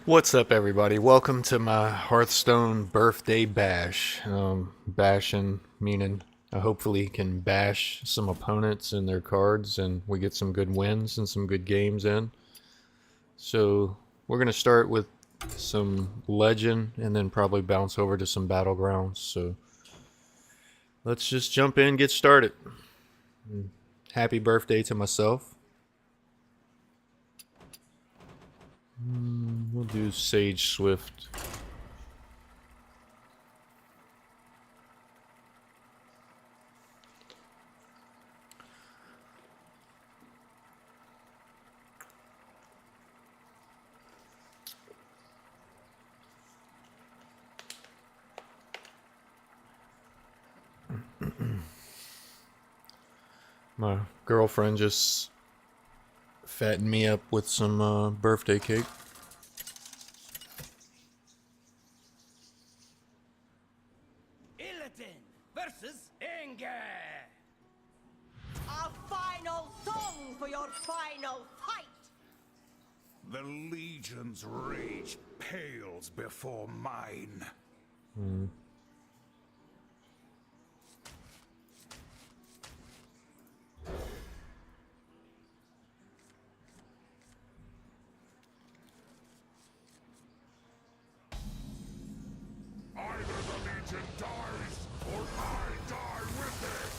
What's up, everybody? Welcome to my Hearthstone birthday bash. Bashing meaning I hopefully can bash some opponents and their cards, and we get some good wins and some good games in. So we're gonna start with some Legend, and then probably bounce over to some Battlegrounds. So let's just jump in, get started. Happy birthday to myself. We'll do Sage Swift. My girlfriend just fattened me up with some birthday cake. Illidan versus Inga. A final song for your final fight! The Legion's rage pales before mine. Either the Legion dies, or I die with it!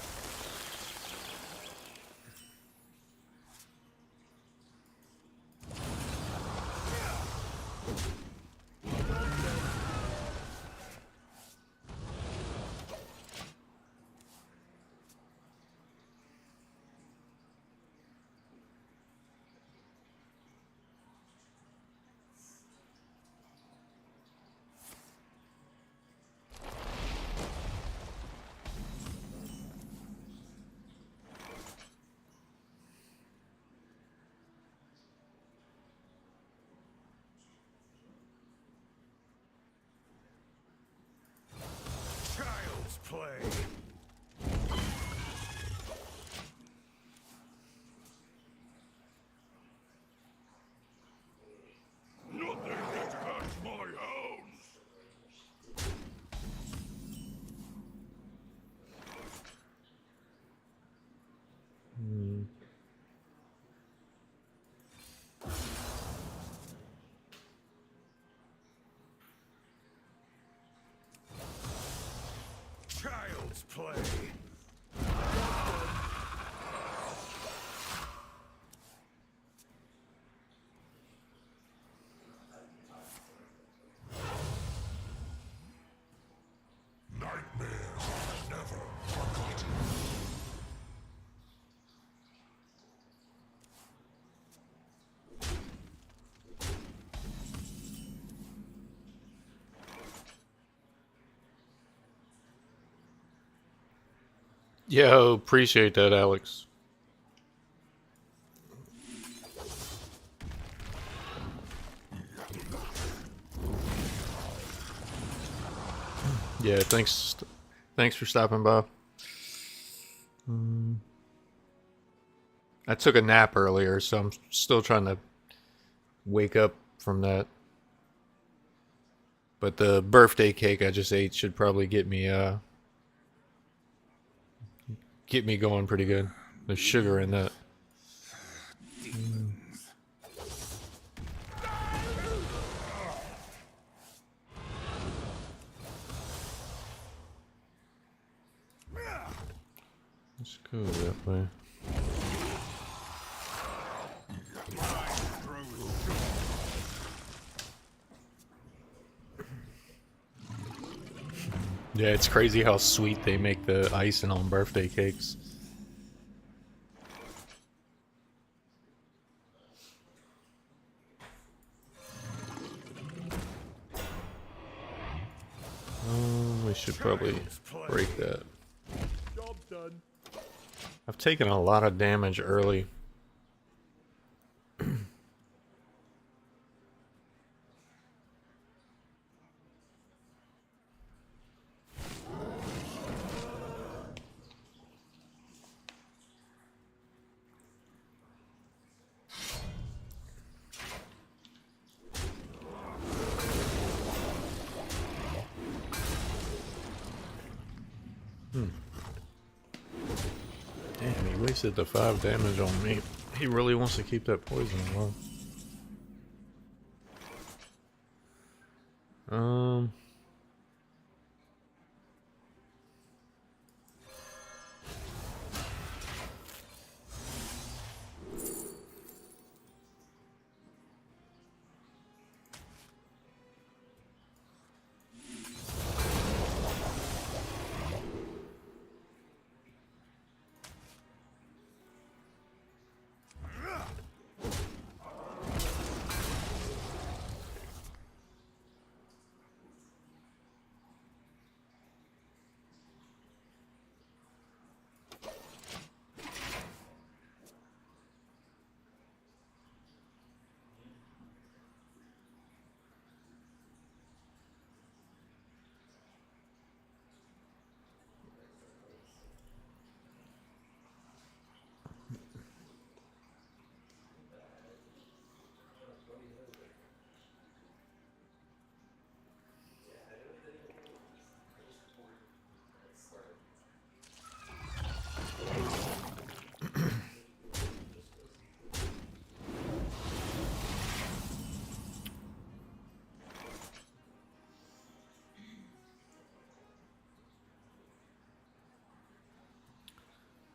Child's play. Nothing can touch my hounds. Child's play. Nightmares are never forgotten. Yo, appreciate that, Alex. Yeah, thanks for stopping by. I took a nap earlier, so I'm still trying to wake up from that. But the birthday cake I just ate should probably get me going pretty good. There's sugar in that. Let's go that way. Yeah, it's crazy how sweet they make the icing on birthday cakes. We should probably break that. Job done. I've taken a lot of damage early. wasted the 5 damage on me. He really wants to keep that poison alive.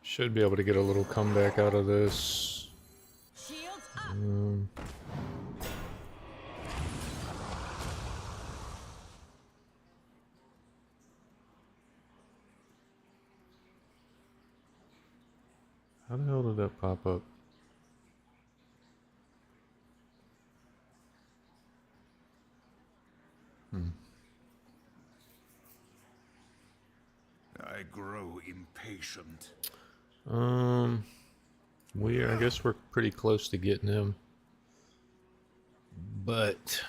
Should be able to get a little comeback out of this. Shields up. How the hell did that pop up? I grow impatient. I guess we're pretty close to getting him. But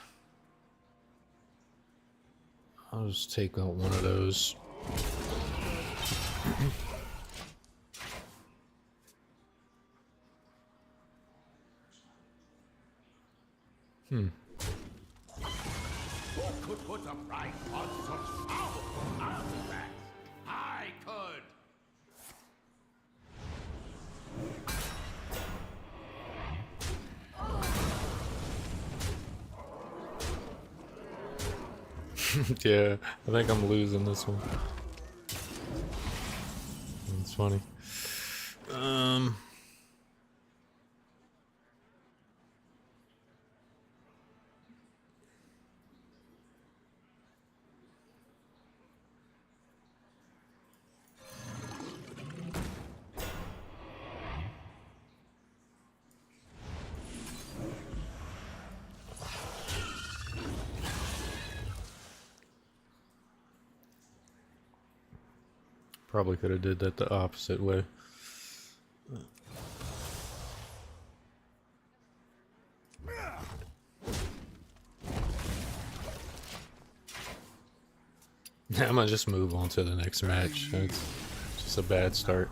I'll just take out one of those. Who could put a price on such powerful artifacts? I could. Yeah, I think I'm losing this one. It's funny. Probably could have did that the opposite way. I'm gonna just move on to the next match. It's just a bad start.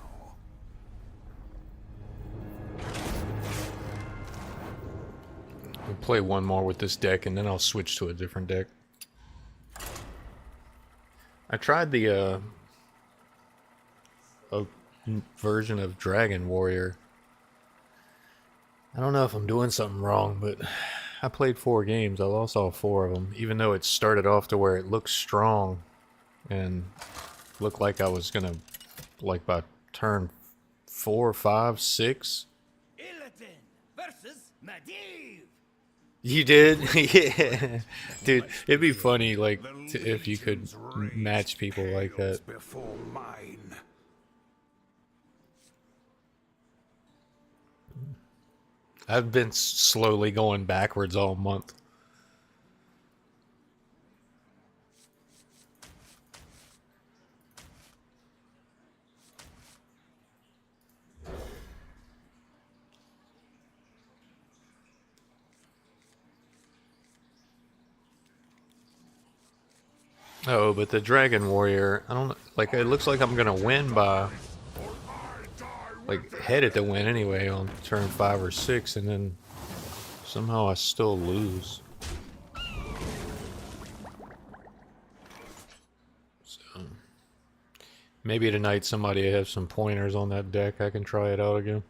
I'll play one more with this deck and then I'll switch to a different deck. I tried the a version of Dragon Warrior. I don't know if I'm doing something wrong, but I played 4 games. I lost all 4 of them, even though it started off to where it looked strong and looked like I was gonna, like by turn 4, 5, 6. Illidan versus Medivh. You did? Yeah. Dude, it'd be funny, like, if you could match people like that. Before mine. I've been slowly going backwards all month. Oh, but the Dragon Warrior, I don't like. It looks like I'm gonna win by, like, headed to win anyway on turn 5 or 6, and then somehow I still lose. So Maybe tonight somebody has some pointers on that deck. I can try it out again.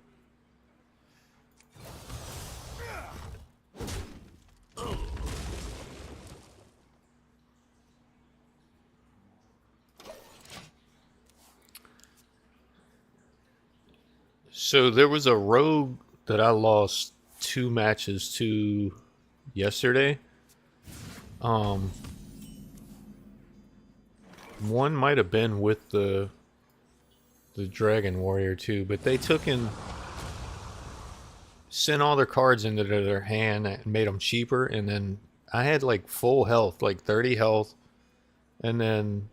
So there was a rogue that I lost 2 matches to yesterday. One might have been with the Dragon Warrior too, but they sent all their cards into their hand and made them cheaper, and then I had like full health, like 30 health, and then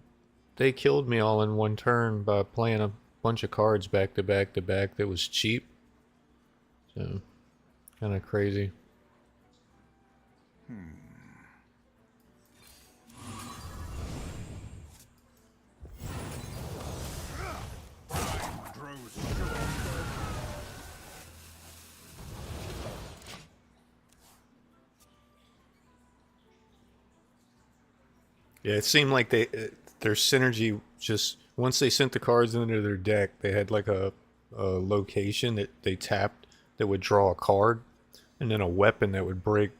they killed me all in one turn by playing a bunch of cards back to back to back that was cheap. So, kind of crazy. Yeah, it seemed like their synergy just once they sent the cards into their deck, they had like a location that they tapped that would draw a card, and then a weapon that would break.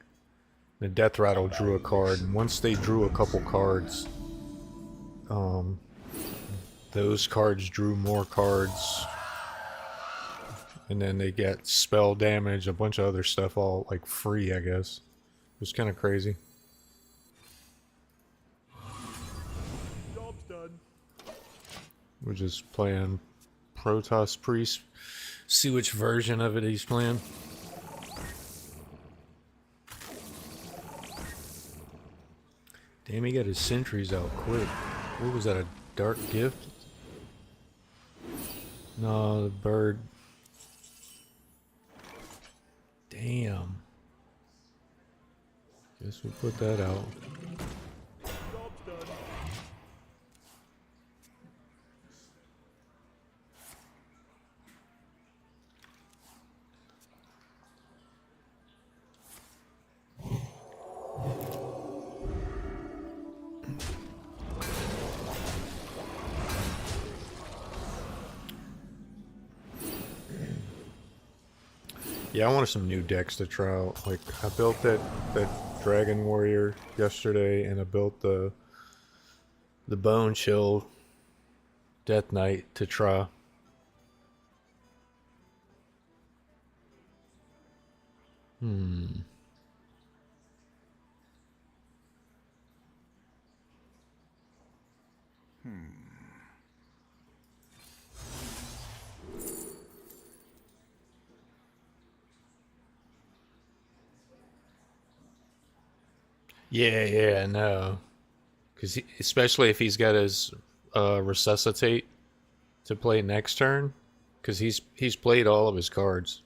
The Death Rattle drew a card, and once they drew a couple cards, those cards drew more cards, and then they get spell damage, a bunch of other stuff, all like free, I guess. It was kind of crazy. Job's done. We're just playing Protoss Priest. See which version of it he's playing. Damn, he got his sentries out quick. What was that, a dark gift? No, the bird. Damn. Guess we'll put that out. Job's done. Yeah, I wanted some new decks to try out. Like, I built that Dragon Warrior yesterday, and I built the Bone Chill Death Knight to try. Yeah, no. Because especially if he's got his Resuscitate to play next turn, because he's played all of his cards.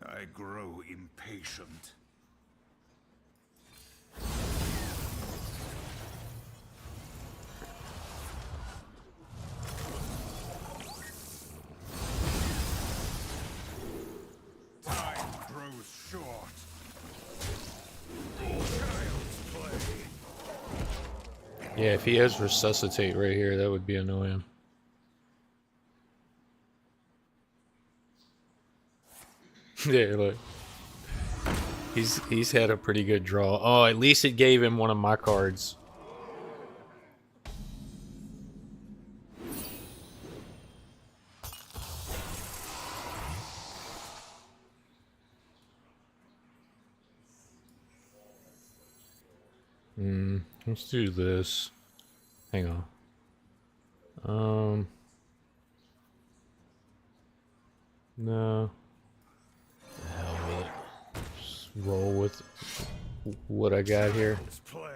I grow impatient. Time grows short. Child's play. Yeah, if he has Resuscitate right here, that would be annoying. Yeah, look. He's had a pretty good draw. Oh, at least it gave him one of my cards. Let's do this. Hang on. No. The hell with it. Just roll with what I got here. Let's play.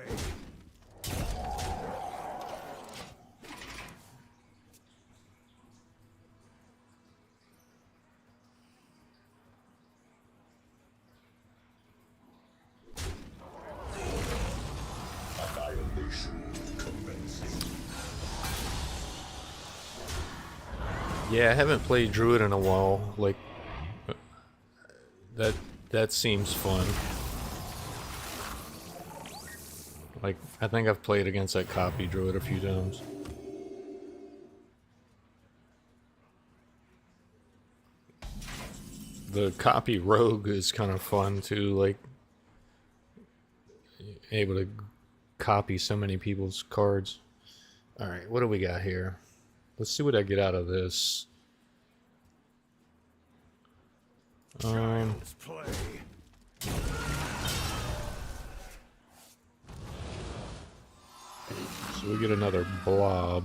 Yeah, I haven't played Druid in a while. Like, that seems fun. Like, I think I've played against that copy druid a few times. The copy rogue is kind of fun too, like able to copy so many people's cards. Alright, what do we got here? Let's see what I get out of this. Child's play. So we get another blob.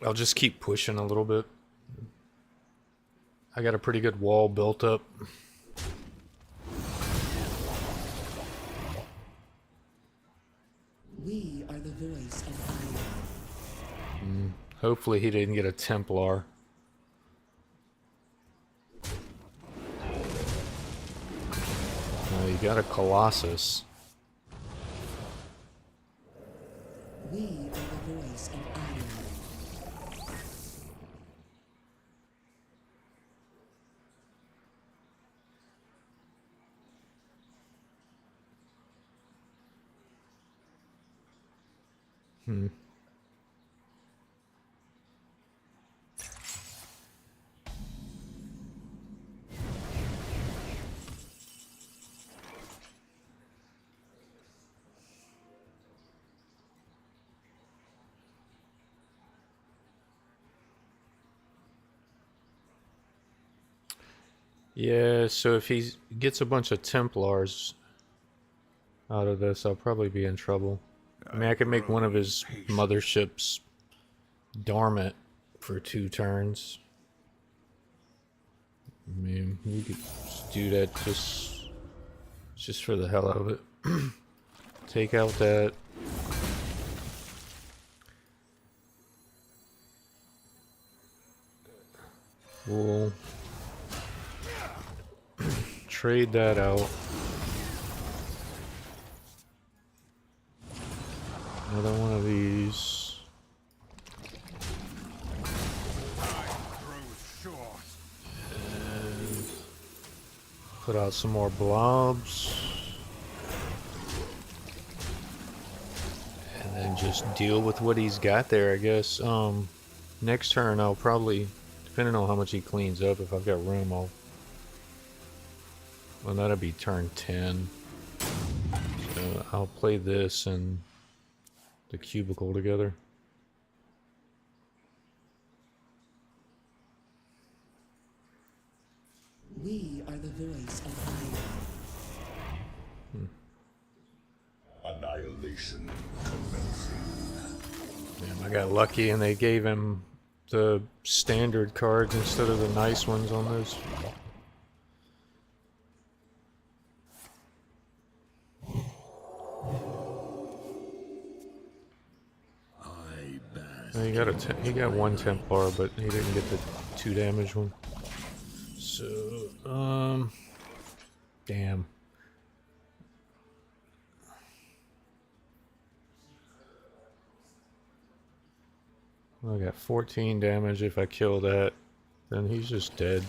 I'll just keep pushing a little bit. I got a pretty good wall built up. We are the voice of iron. Hopefully he didn't get a Templar. You got a Colossus. We are the voice of iron. Yeah, so if he gets a bunch of Templars out of this, I'll probably be in trouble. I mean, I could make one of his motherships dormant for 2 turns. I mean, we could just do that just for the hell of it. Take out that. We'll trade that out. Another one of these. And put out some more blobs. And then just deal with what he's got there, I guess. Next turn I'll probably, depending on how much he cleans up, if I've got room, well, that'll be turn 10. So I'll play this and the cubicle together. We are the voice of iron. Annihilation commencing. Damn, I got lucky and they gave him the standard cards instead of the nice ones on those. He got 1 Templar, but he didn't get the 2 damage one. So, damn. Well, I got 14 damage. If I kill that, then he's just dead.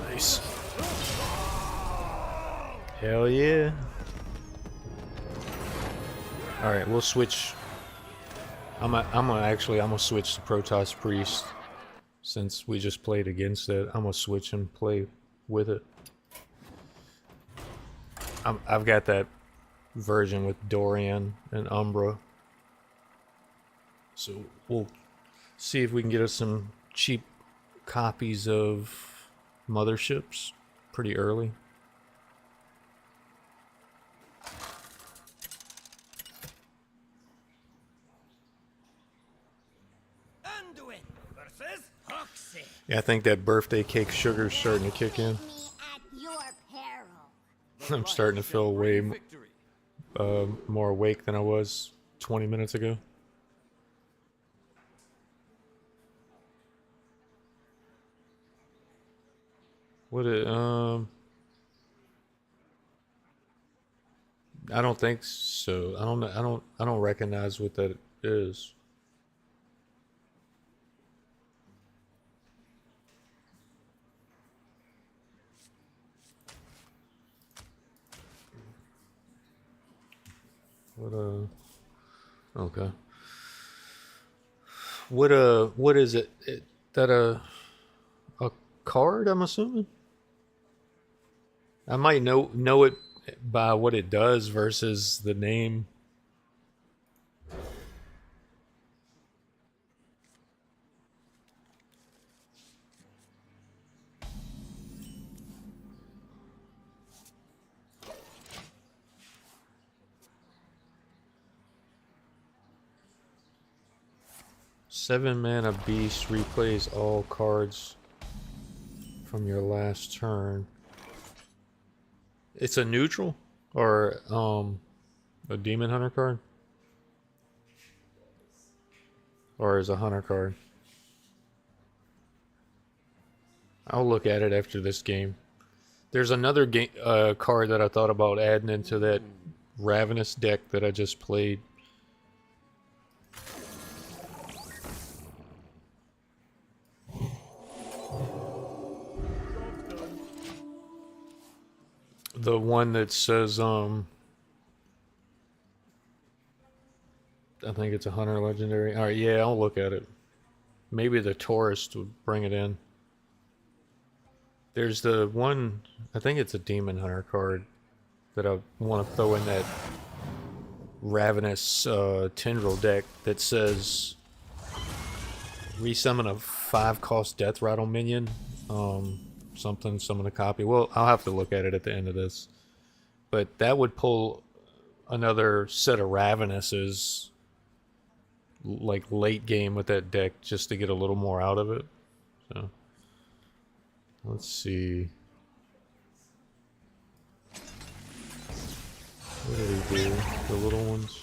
Nice. Hell yeah. Alright, we'll switch. I'm gonna switch to Protoss Priest. Since we just played against it, I'm gonna switch and play with it. I've got that version with Dorian and Umbra. So we'll see if we can get us some cheap copies of motherships pretty early. Anduin versus Hoxie. Yeah, I think that birthday cake sugar's starting to kick in. At your peril. I'm starting to feel way more awake than I was 20 minutes ago. What it, I don't think so. I don't know. I don't recognize what that is. What okay. What is it? That a card, I'm assuming? I might know it by what it does versus the name. Seven mana beast replays all cards from your last turn. It's a neutral or a demon hunter card? Or is a hunter card? I'll look at it after this game. There's another game card that I thought about adding into that Ravenous deck that I just played. The one that says I think it's a hunter legendary. All right, yeah, I'll look at it. Maybe the tourist would bring it in. There's the one, I think it's a demon hunter card that I want to throw in that Ravenous Tendril deck that says resummon a 5-cost death rattle minion. Something, summon a copy. Well, I'll have to look at it at the end of this. But that would pull another set of Ravenouses like late game with that deck just to get a little more out of it. So let's see. What do we do? The little ones?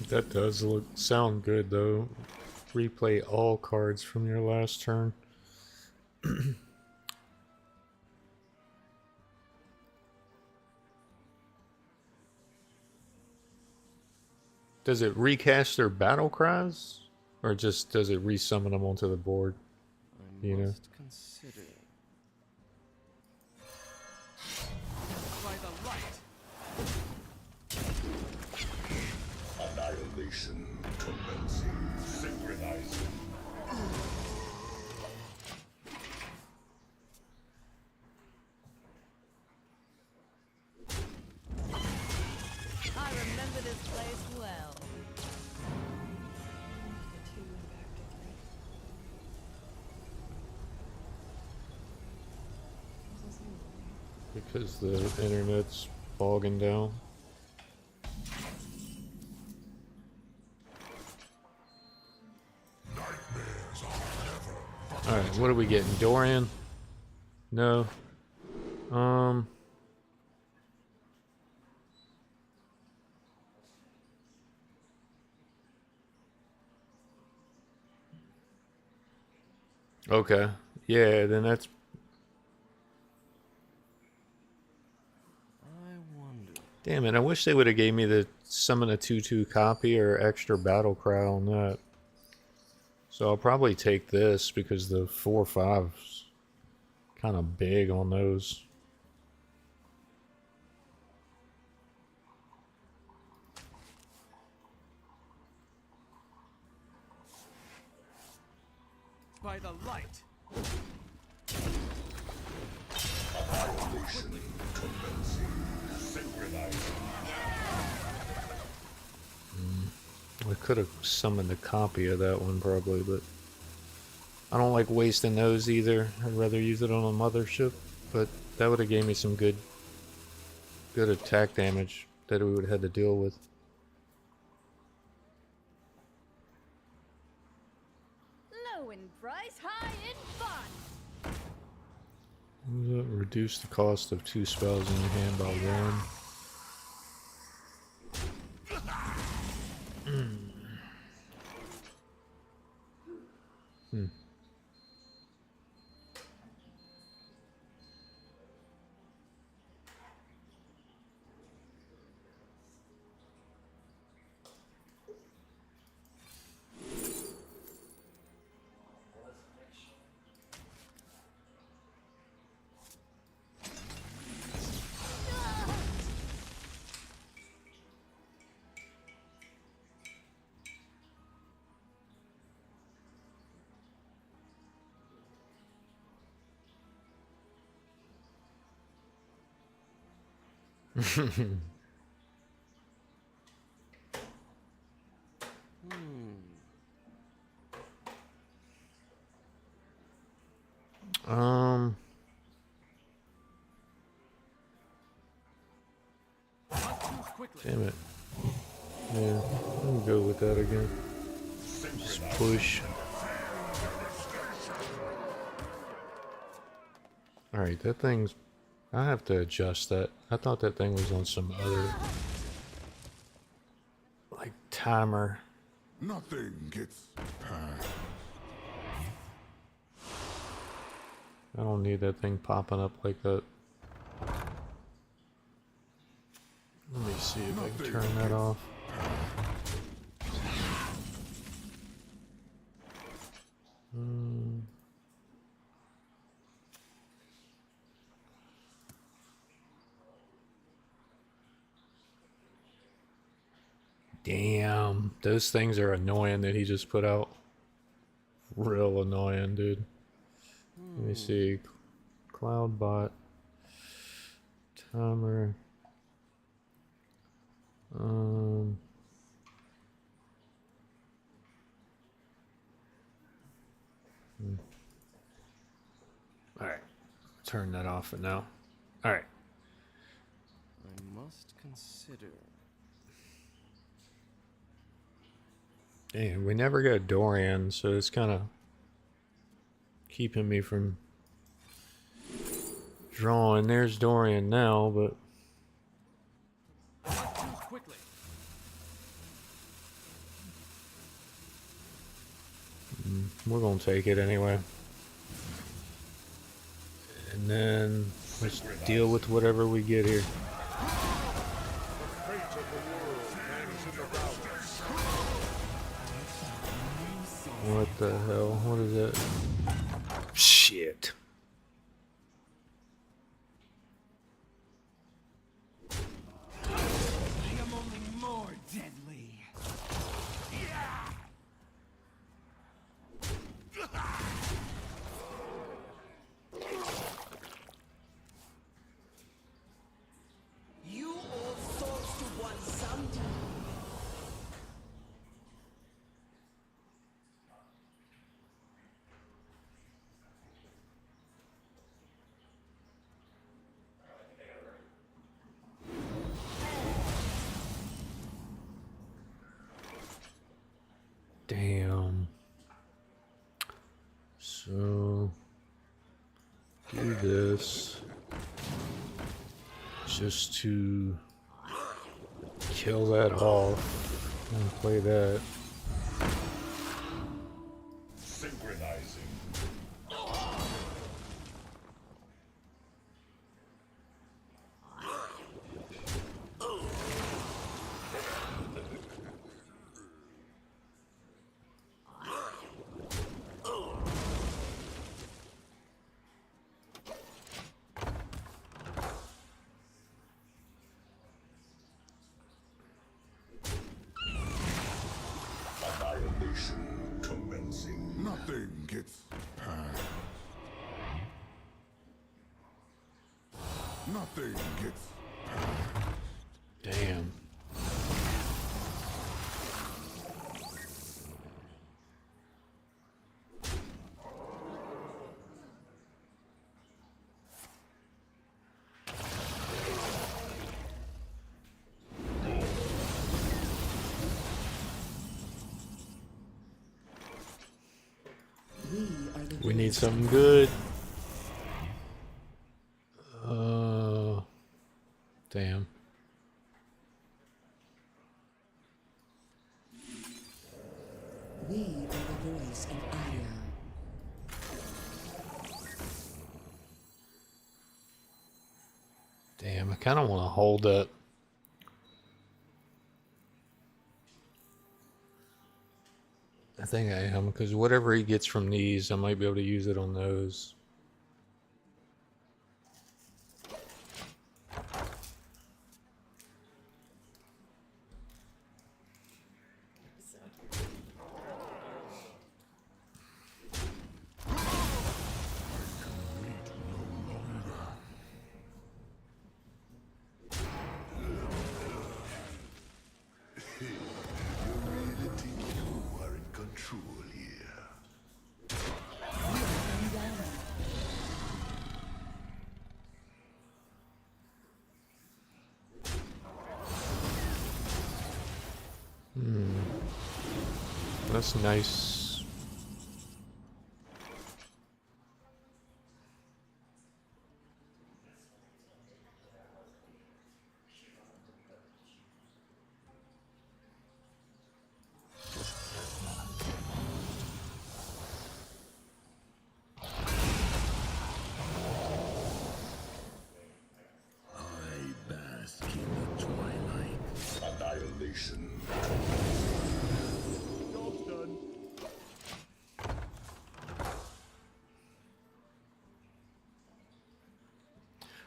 That does sound good though. Replay all cards from your last turn. Does it recast their battle cries? Or just does it resummon them onto the board? You know? Consider. By the light. Annihilation, commencing, synchronizing. I remember this place well. Because the internet's bogging down. Alright, what are we getting? Dorian? No. Okay. Yeah, then that's... I wonder. Damn it, I wish they would have gave me the summon a 2/2 copy or extra battle cry on that. So I'll probably take this because the 4/5's kind of big on those. by the light. Annihilation commencing. Synchronizing. I could have summoned a copy of that one probably, but I don't like wasting those either. I'd rather use it on a mothership, but that would have gave me some good attack damage that we would have had to deal with. Low in price, high in fun. Reduce the cost of 2 spells in your hand by 1. Damn it. Yeah, I'm go with that again. Just push. Alright, that thing's... I have to adjust that. I thought that thing was on some other... like, timer. Nothing gets past. I don't need that thing popping up like that. Let me see if I can turn that off. Damn, those things are annoying that he just put out. Real annoying, dude. Let me see. Cloudbot. Timer. Alright. Turn that off for now. Alright. I must consider. Damn, we never got Dorian, so it's kind of keeping me from drawing. There's Dorian now, but Not too quickly. we're gonna take it anyway. And then let's deal with whatever we get here. Fate of the world hangs in the balance. What the hell? What is that? Shit. I am only more deadly. You all souls to one sometime. Damn. So do this just to kill that off and play that. Synchronizing. Annihilation commencing. Nothing gets past. Nothing gets past. Damn. We need something good. Damn. We are the voice of Aya. Damn, I kind of want to hold up. I think I am, because whatever he gets from these, I might be able to use it on those. You are in control here. That's nice. I bask in the twilight. Annihilation. Job's done.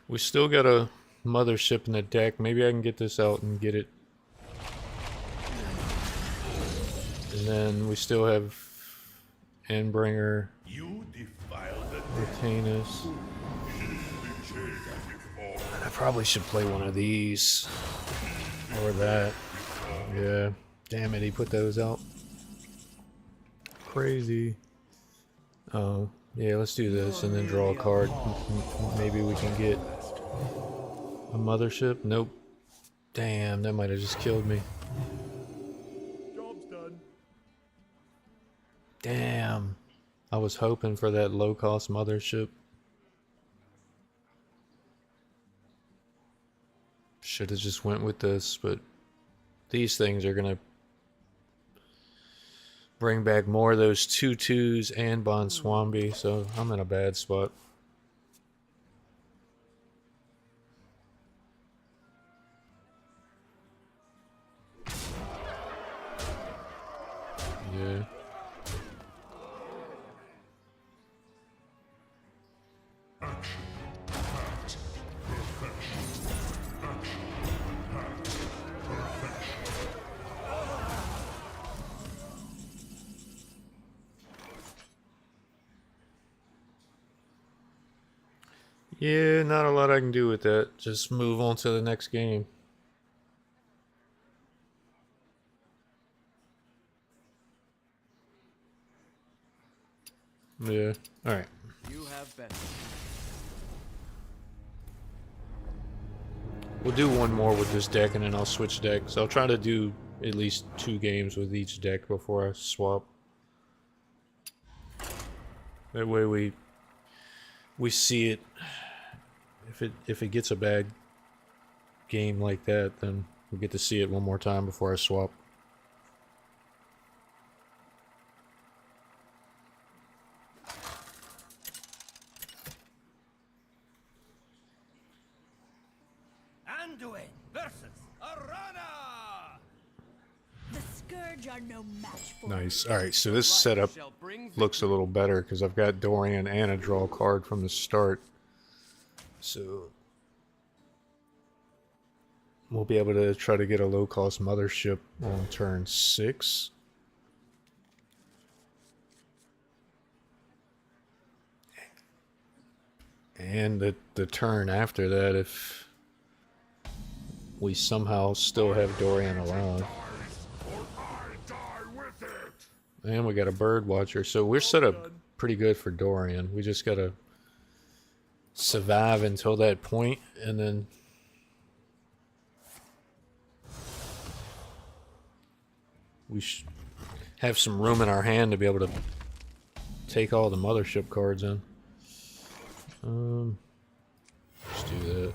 We still got a mothership in the deck. Maybe I can get this out and get it. And then we still have Endbringer, You defile the Retainus. I probably should play one of these. Or that. Yeah. Damn it, he put those out. Crazy. Oh, yeah, let's do this and then draw a card. Maybe we can get a mothership. Nope. Damn, that might have just killed me. job's done. Damn. I was hoping for that low-cost mothership. Should have just went with this, but these things are gonna bring back more of those 2/2s and Bonswambi, so I'm in a bad spot. Yeah. Yeah, not a lot I can do with that. Just move on to the next game. Yeah. Alright. You have better. We'll do one more with this deck and then I'll switch decks. I'll try to do at least 2 games with each deck before I swap. That way we see it. If it gets a bad game like that, then we get to see it one more time before I swap. Anduin versus Arana! The Scourge are no match for Nice. Alright, so this setup looks a little better because I've got Dorian and a draw card from the start. So we'll be able to try to get a low-cost mothership on turn 6. And the turn after that, if we somehow still have Dorian alive. Or I die with it. And we got a bird watcher, so we're set up pretty good for Dorian. We just gotta survive until that point, and then we have some room in our hand to be able to take all the mothership cards in. Let's do that.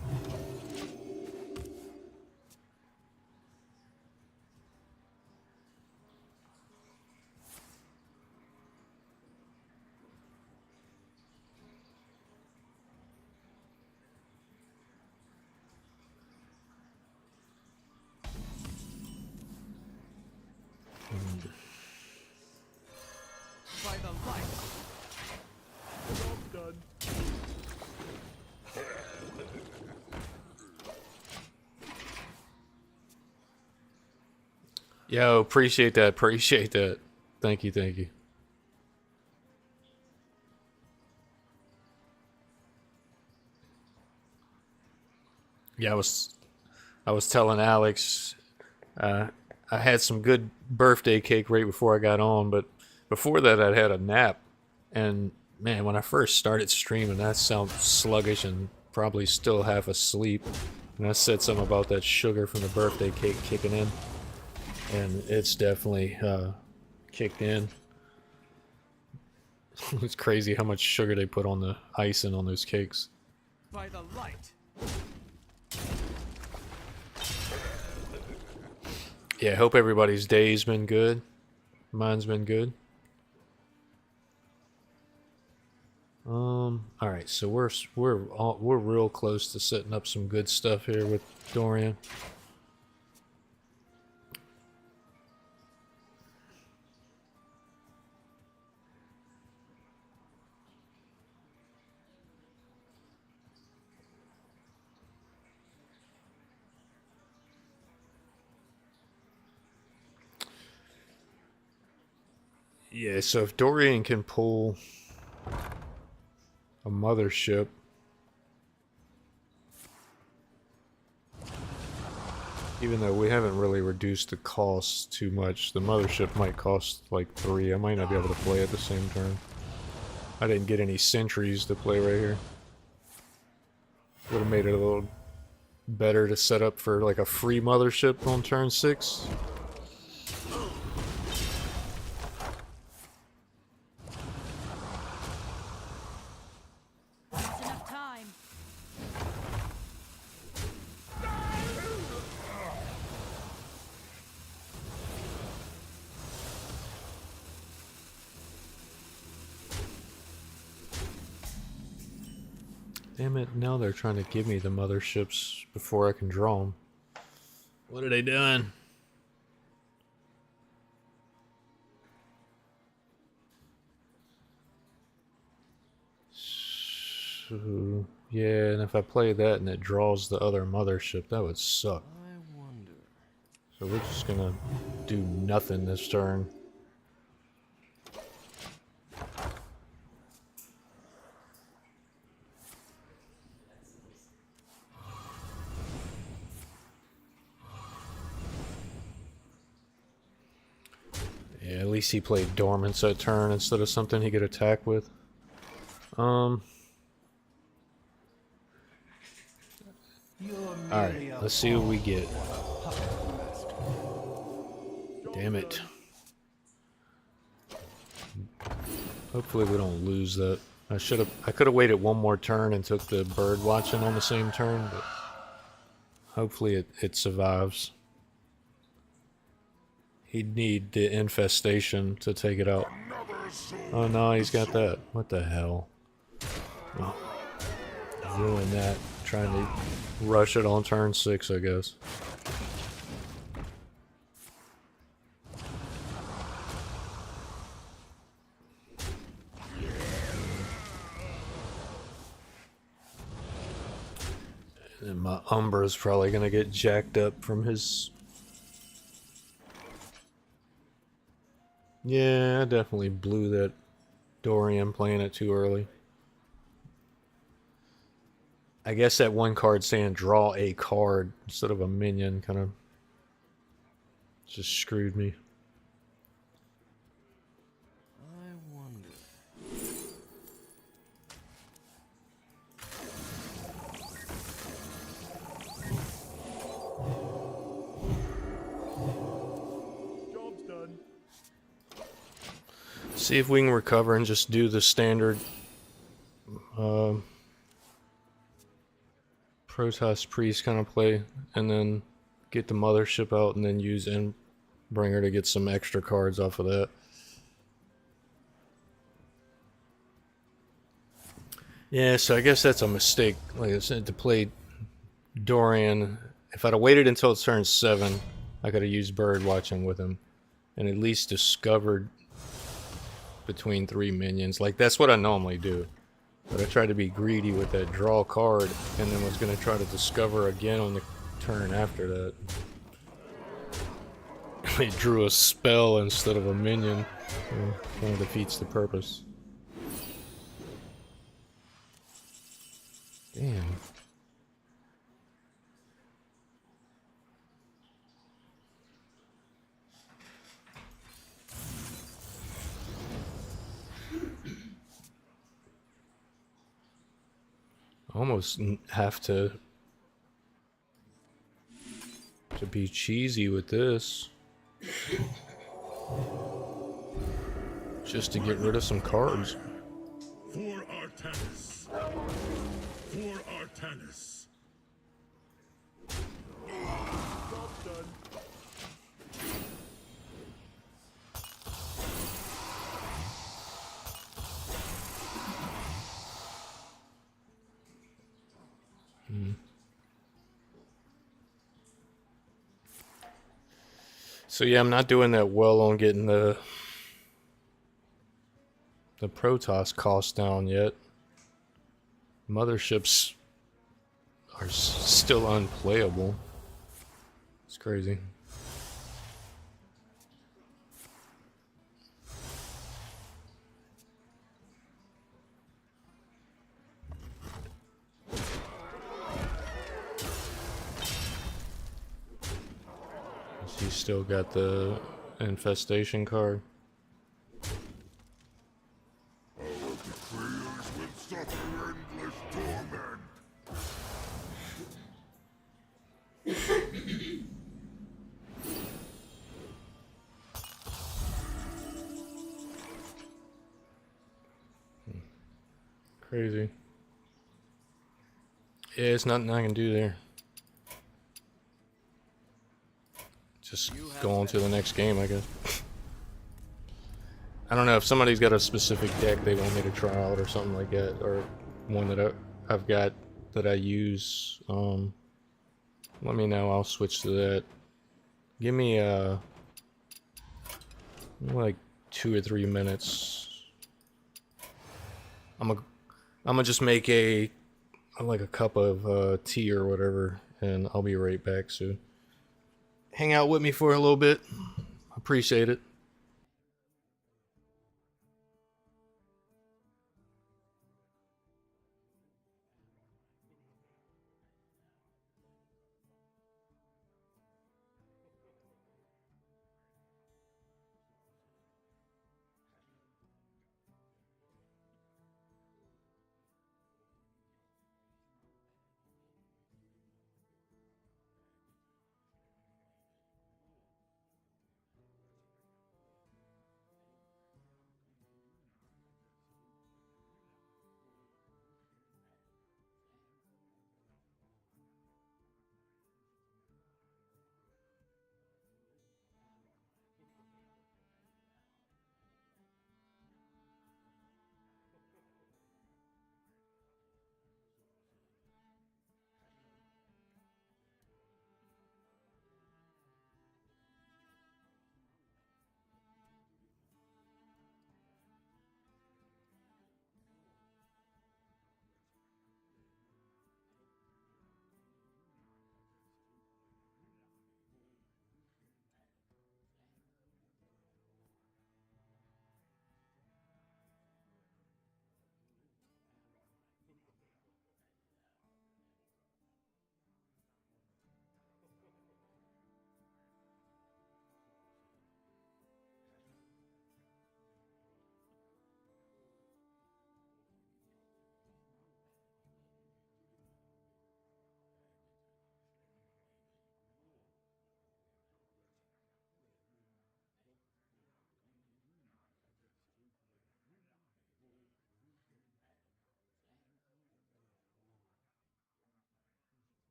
By the light. Job's done. Yo, appreciate that. Appreciate that. Thank you. Thank you. Yeah, I was telling Alex, I had some good birthday cake right before I got on, but before that I'd had a nap, and man, when I first started streaming, I sound sluggish and probably still half asleep. And I said something about that sugar from the birthday cake kicking in, and it's definitely kicked in. It's crazy how much sugar they put on the icing on those cakes. By the light. Yeah, I hope everybody's day's been good. Mine's been good. All right, so we're real close to setting up some good stuff here with Dorian. Yeah, so if Dorian can pull a mothership, even though we haven't really reduced the cost too much, the mothership might cost like 3. I might not be able to play at the same turn. I didn't get any sentries to play right here. Would have made it a little better to set up for like a free mothership on turn 6. Just enough time. Damn it, now they're trying to give me the motherships before I can draw them. What are they doing? So, yeah, and if I play that and it draws the other mothership, that would suck. I wonder. So we're just gonna do nothing this turn. Yeah, at least he played Dormants that turn instead of something he could attack with. Alright, let's see what we get. Damn it. Hopefully we don't lose that. I could have waited one more turn and took the bird watching on the same turn, but hopefully it survives. He'd need the infestation to take it out. Oh no, he's got that. What the hell? Oh, ruin that. Trying to rush it on turn 6, I guess. And my Umbra's probably gonna get jacked up from his... Yeah, I definitely blew that Dorian playing it too early. I guess that one card saying draw a card instead of a minion kind of just screwed me. I wonder. Job's done. See if we can recover and just do the standard Protoss Priest kind of play, and then get the mothership out, and then use Endbringer to get some extra cards off of that. Yeah, so I guess that's a mistake. Like I said, to play Dorian, if I'd have waited until turn 7, I could have used Bird Watching with him, and at least discovered between 3 minions. Like, that's what I normally do. But I tried to be greedy with that draw card, and then was going to try to discover again on the turn after that. He drew a spell instead of a minion. Kind of defeats the purpose. Damn. Almost have to be cheesy with this, just to get rid of some cards. For Artanis. For Artanis. Job's done. So yeah, I'm not doing that well on getting the Protoss cost down yet. Motherships are still unplayable. It's crazy. He's still got the infestation card. Our betrayers will suffer endless torment. Crazy. Yeah, it's nothing I can do there. Just go on to the next game, I guess. I don't know if somebody's got a specific deck they want me to try out or something like that, or one that I've got that I use. Let me know. I'll switch to that. Give me like 2 or 3 minutes. I'm gonna just make like a cup of tea or whatever, and I'll be right back. So hang out with me for a little bit. Appreciate it.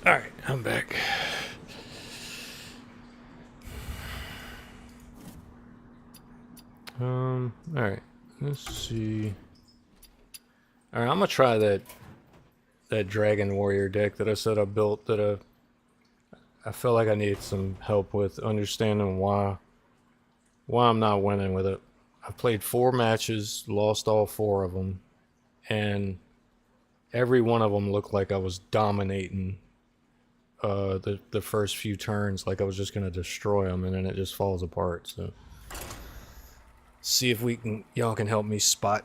Alright, I'm back. Alright. Let's see. Alright, I'm gonna try that Dragon Warrior deck that I said I built that I felt like I needed some help with understanding why I'm not winning with it. I've played 4 matches, lost all 4 of them, and every one of them looked like I was dominating the first few turns, like I was just gonna destroy them, and then it just falls apart. So see if y'all can help me spot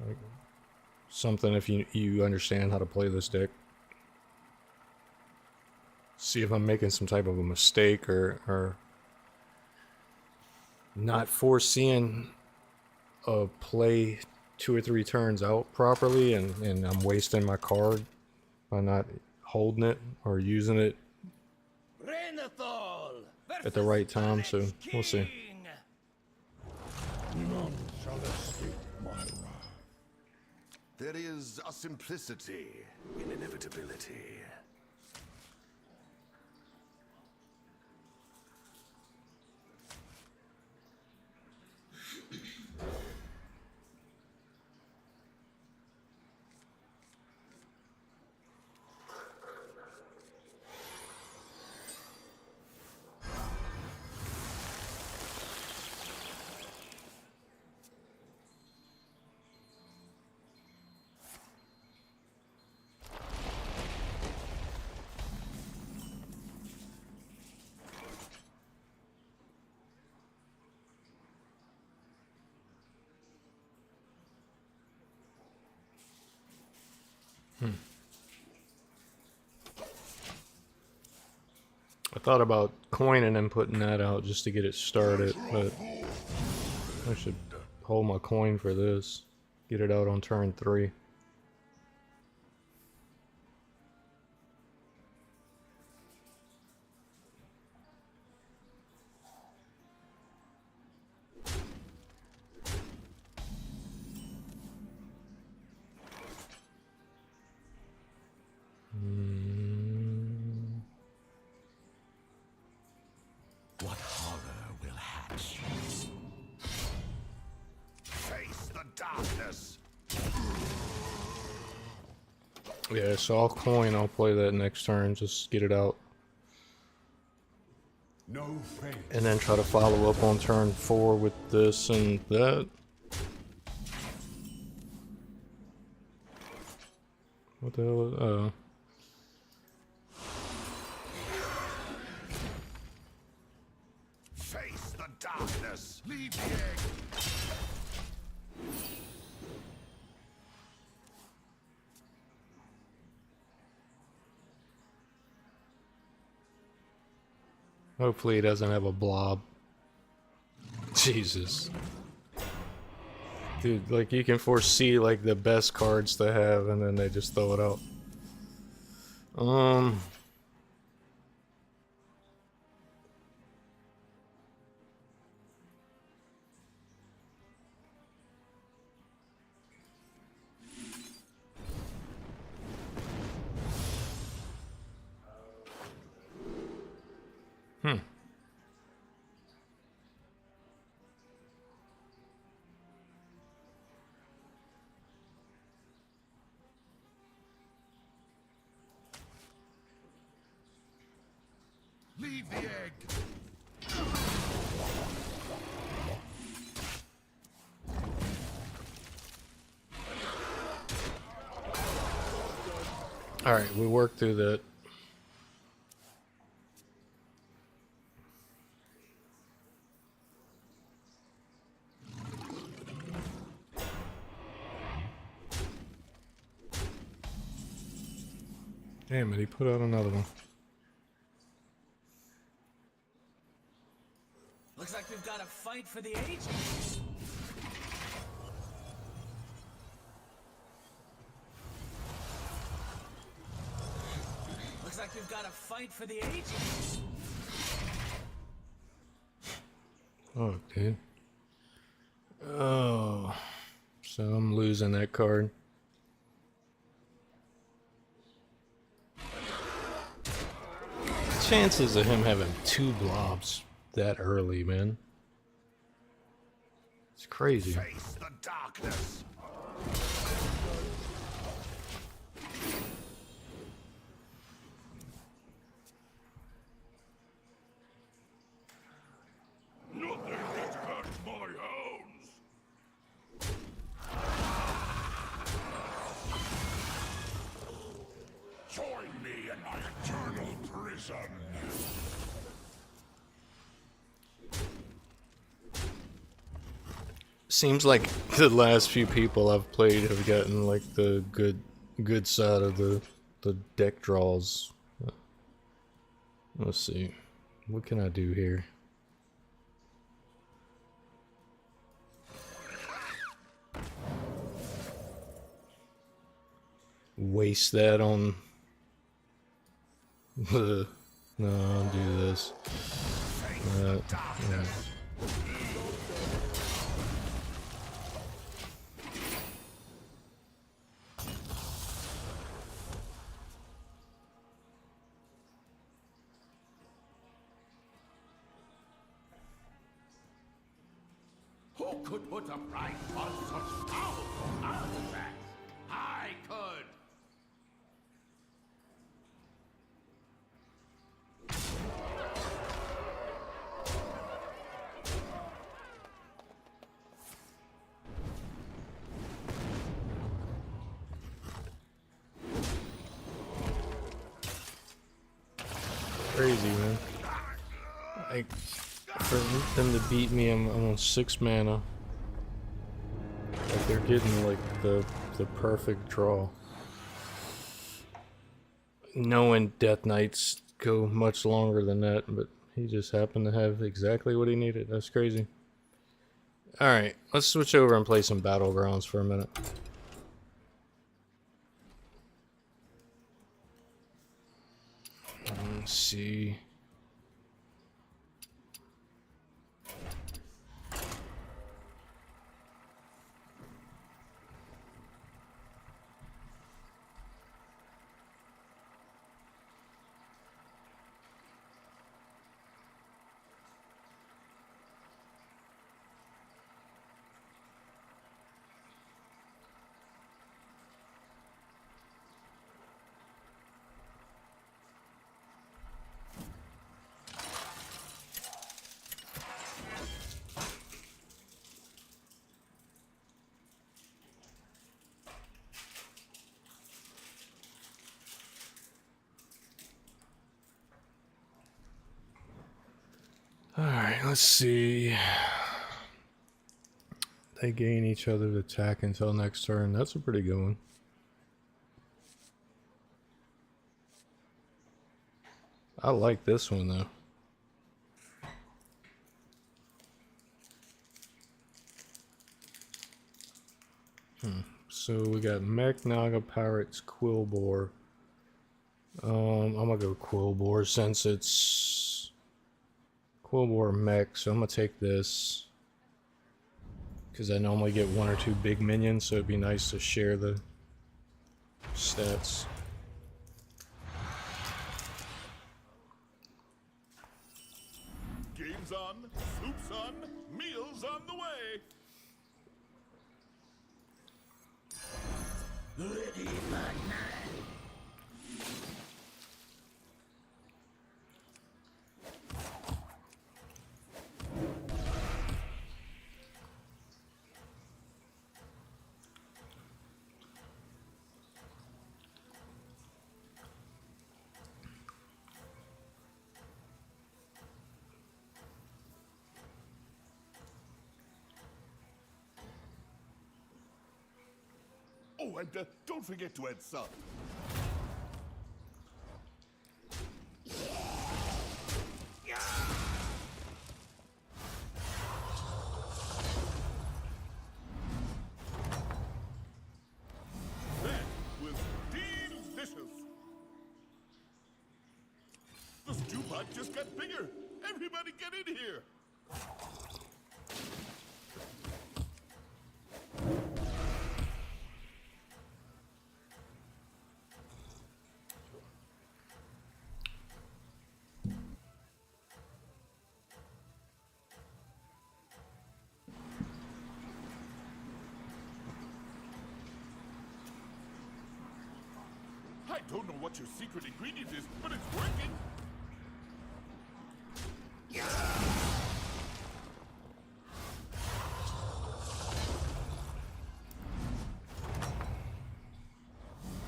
like, something if you understand how to play this deck. See if I'm making some type of a mistake or not foreseeing a play 2 or 3 turns out properly, and I'm wasting my card by not holding it or using it at the right time. So we'll see. None shall escape my wrath. There is a simplicity in inevitability. I thought about coining and putting that out just to get it started, but I should hold my coin for this. Get it out on turn 3. What horror will hatch? Face the darkness. Yeah, so I'll coin, I'll play that next turn, just get it out. No fate. And then try to follow up on turn 4 with this and that. What the hell is... oh. Face the darkness. Leave the egg. Hopefully he doesn't have a blob. Jesus. Dude, like you can foresee like the best cards to have and then they just throw it out. Leave the egg. Alright, we worked through that. Damn it, he put out another one. Looks like we've got a fight for the ages. Looks like we've got a fight for the ages. Oh, dude. Oh. So I'm losing that card. chances of him having 2 blobs that early, man? It's crazy. Face the darkness. Nothing that hurts my hounds. Join me in my eternal prison. Seems like the last few people I've played have gotten like the good side of the deck draws. Let's see. What can I do here? Waste that on the... No, I'll do this. Yeah. Who could put a price on such powerful artifacts? I could. Crazy, man. Like, for them to beat me, I'm on 6 mana. Like, they're getting like the perfect draw. Knowing Death Knights go much longer than that, but he just happened to have exactly what he needed. That's crazy. Alright, let's switch over and play some Battlegrounds for a minute. Let's see. Alright, let's see. They gain each other's attack until next turn. That's a pretty good one. I like this one though. So we got Mech, Naga, Pirates, Quillbore. I'm gonna go Quillbore since it's Quillbore Mech, so I'm gonna take this. Because I normally get 1 or 2 big minions, so it'd be nice to share the stats. Game's on, soup's on, meals on the way. Ready, man. Oh, and don't forget to add salt. That was delicious. The stew pot just got bigger. Everybody get in here. don't know what your secret ingredient is, but it's working.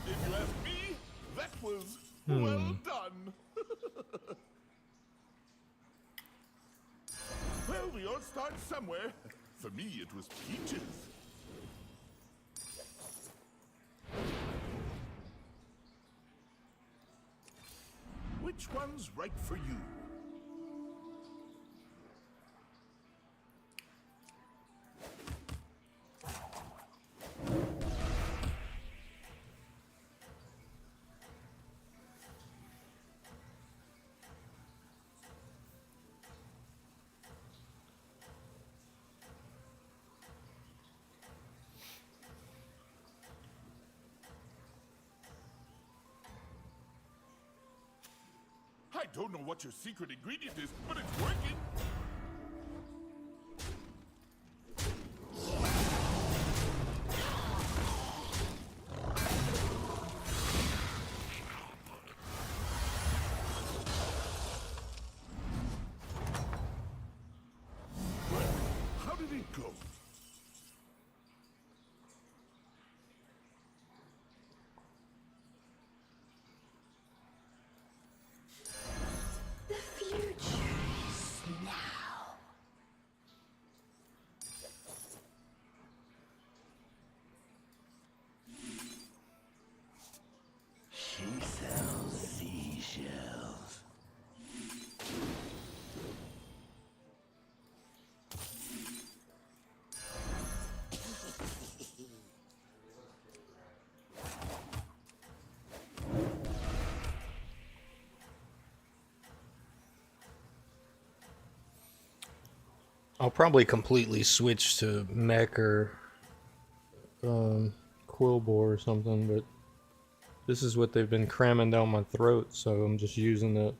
If you ask me, that was well done. Well, we all start somewhere. For me, it was peaches. Which one's right for you? I don't know what your secret ingredient is, but it's working. Well, how did it go? The future is now. She sells seashells. I'll probably completely switch to mech or Quillbore or something, but this is what they've been cramming down my throat, so I'm just using it.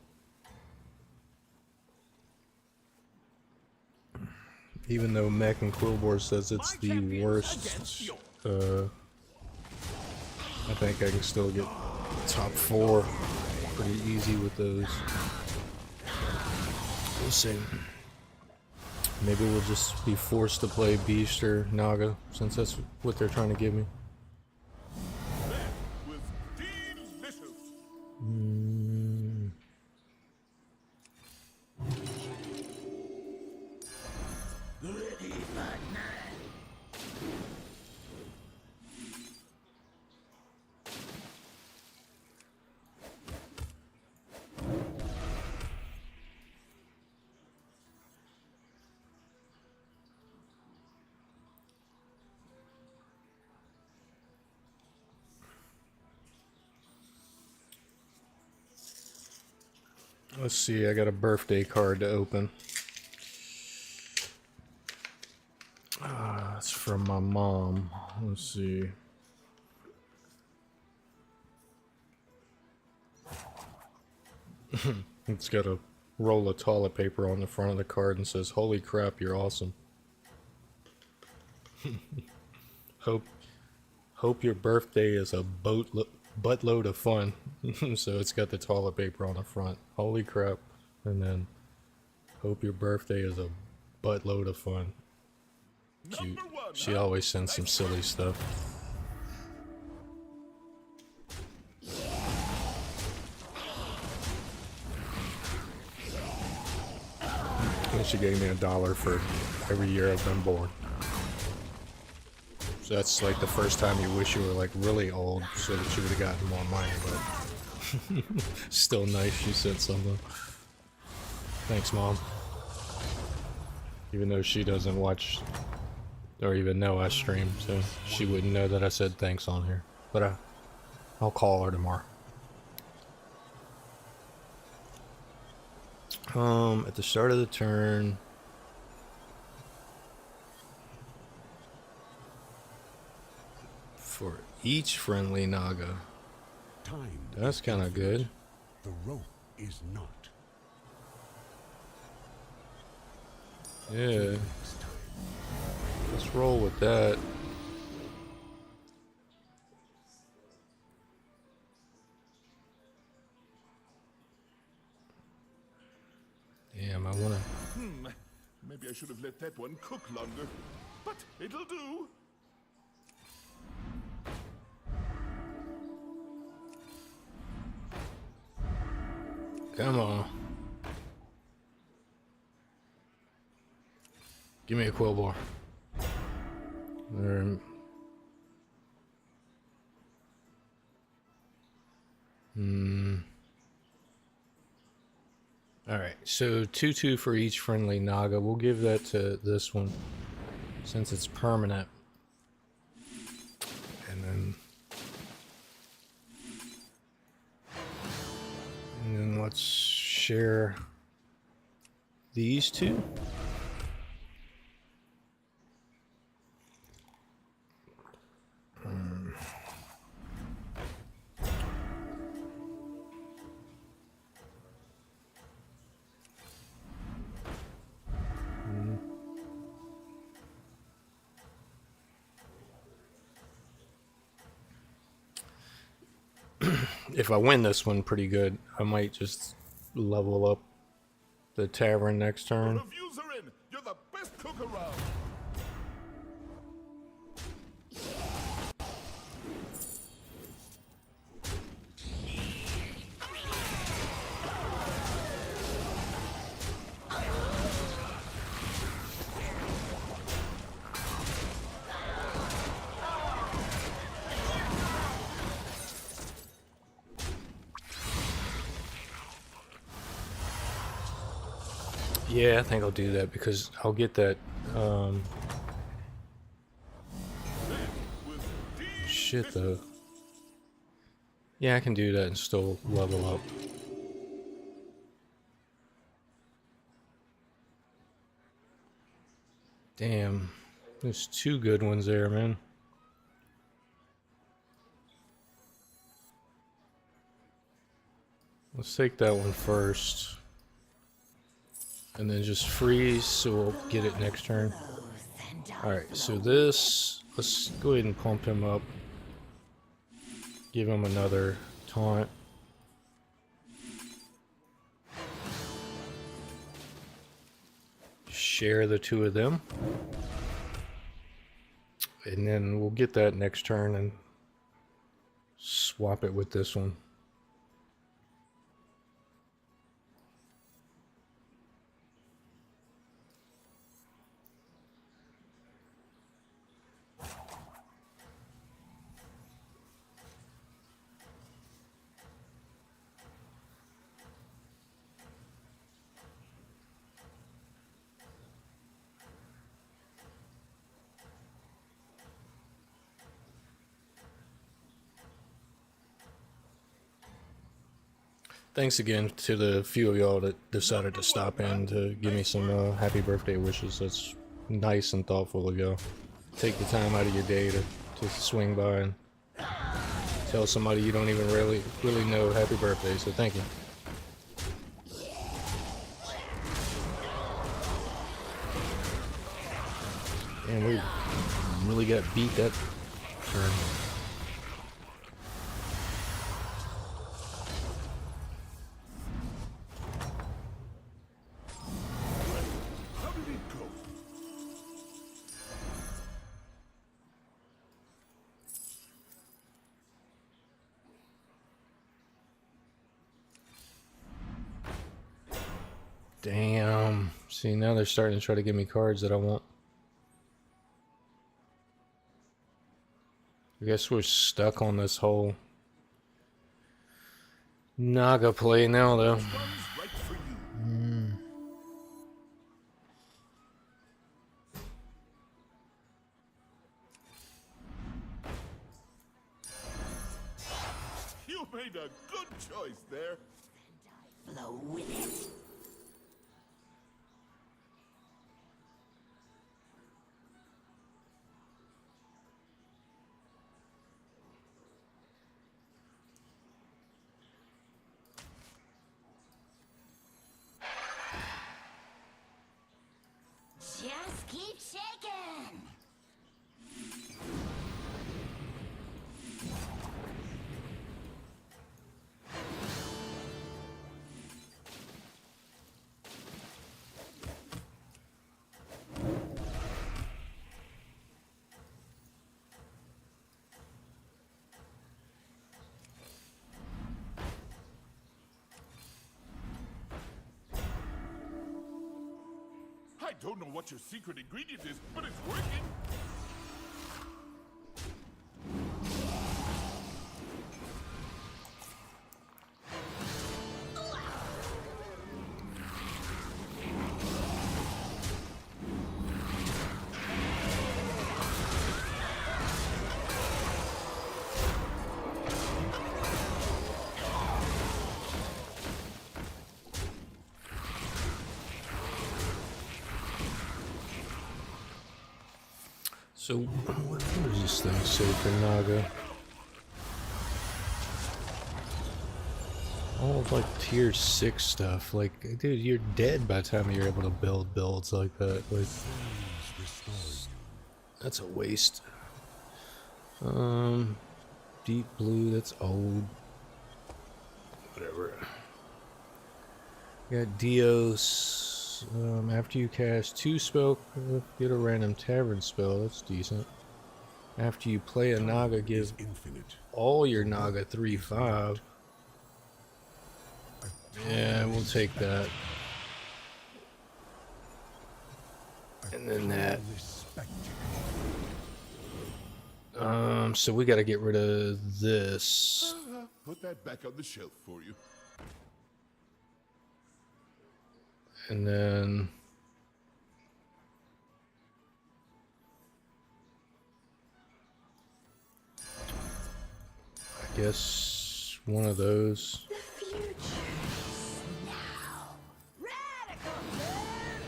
Even though mech and Quillbore says it's the worst, I think I can still get top 4 pretty easy with those. We'll see. Maybe we'll just be forced to play Beast or Naga, since that's what they're trying to give me. That was delicious. Ready for nine. Let's see, I got a birthday card to open. It's from my mom. Let's see. It's got a roll of toilet paper on the front of the card and says, "Holy crap, you're awesome." Hope your birthday is a buttload of fun. So it's got the toilet paper on the front. Holy crap. And then, hope your birthday is a buttload of fun. Cute. Number one, She huh? always sends some silly stuff. And she gave me $1 for every year I've been born. So that's like the first time you wish you were like really old, so that you would have gotten more money, but still nice she said something. Thanks, Mom. Even though she doesn't watch or even know I stream, so she wouldn't know that I said thanks on here. But I'll call her tomorrow. At the start of the turn, for each friendly Naga. Time That's kind of good. the rope is not. Yeah. Let's roll with that. Damn, I wanna. Maybe I should have let that one cook longer. But it'll do. Come on. Give me a quill bar. Alright, so 2/2 for each friendly Naga. We'll give that to this one since it's permanent. And then let's share these two. If I win this one pretty good, I might just level up the tavern next turn. Reviews are in. You're the best cook around. Yeah, I think I'll do that because I'll get that shit though. Yeah, I can do that and still level up. Damn, there's two good ones there, man. Let's take that one first. And then just freeze, so we'll get it next turn. Alright, so this, let's go ahead and pump him up. Give him another taunt. Share the two of them. And then we'll get that next turn and swap it with this one. Thanks again to the few of y'all that decided to stop in to give me some happy birthday wishes. That's nice and thoughtful of y'all. Take the time out of your day to swing by and tell somebody you don't even really know happy birthday, so thank you. And we really got beat that turn. How did it go? Damn. See, now they're starting to try to give me cards that I want. I guess we're stuck on this whole Naga play now, though. One's right for you. You made a good choice there. Flow with it. Just keep shaking. don't know what your secret ingredient is, but it's working. So, what is this thing say for Naga? All of like tier 6 stuff. Like, dude, you're dead by the time you're able to build builds like that. Like, that's a waste. Deep blue, that's old. Whatever. Got Dios. After you cast 2 spell, get a random tavern spell. That's decent. After you play a Naga, give all your Naga 3/5. Yeah, we'll take that. And then that. So we gotta get rid of this. Put that back on the shelf for you. And then I guess one of those. The future is now. Radical man!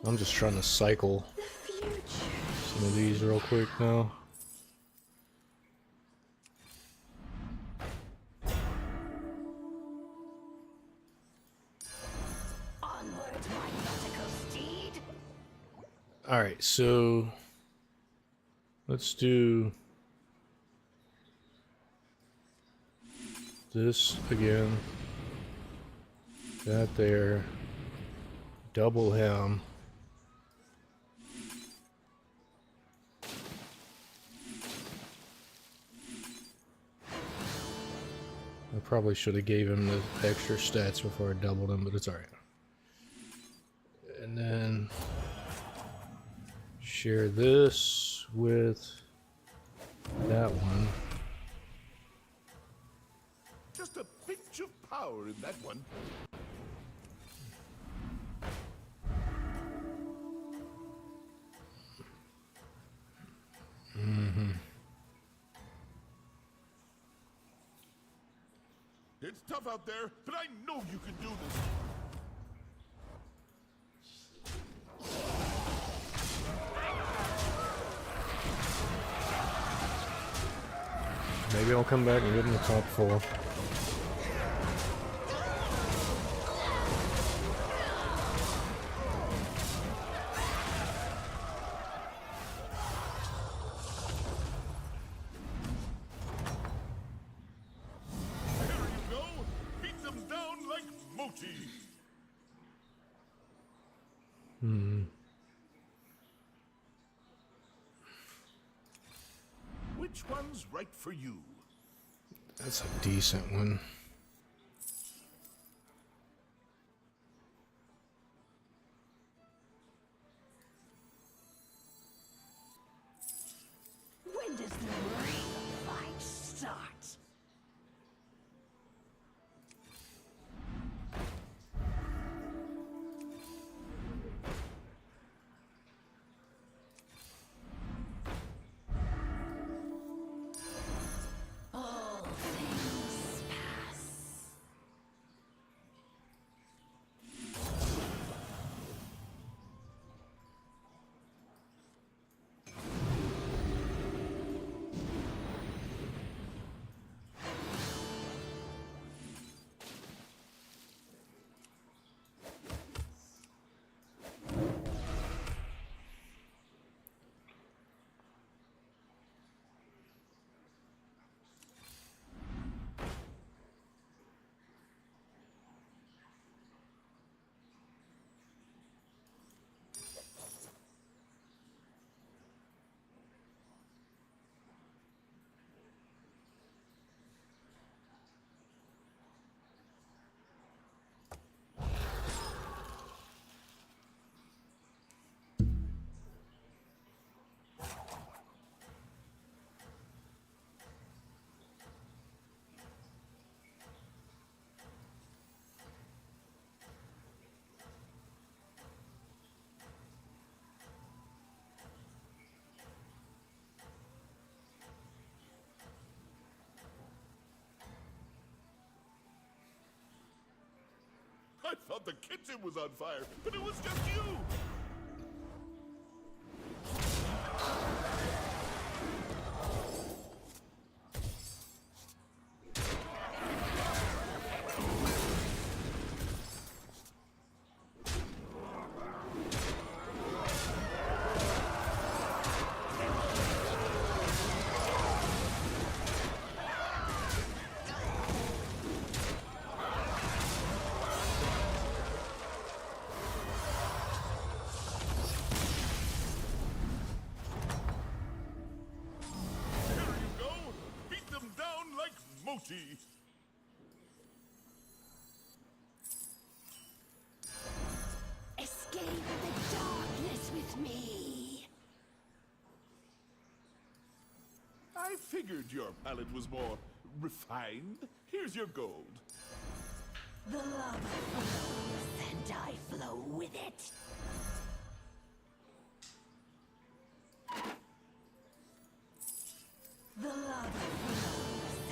So I'm just trying to cycle The future. some of these real quick now. Onward, my nautical steed. Alright, so let's do this again. That there. Double him. I probably should have gave him the extra stats before I doubled him, but it's alright. And then share this with that one. Just a pinch of power in that one. It's tough out there, but I know you can do this. Maybe I'll come back and give him the top 4. There you go. Beat them down like Moti. Which one's right for you? That's a decent one. When does the real fight start? All things pass thought the kitchen was on fire, but it was just you! Mochi! Escape the darkness with me. I figured your palate was more refined. Here's your gold. The lava flows, and I flow with it. The lava flows,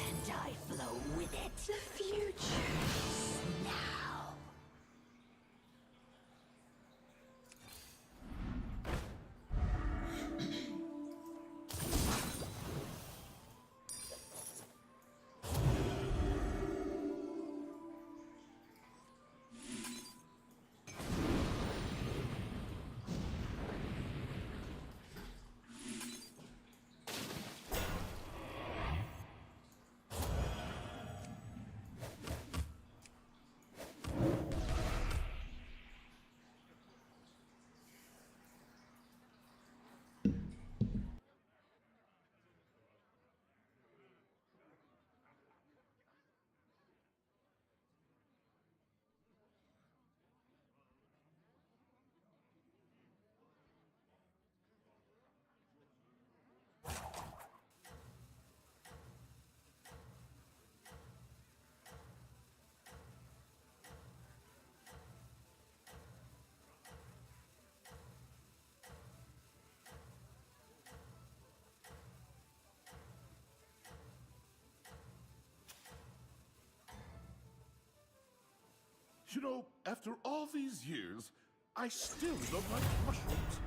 and I flow with it. The future is now. You know, after all these years, I still don't like mushrooms.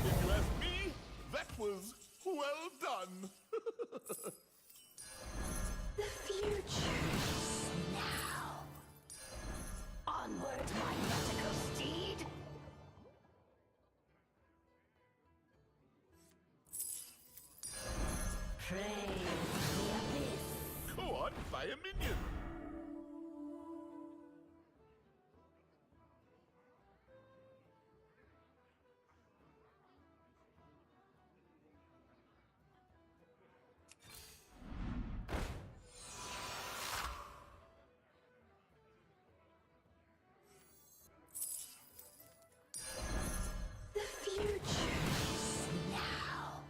If you ask me, that was well done. The future is now. Onward, my nautical steed. Praise the abyss. Go on, buy a minion. The future is now.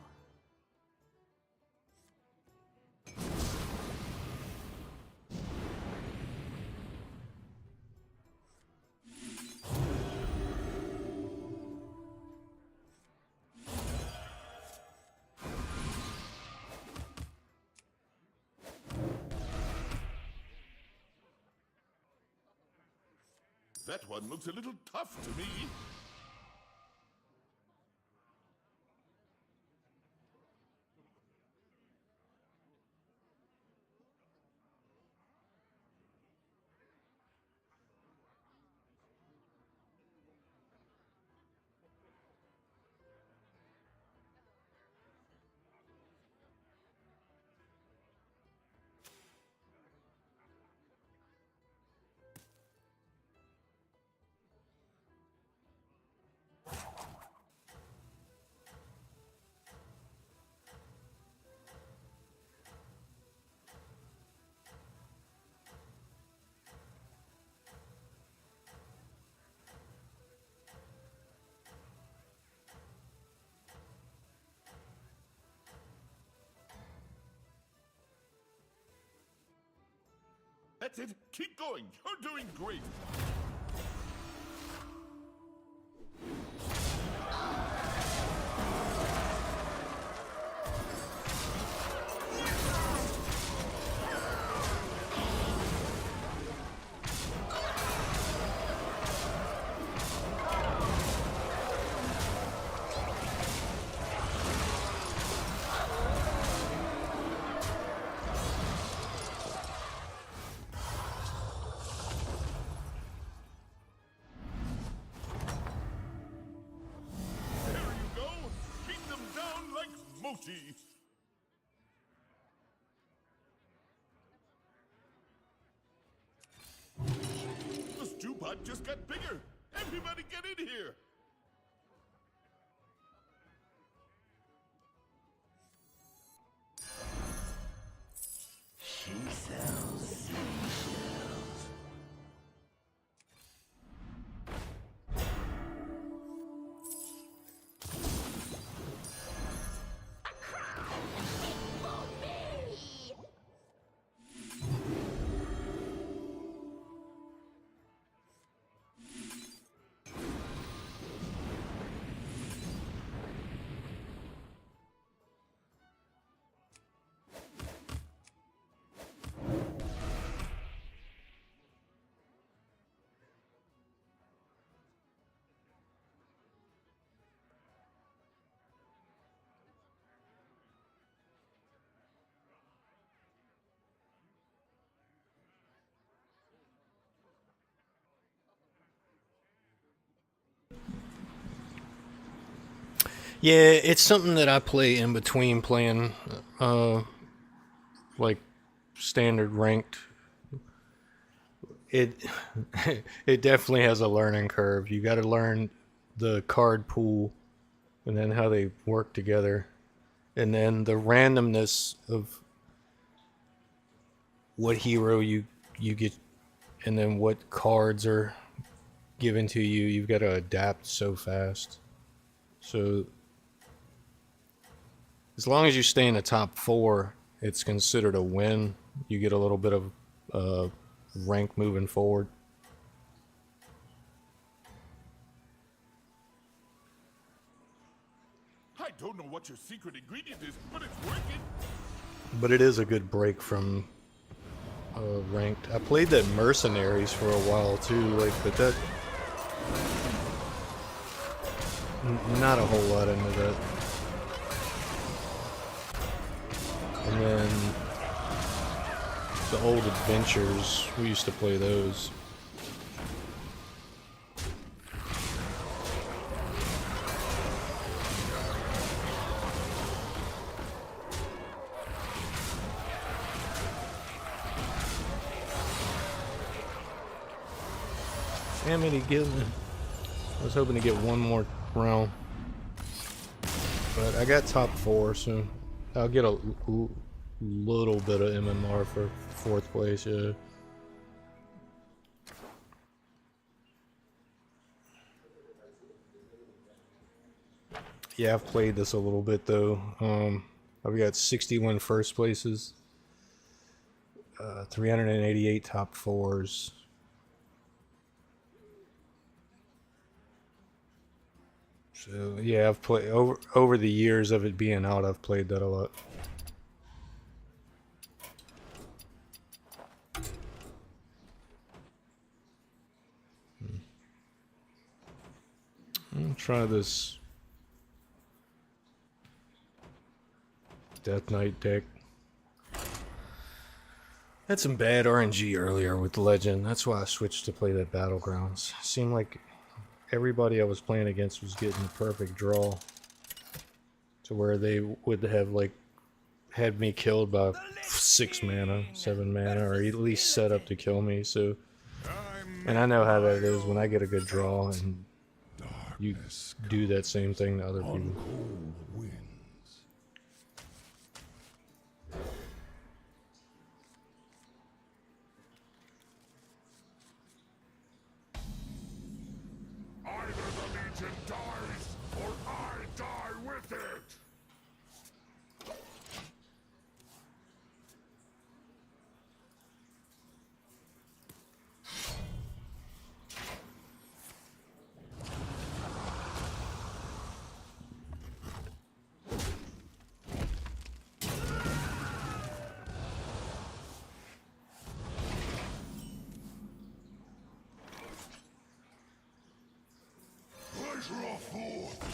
That one looks a little tough to me. That's it. Keep going. You're doing great. Mochi. The stew pot just got bigger. Everybody get in here. She sells seashells. Yeah, it's something that I play in between playing, like standard ranked. It it definitely has a learning curve. You got to learn the card pool, and then how they work together, and then the randomness of what hero you get, and then what cards are given to you. You've got to adapt so fast. So as long as you stay in the top 4, it's considered a win. You get a little bit of rank moving forward. I don't know what your secret ingredient is, but it's working. But it is a good break from ranked. I played that Mercenaries for a while too, but that not a whole lot into that. And then the old adventures, we used to play those. Damn it, he gives me. I was hoping to get one more round. But I got top 4, so I'll get a little bit of MMR for 4th place, yeah. Yeah, I've played this a little bit though. I've got 61 first places, 388 top 4s. So yeah, I've played over the years of it being out. I've played that a lot. I'll try this Death Knight deck. Had some bad RNG earlier with Legend. That's why I switched to play that Battlegrounds. Seemed like everybody I was playing against was getting the perfect draw to where they would have had me killed by 6 mana, 7 mana, or at least set up to kill me. So, and I know how that is when I get a good draw and you do that same thing to other people. Either the Legion dies, or I die with it! Draw forth.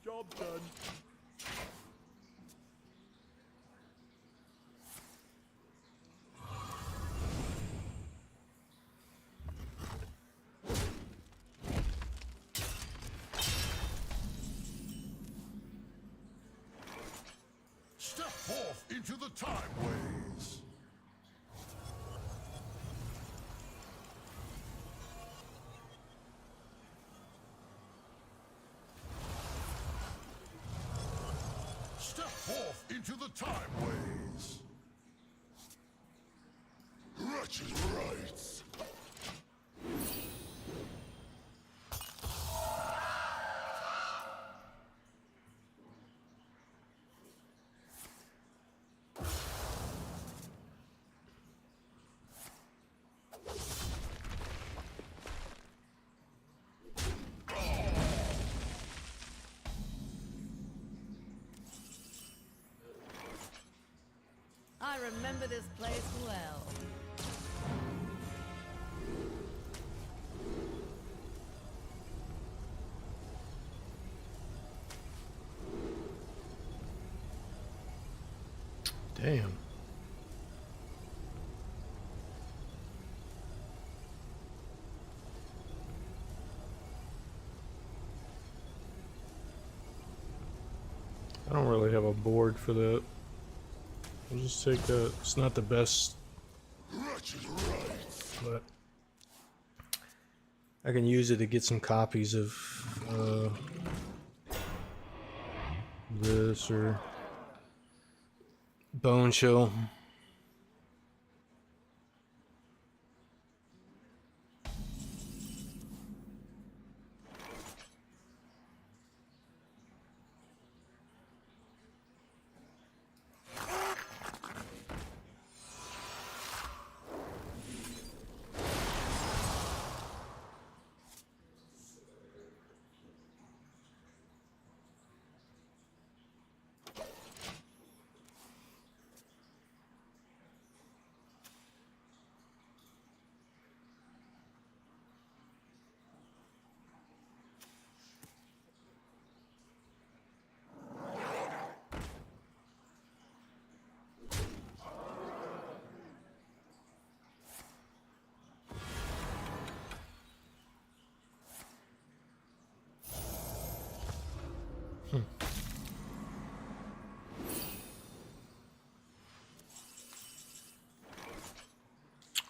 Job done. Step forth into the time ways. Step forth into the time ways. Wretched rights. I remember this place well. Damn. I don't really have a board for that. We'll just take that. It's not the best, Wretched rights. but I can use it to get some copies of this or Bone Show.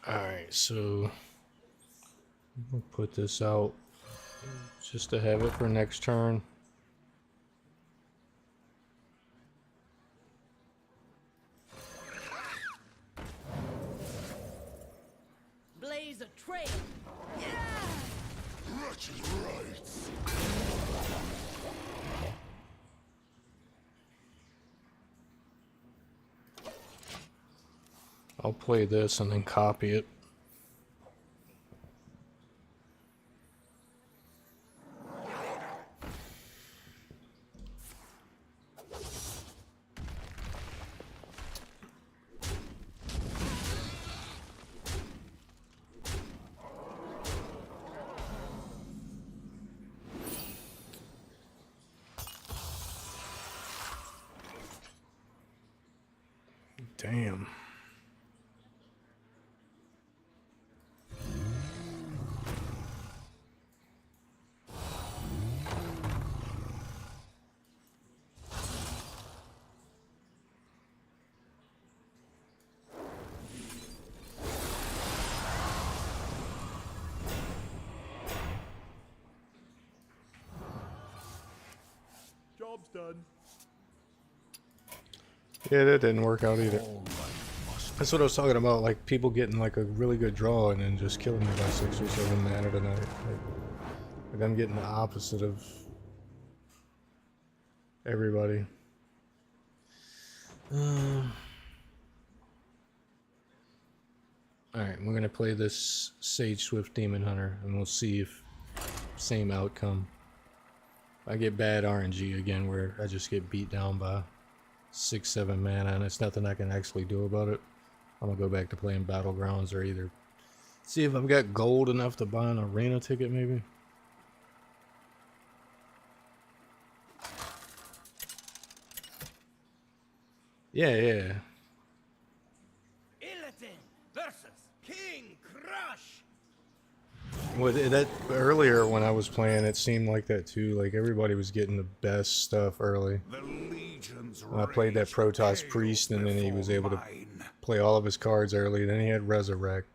Alright, so we'll put this out just to have it for next turn. Blaze a trail. Wretched rights. I'll play this and then copy it. Damn. Job's done. Yeah, that didn't work out either. That's what I was talking about, like people getting like a really good draw and then just killing me by 6 or 7 mana tonight. Like I'm getting the opposite of everybody. Alright, we're gonna play this Sage Swift Demon Hunter and we'll see if same outcome. I get bad RNG again where I just get beat down by 6-7 mana and it's nothing I can actually do about it. I'm gonna go back to playing Battlegrounds or either see if I've got gold enough to buy an arena ticket maybe. Yeah. Illidan versus King Crush. Well, that earlier when I was playing, it seemed like that too. Like everybody was getting the best stuff early. The legions When I played that Protoss Priest, and then he was able to play all of his cards early. Then he had Resurrect.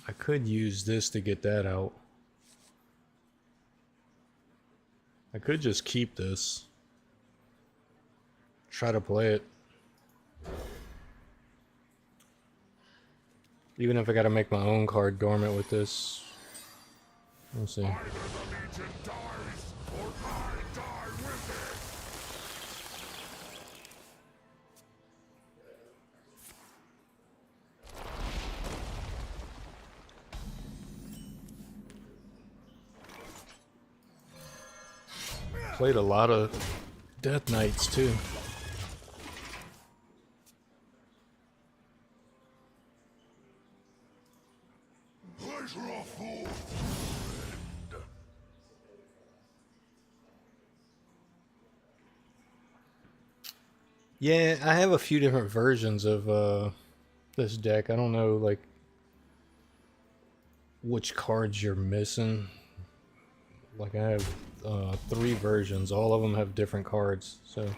I could use this to get that out. I could just keep this. Try to play it. Even if I gotta make my own card dormant with this. We'll see. Played a lot of Death Knights too. Yeah, I have a few different versions of this deck. I don't know like which cards you're missing. Like I have 3 versions. All of them have different cards, so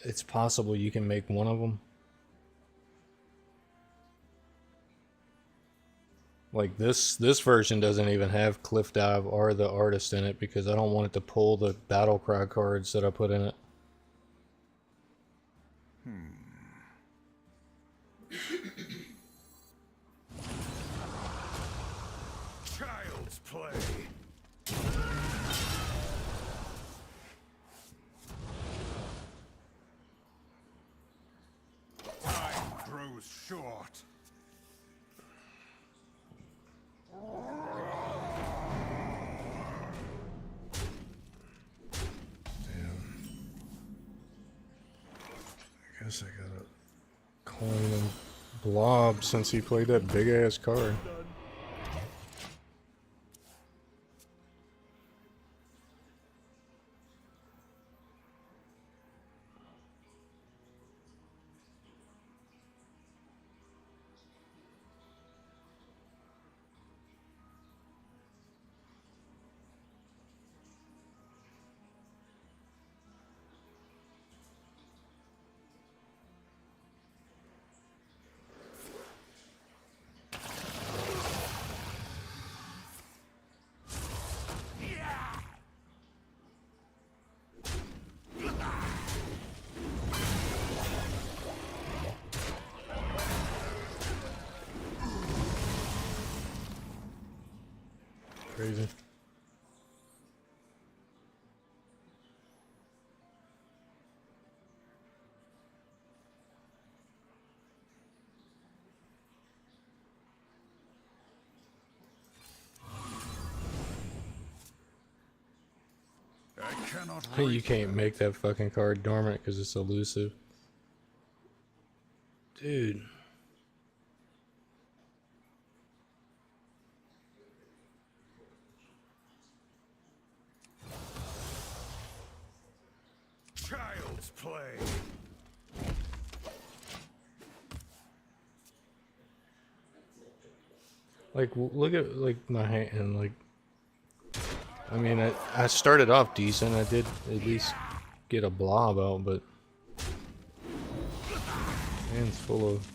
it's possible you can make one of them. Like this version doesn't even have Cliff Dive or the artist in it because I don't want it to pull the battle cry cards that I put in it. Child's play. Time grows short. I guess I gotta coin and blob since he played that big ass card. Crazy. I cannot You can't make that fucking card dormant because it's elusive. Dude. Child's play. Like, look at like my hand. Like, I mean, I started off decent. I did at least get a blob out, but hand's full of.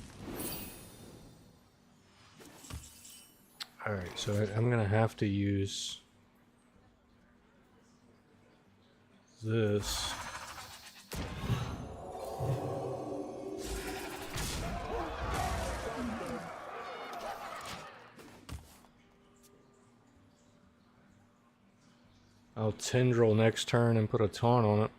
All right, so I'm gonna have to use this. I'll tendril next turn and put a taunt on it.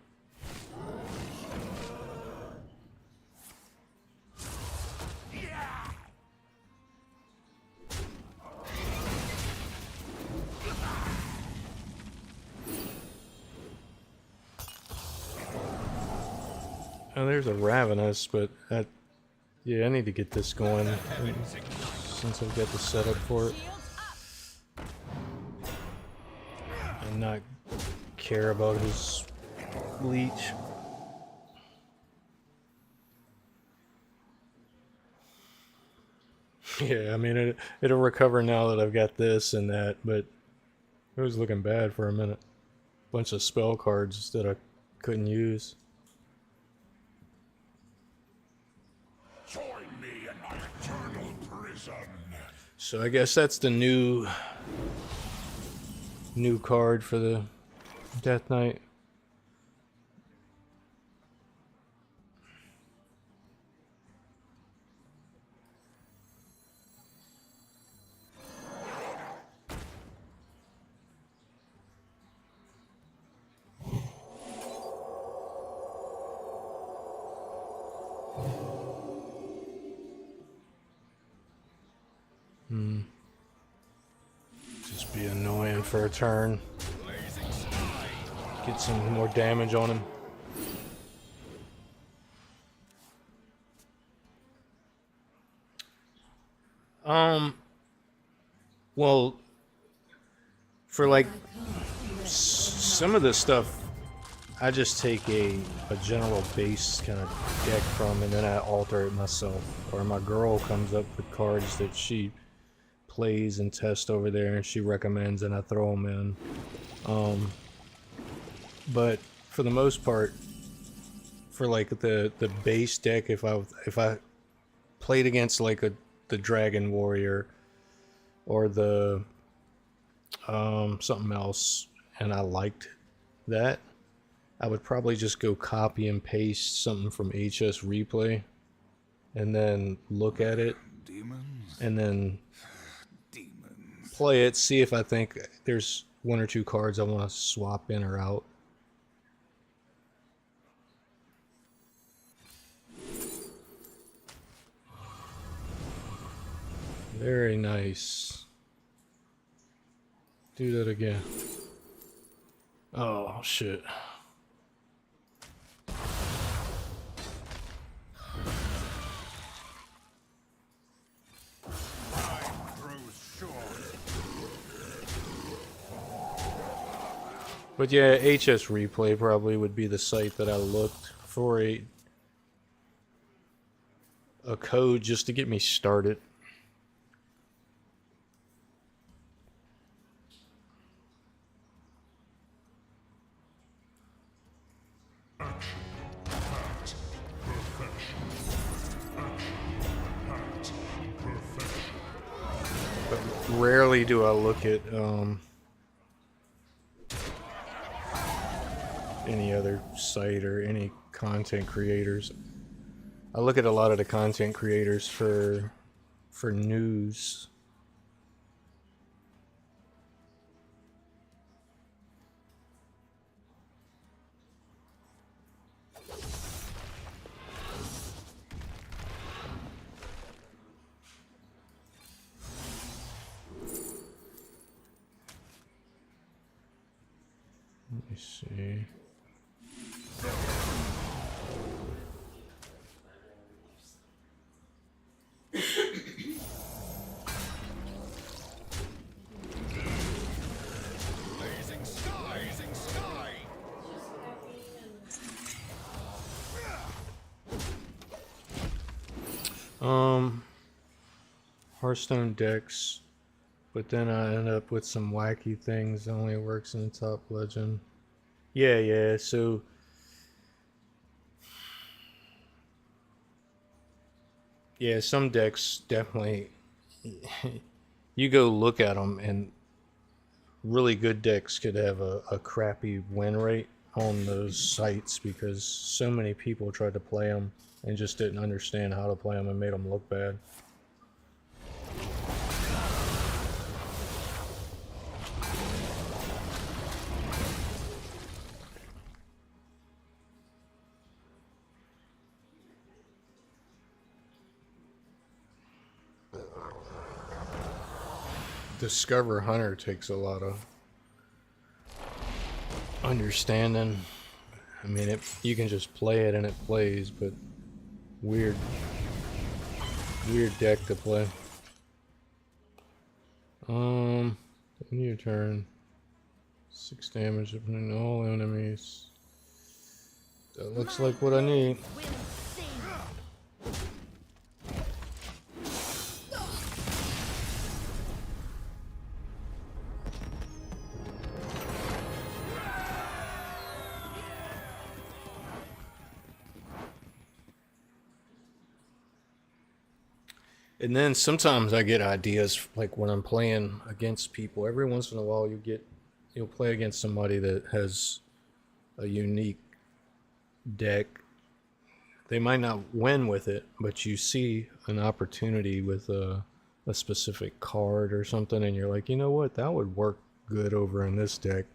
Oh, there's a Ravenous, but that... Yeah, I need to get this going since I've got the setup for it. And not care about his leech. Yeah, I mean, it'll recover now that I've got this and that, but it was looking bad for a minute. Bunch of spell cards that I couldn't use. Join me in my eternal prison. So I guess that's the new card for the Death Knight. Just be annoying for a turn. Get some more damage on him. Well, for like some of this stuff, I just take a general base kind of deck from, and then I alter it myself. Or my girl comes up with cards that she plays and tests over there, and she recommends, and I throw them in. But for the most part, for like the base deck, if I played against like the Dragon Warrior or the something else, and I liked that, I would probably just go copy and paste something from HS Replay and then look at it and then play it, see if I think there's one or two cards I want to swap in or out. Very nice. Do that again. Oh, shit. But yeah, HS Replay probably would be the site that I looked for a code just to get me started. But rarely do I look at any other site or any content creators. I look at a lot of the content creators for news. Let me see. Hearthstone decks, but then I end up with some wacky things that only works in the top legend. Yeah, so yeah, some decks definitely you go look at them, and really good decks could have a crappy win rate on those sites because so many people tried to play them and just didn't understand how to play them and made them look bad. Discover Hunter takes a lot of understanding. I mean, you can just play it and it plays, but weird deck to play. In your turn, 6 damage upon all enemies. That looks like what I need. And then sometimes I get ideas like when I'm playing against people. Every once in a while you'll play against somebody that has a unique deck. They might not win with it, but you see an opportunity with a specific card or something, and you're like, you know what, that would work good over in this deck.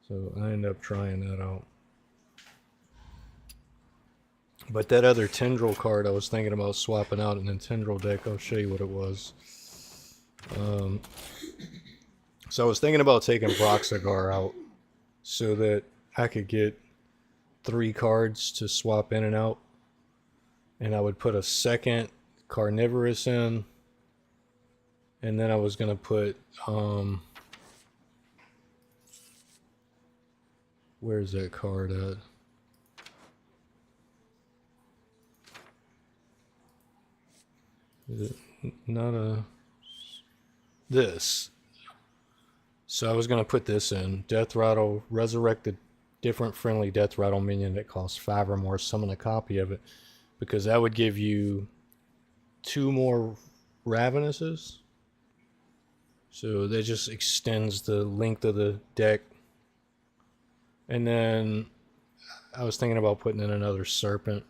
So I end up trying that out. But that other Tendril card I was thinking about swapping out in the Tendril deck. I'll show you what it was. So I was thinking about taking Broxigar out so that I could get 3 cards to swap in and out. And I would put a second Carnivorous in. And then I was going to put... where's that card at? Is it not a... this. So I was going to put this in. Death Rattle, resurrect a different friendly Death Rattle minion that costs 5 or more, summon a copy of it. Because that would give you 2 more Ravenouses. So that just extends the length of the deck. And then I was thinking about putting in another Serpent.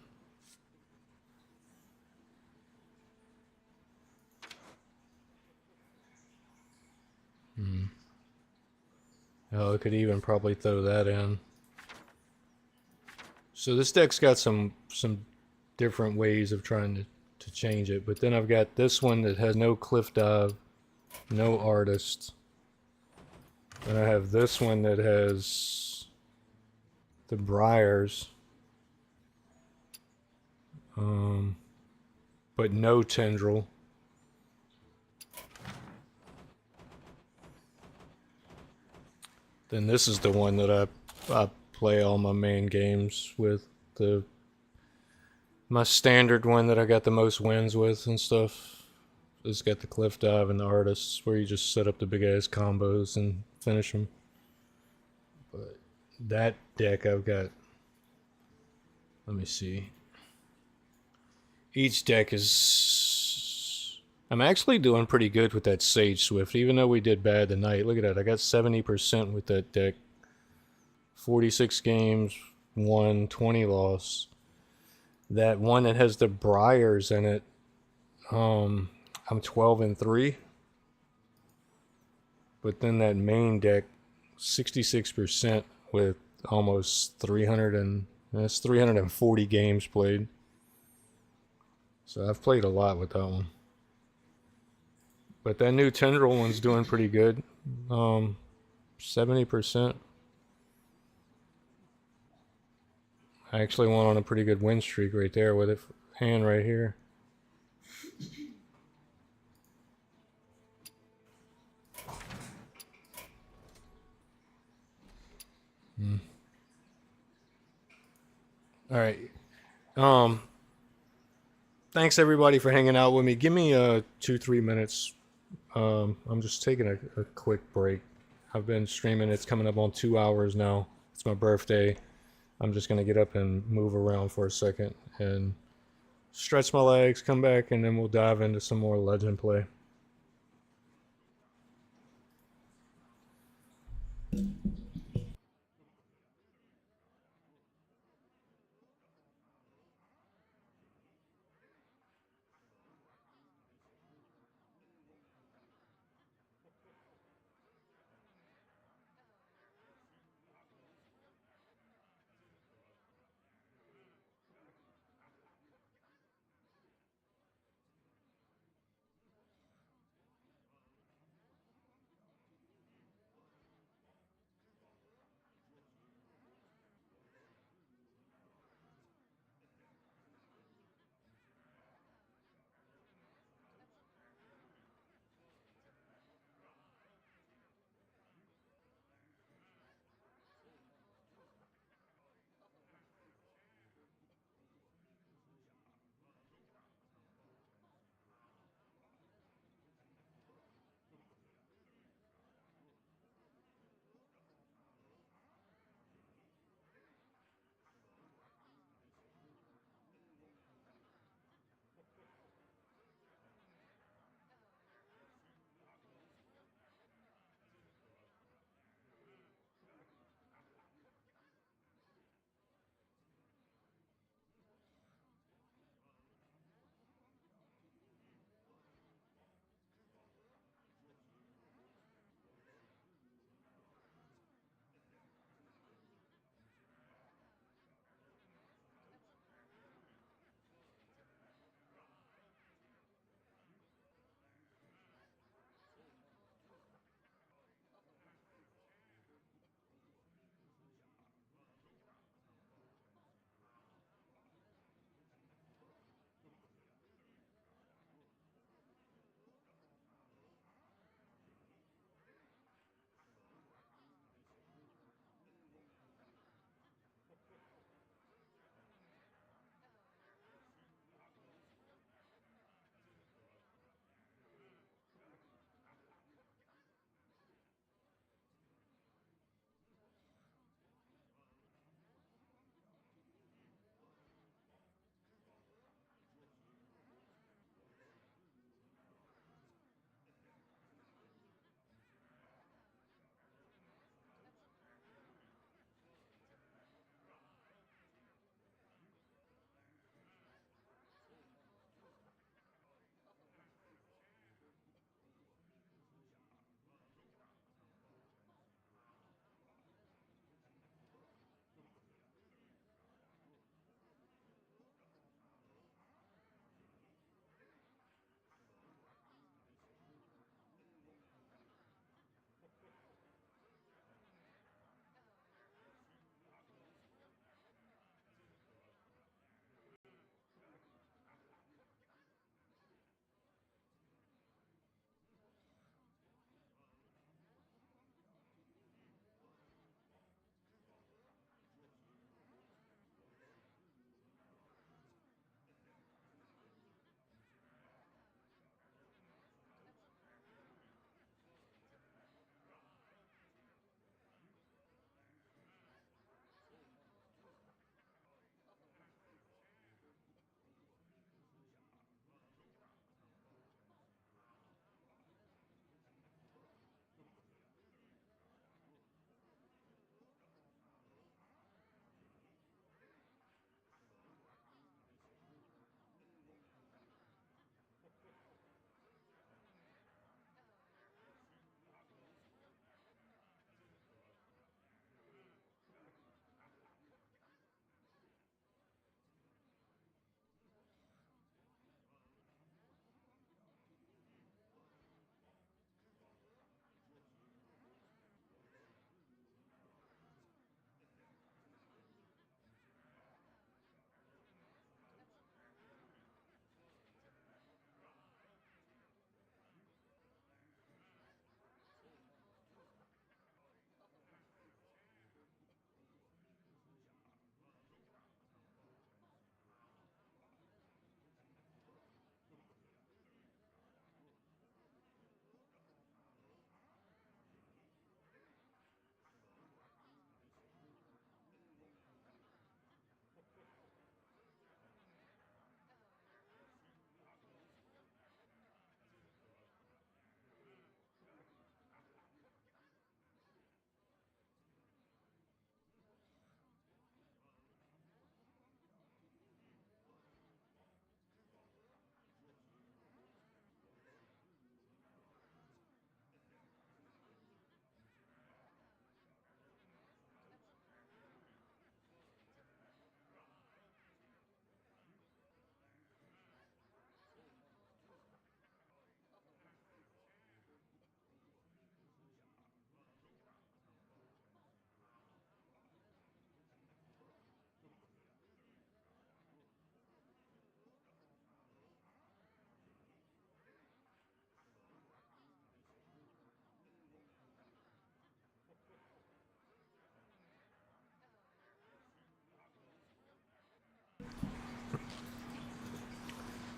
Oh, I could even probably throw that in. So this deck's got some different ways of trying to change it. But then I've got this one that has no Cliff Dive, no Artist. And I have this one that has the Briars. But no Tendril. Then this is the one that I play all my main games with. My standard one that I got the most wins with and stuff. It's got the Cliff Dive and the Artists where you just set up the big ass combos and finish them. But that deck I've got... let me see. Each deck is... I'm actually doing pretty good with that Sage Swift, even though we did bad tonight. Look at that. I got 70% with that deck. 46 games, won, 20 loss. That one that has the Briars in it, I'm 12-3. But then that main deck, 66% with almost 340 games played. So I've played a lot with that one. But that new Tendril one's doing pretty good. 70%. I actually went on a pretty good win streak right there with it. Hand right here. All right. Thanks everybody for hanging out with me. Give me 2-3 minutes. I'm just taking a quick break. I've been streaming. It's coming up on 2 hours now. It's my birthday. I'm just gonna get up and move around for a second and stretch my legs, come back, and then we'll dive into some more Legend play.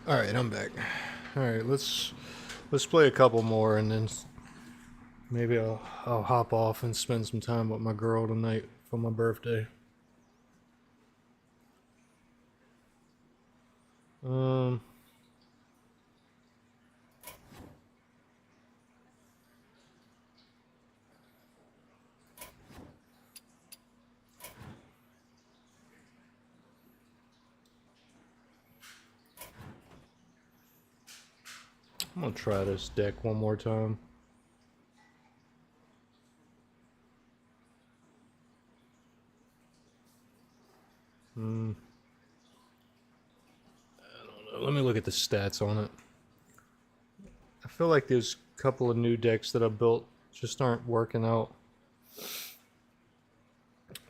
All right, I'm back. All right, let's play a couple more, and then maybe I'll hop off and spend some time with my girl tonight for my birthday. Um. I'm gonna try this deck one more time. I don't know. Let me look at the stats on it. I feel like there's a couple of new decks that I built just aren't working out.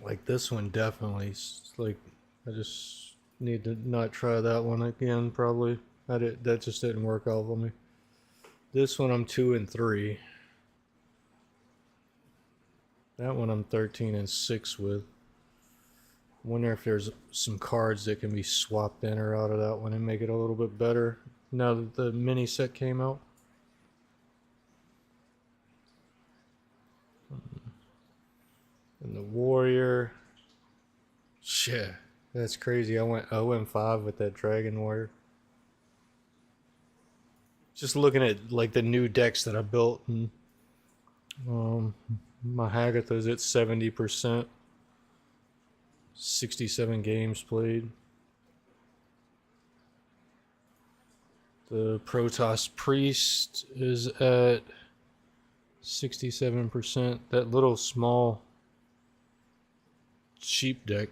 Like this one definitely. Like I just need to not try that one again. Probably that just didn't work out for me. This one I'm 2 and 3. That one I'm 13 and 6 with. Wonder if there's some cards that can be swapped in or out of that one and make it a little bit better now that the mini set came out. And the warrior. Shit, that's crazy. I went 0 and 5 with that dragon warrior. Just looking at like the new decks that I built, and my Hagatha's at 70%, 67 games played. The Protoss Priest is at 67%. That little small cheap deck.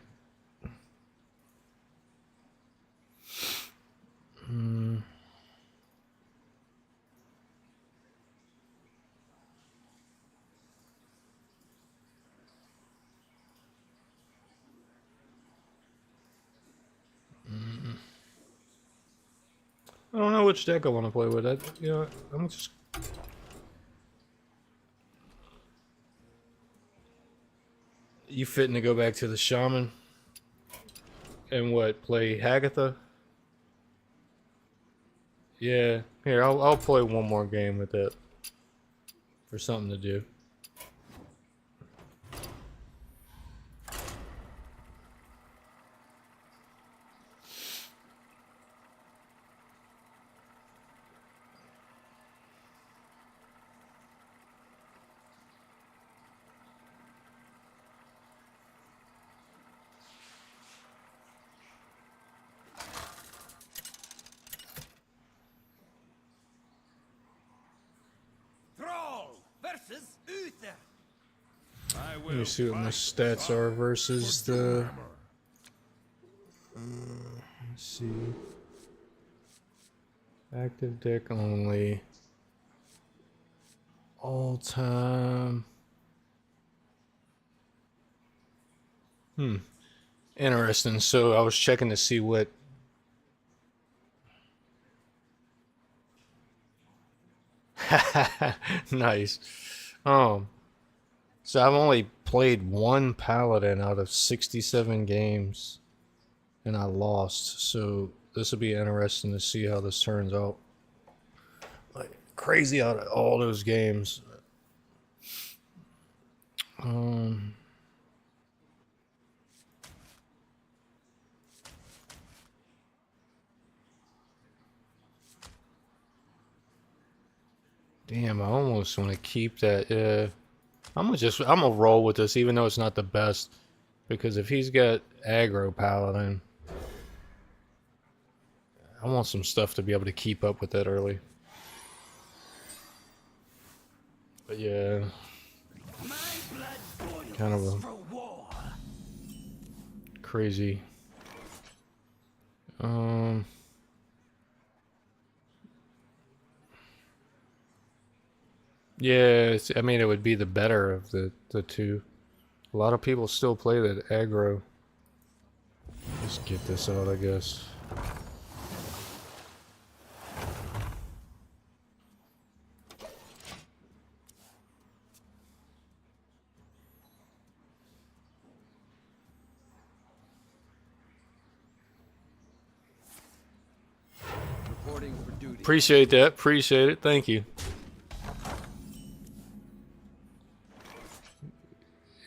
I don't know which deck I want to play with. I'm just. You fitting to go back to the shaman? And what? Play Hagatha? Yeah. Here, I'll play one more game with it for something to do. Let me see what my stats are versus the. Let's see. Active deck only. All time. Interesting. So I was checking to see what. Nice. So I've only played one paladin out of 67 games, and I lost. So this will be interesting to see how this turns out. Like crazy out of all those games. Damn, I almost want to keep that. Yeah. I'm gonna roll with this, even though it's not the best, because if he's got aggro paladin, I want some stuff to be able to keep up with that early. But yeah, kind of a crazy. Yeah, I mean, it would be the better of the two. A lot of people still play that aggro. Let's get this out, I guess. Appreciate that. Appreciate it. Thank you.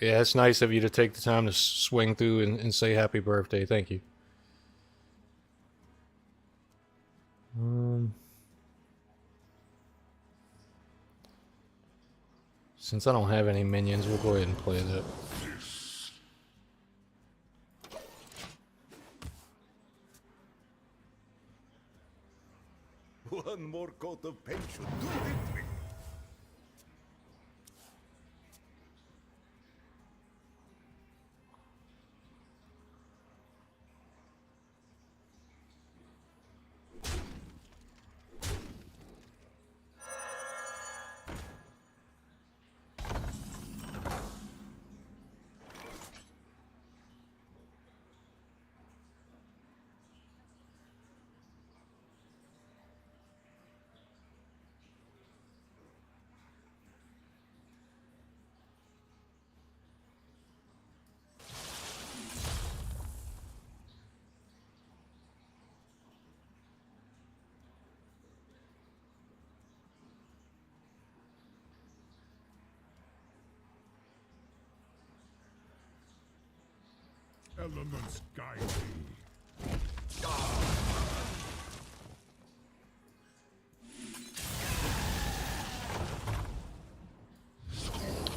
Yeah, it's nice of you to take the time to swing through and say happy birthday. Thank you. Since I don't have any minions, we'll go ahead and play that. One more coat of paint should do the trick. Elements guide me.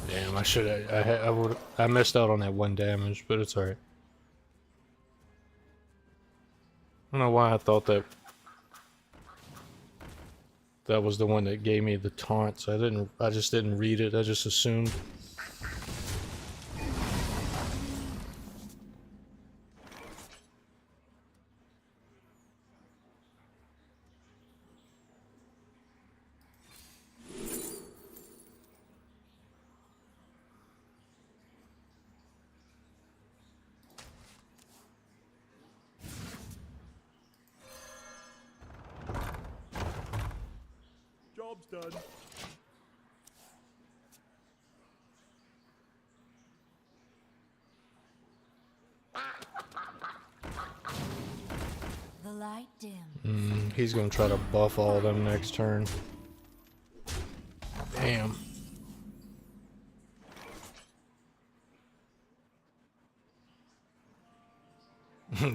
Damn, I should have. I missed out on that 1 damage, but it's alright. I don't know why I thought that was the one that gave me the taunts. I just didn't read it. I just assumed. Job's done. The light dim. He's gonna try to buff all of them next turn. Damn.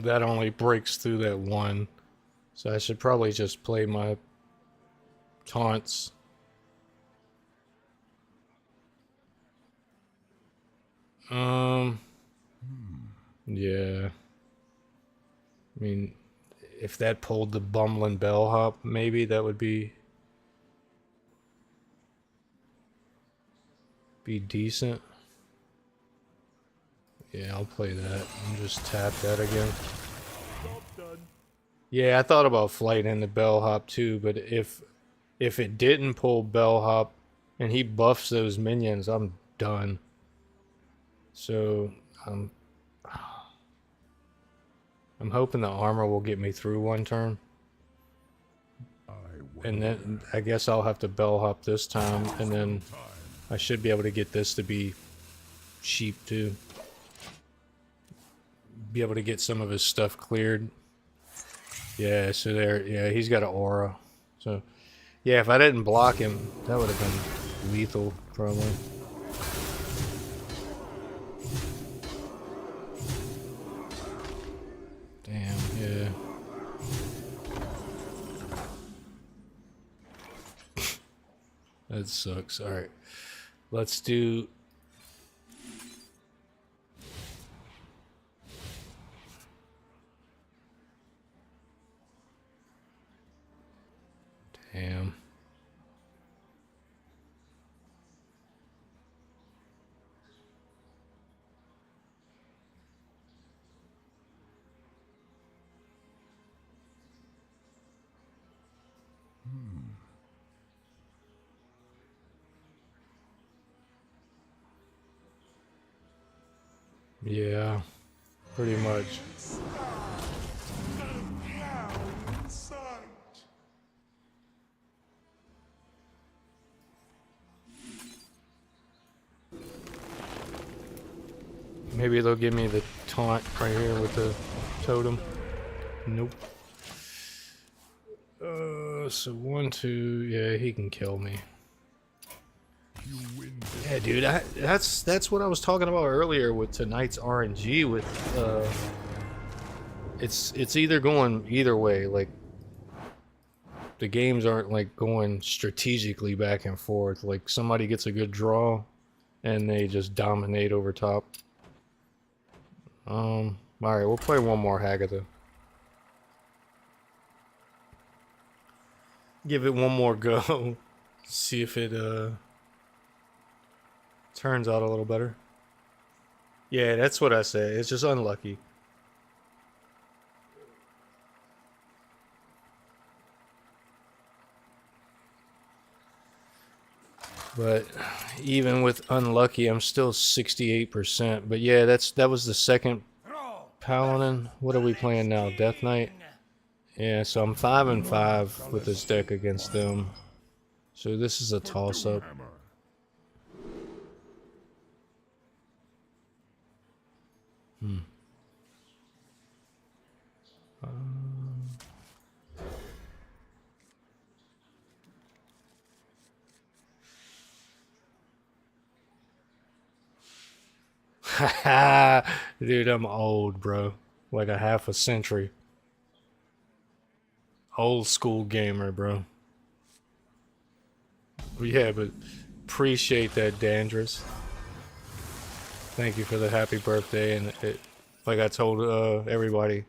That only breaks through that one. So I should probably just play my taunts. Yeah. I mean, if that pulled the bumbling bellhop, maybe that would be decent. Yeah, I'll play that and just tap that again. Job's done. Yeah, I thought about flighting the bellhop too, but if it didn't pull bellhop and he buffs those minions, I'm done. So I'm hoping the armor will get me through 1 turn. And then I guess I'll have to bellhop this time, and then I should be able to get this to be cheap too. Be able to get some of his stuff cleared. Yeah, so there, yeah, he's got an aura. So, yeah, if I didn't block him, that would have been lethal, probably. Damn, yeah. That sucks. Alright. Let's do... Damn. Yeah, pretty much. Maybe they'll give me the taunt right here with the totem. Nope. So 1, 2, yeah, he can kill me. You win. Yeah, dude, that's what I was talking about earlier with tonight's RNG. With it's either going either way. Like the games aren't like going strategically back and forth. Like somebody gets a good draw, and they just dominate over top. All right, we'll play one more Hagatha. Give it one more go. See if it turns out a little better. Yeah, that's what I say. It's just unlucky. But even with unlucky, I'm still 68%. But yeah, that was the second Paladin. What are we playing now? Death Knight? Yeah, so I'm 5-5 with this deck against them. So this is a toss-up. Hammer. Dude, I'm old, bro. Like a half a century. Old school gamer, bro. Yeah, but appreciate that, Dandrus. Thank you for the happy birthday, and like I told everybody,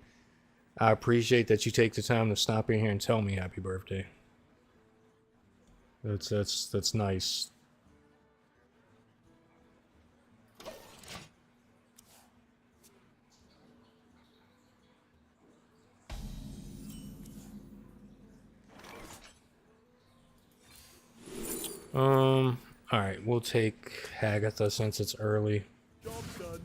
I appreciate that you take the time to stop in here and tell me happy birthday. That's nice. Alright, we'll take Hagatha since it's early. Job done.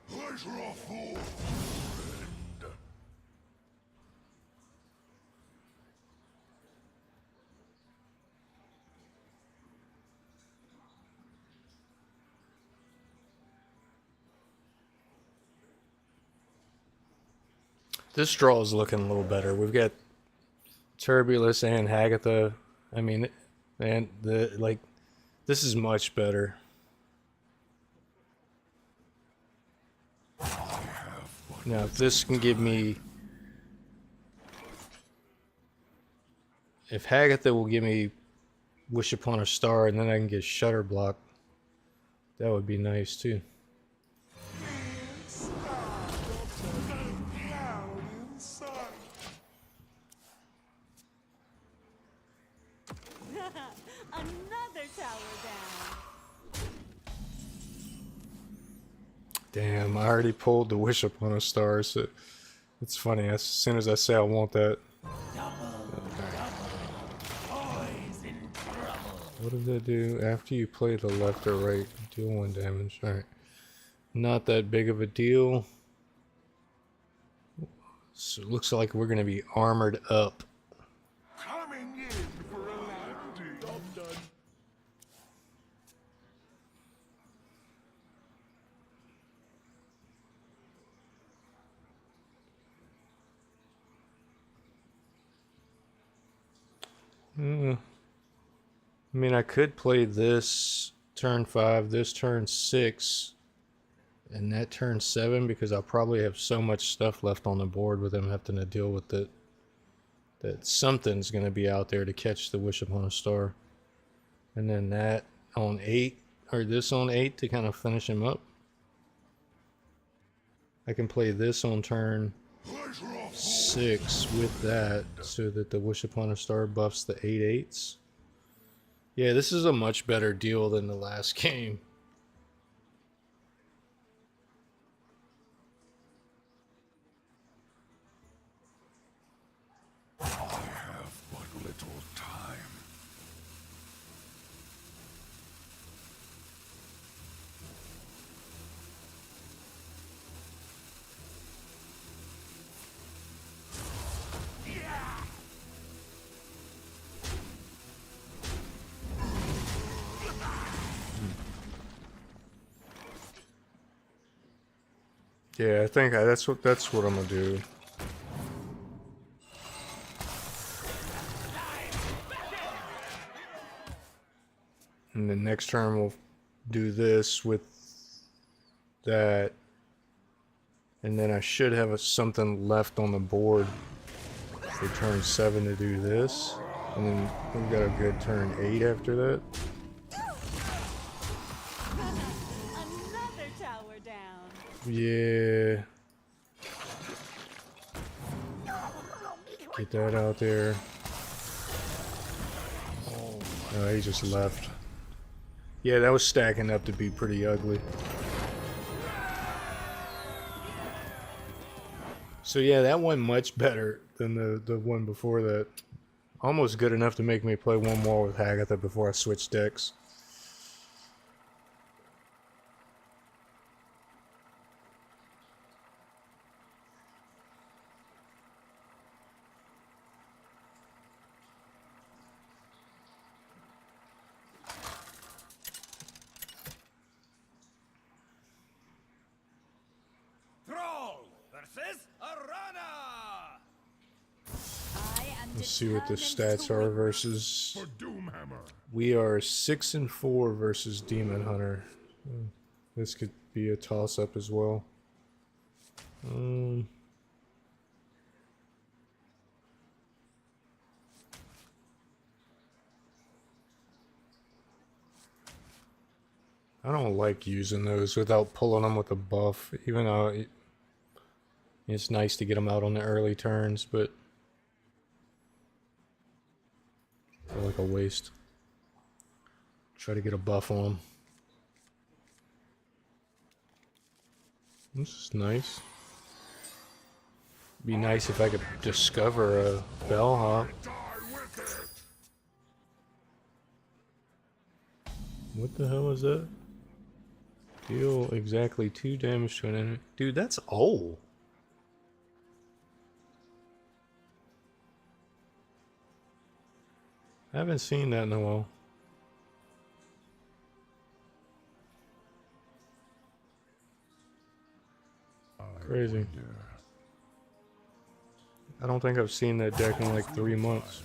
Pleasure of fool. This draw is looking a little better. We've got Turbulus and Hagatha. I mean, and this is much better. Now, if this can give me, if Hagatha will give me Wish Upon a Star, and then I can get Shutter Block, that would be nice too. Another tower down. Damn, I already pulled the Wish Upon a Star, so it's funny. As soon as I say I want that. What does that do? After you play the left or right, deal 1 damage. Alright. Not that big of a deal. So it looks like we're going to be armored up. Coming in for a landing. Job done. I mean, I could play this turn 5, this turn 6, and that turn 7, because I'll probably have so much stuff left on the board with them having to deal with it, that something's going to be out there to catch the Wish Upon a Star. And then that on 8, or this on 8 to kind of finish him up. I can play this on turn 6 with that, so that the Wish Upon a Star buffs the 8/8s. Yeah, this is a much better deal than the last game. I have but little time. Yeah, I think that's what I'm gonna do. And then next turn we'll do this with that, and then I should have something left on the board for turn 7 to do this, and then we've got a good turn 8 after that. Another tower down. Yeah. Get that out there. Oh, he just left. Yeah, that was stacking up to be pretty ugly. So yeah, that went much better than the one before that. Almost good enough to make me play one more with Hagatha before I switch decks. Thrall versus Arana! Let's see what the stats are versus. For Doomhammer. We are 6-4 versus Demon Hunter. This could be a toss-up as well. I don't like using those without pulling them with a buff, even though it's nice to get them out on the early turns, but I feel like a waste. Try to get a buff on them. This is nice. Be nice if I could discover a bellhop. What the hell is that? Deal exactly 2 damage to an enemy. Dude, that's old. I haven't seen that in a while. Crazy. I don't think I've seen that deck in like 3 months.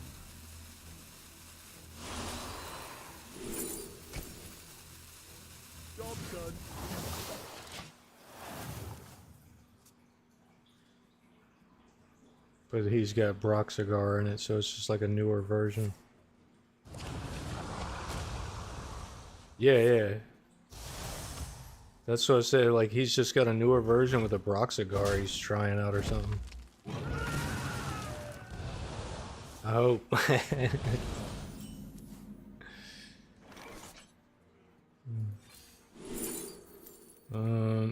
Job done. But he's got Broxigar in it, so it's just like a newer version. Yeah. That's what I said, like he's just got a newer version with a Broxigar he's trying out or something. I hope.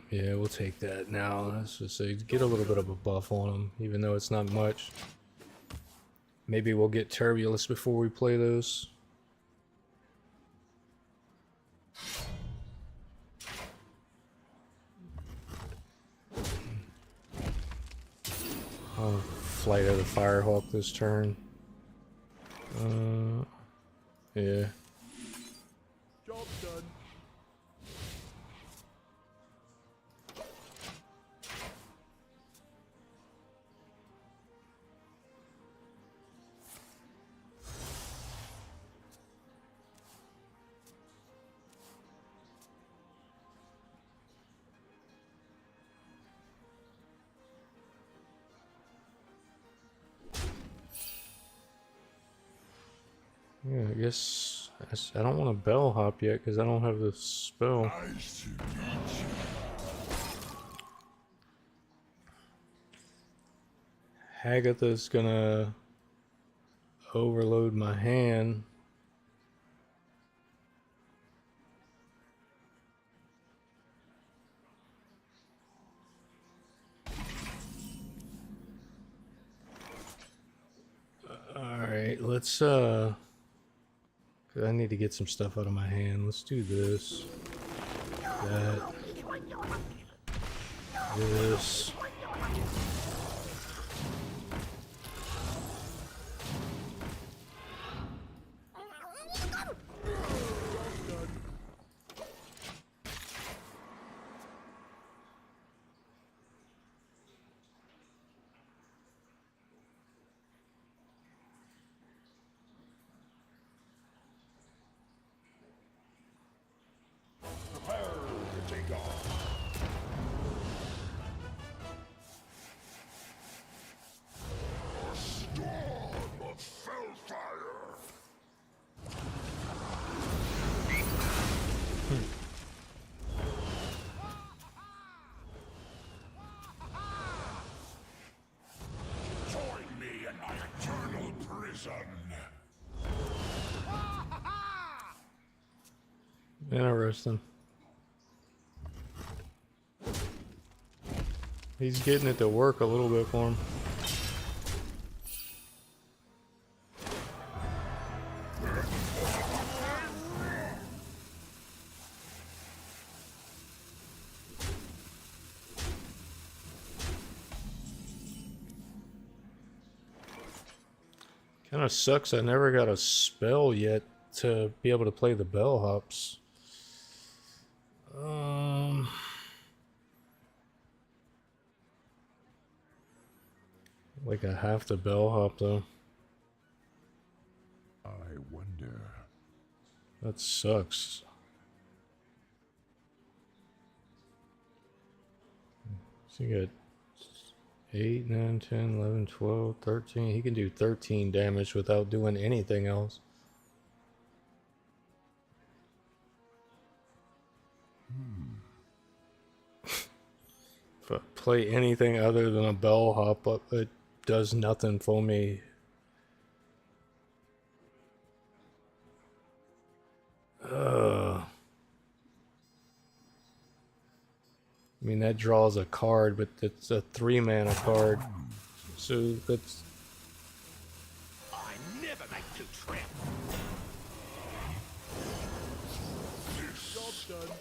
Yeah, we'll take that now. Let's just say get a little bit of a buff on him, even though it's not much. Maybe we'll get Turbulence before we play those. I'll Flight of the Firehawk this turn. Yeah. Job done. Yeah, I guess I don't want to bellhop yet because I don't have the spell. Nice to meet you. Hagatha's gonna overload my hand. Alright, let's I need to get some stuff out of my hand. Let's do this. That. This. Treason. Interesting. He's getting it to work a little bit for him. Kind of sucks. I never got a spell yet to be able to play the bellhops. Like I have to bellhop though. I wonder. That sucks. So you got 8, 9, 10, 11, 12, 13. He can do 13 damage without doing anything else. If I play anything other than a bellhop, it does nothing for me. I mean, that draws a card, but it's a 3-mana card. So that's... I never make two trips. Job done.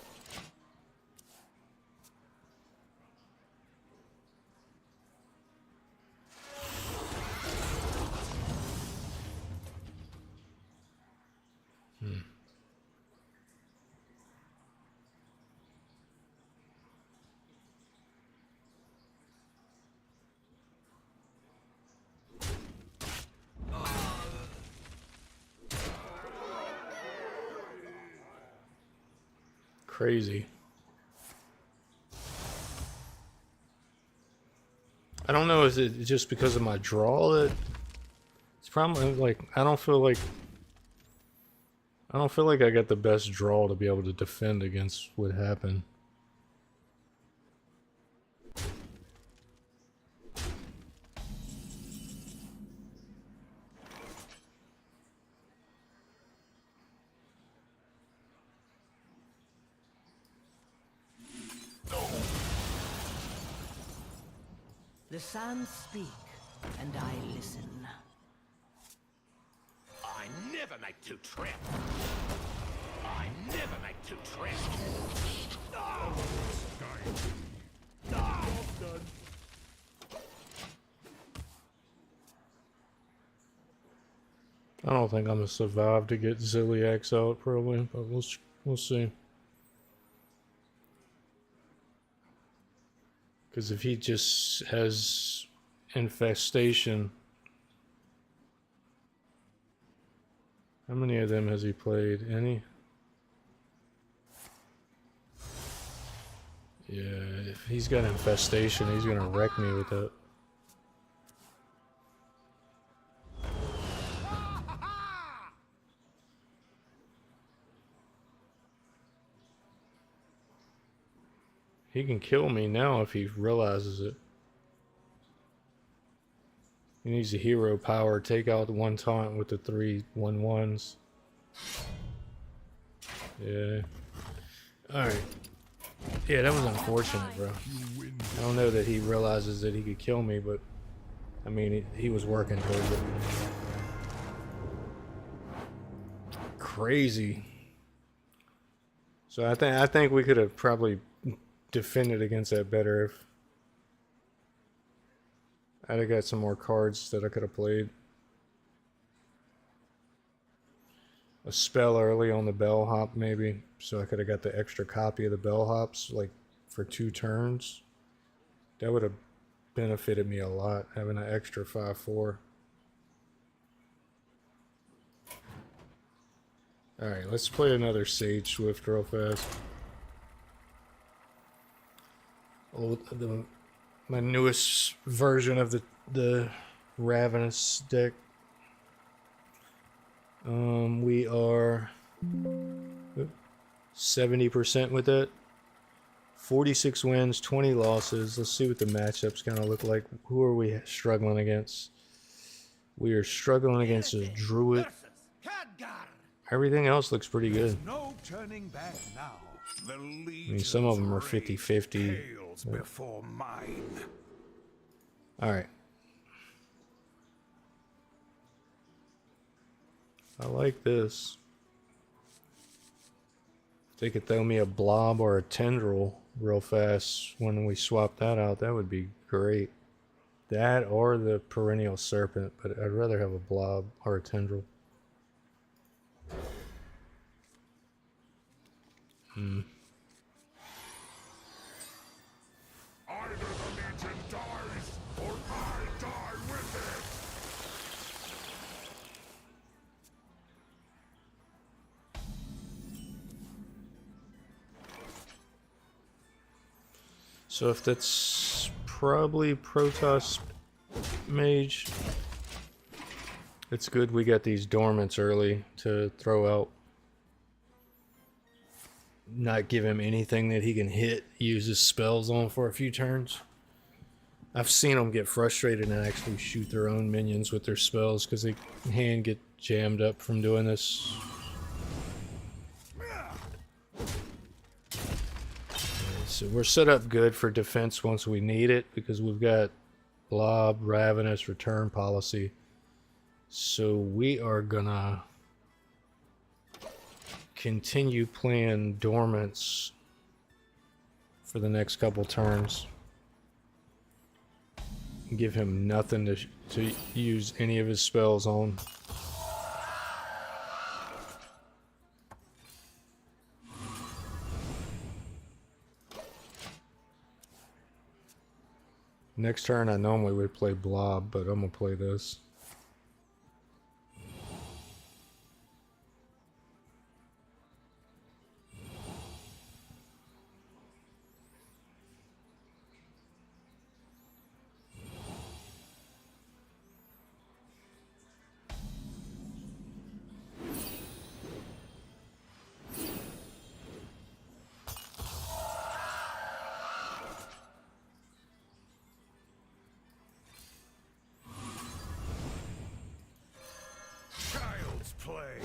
Crazy. I don't know, is it just because of my draw that it's probably like I don't feel like I got the best draw to be able to defend against what happened. The sands speak, and I listen. I never make two trips. I never make two trips. Job done. I don't think I'm gonna survive to get Ziliax out probably, but we'll see. Because if he just has infestation, how many of them has he played? Any? Yeah, if he's got infestation, he's gonna wreck me with that. He can kill me now if he realizes it. He needs a hero power. Take out the one taunt with the 3 1/1s. Yeah. Alright. Yeah, that was unfortunate, bro. I don't know that he realizes that he could kill me, but I mean, he was working towards it. Crazy. So I think we could have probably defended against that better if I'd have got some more cards that I could have played. A spell early on the bellhop maybe, so I could have got the extra copy of the bellhops like for 2 turns. That would have benefited me a lot, having an extra 5/4. Alright, let's play another Sage Swift real fast. My newest version of the Ravenous deck. We are 70% with it. 46 wins, 20 losses. Let's see what the matchups kind of look like. Who are we struggling against? We are struggling against his druid. Everything else looks pretty good. No turning back now. The I mean, some of them are 50-50. Tales before mine. Alright. I like this. If they could throw me a blob or a tendril real fast when we swap that out, that would be great. That or the perennial serpent, but I'd rather have a blob or a tendril. Either the Legion dies, or I die with it! So if that's probably Protoss Mage, it's good we got these dormants early to throw out. Not give him anything that he can hit, use his spells on for a few turns. I've seen them get frustrated and actually shoot their own minions with their spells because they hand get jammed up from doing this. So we're set up good for defense once we need it because we've got Blob, Ravenous, Return Policy. So we are gonna continue playing Dormants for the next couple turns. Give him nothing to use any of his spells on. Next turn I normally would play Blob, but I'm gonna play this. Child's play.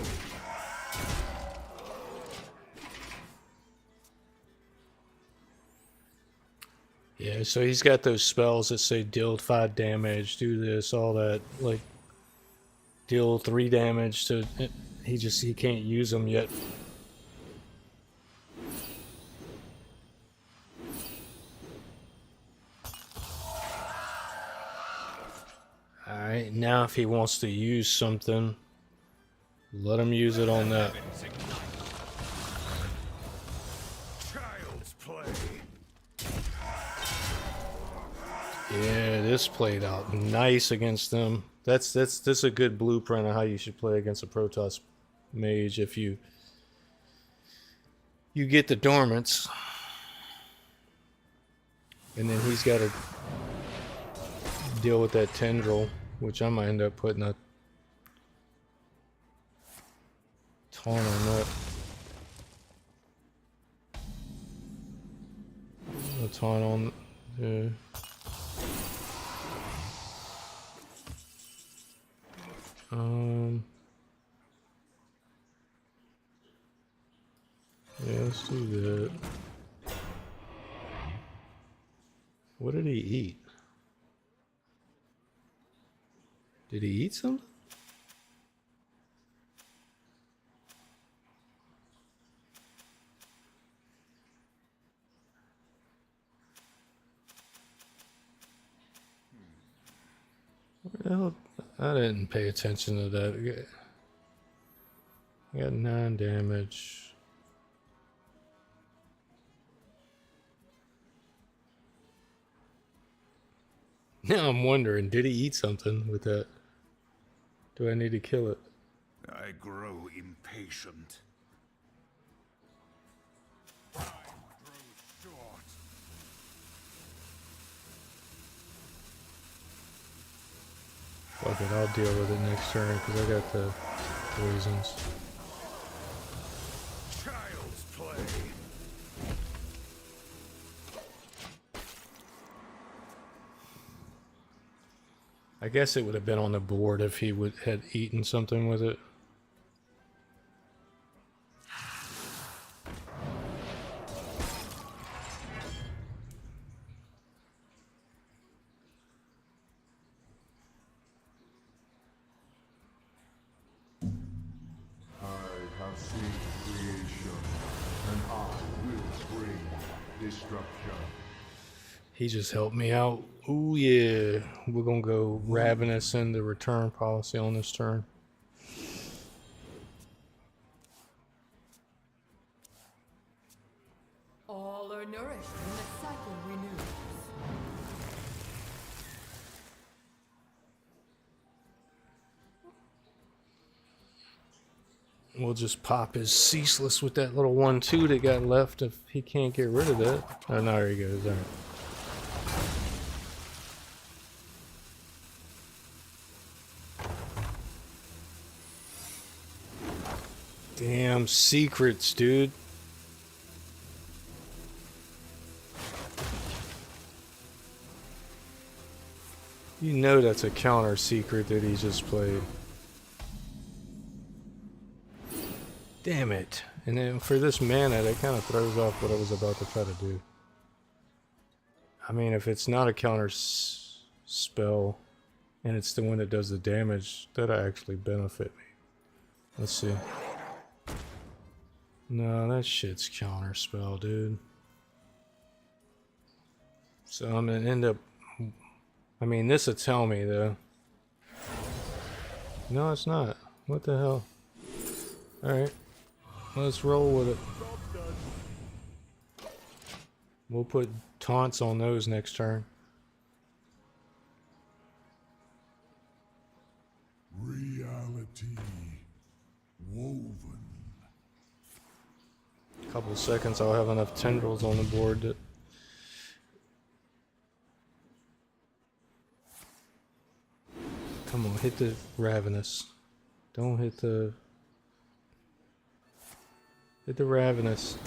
Yeah, so he's got those spells that say deal 5 damage, do this, all that, like deal 3 damage to he can't use them yet. Alright, now if he wants to use something, let him use it on that. Child's play. Yeah, this played out nice against them. That's a good blueprint of how you should play against a Protoss Mage if you get the dormants. And then he's got to deal with that tendril, which I might end up putting a taunt on that. A taunt on yeah, let's do that. What did he eat? Did he eat something? Well, I didn't pay attention to that. I got 9 damage. Now I'm wondering, did he eat something with that? Do I need to kill it? I grow impatient. Time grows short. Fuck it, I'll deal with it next turn because I got the poisons. Child's play. I guess it would have been on the board if he had eaten something with it. I have seen creation, and I will bring destruction. He just helped me out. Ooh yeah, we're gonna go ravenous into return policy on this turn. All are nourished when the cycle renews. We'll just pop his ceaseless with that little 1/2 that got left if he can't get rid of that. Oh, no, there he goes. All right. Damn secrets, dude. You know that's a counter secret that he just played. Damn it. And then for this mana, that kind of throws off what I was about to try to do. I mean, if it's not a counter spell, and it's the one that does the damage, that'll actually benefit me. Let's see. No, that shit's counter spell, dude. So I'm gonna end up... I mean, this'll tell me, though. No, it's not. What the hell? Alright. Let's roll with it. We'll put taunts on those next turn. Reality woven. Couple seconds, I'll have enough tendrils on the board that... Come on, hit the ravenous. Don't hit the... Hit the ravenous.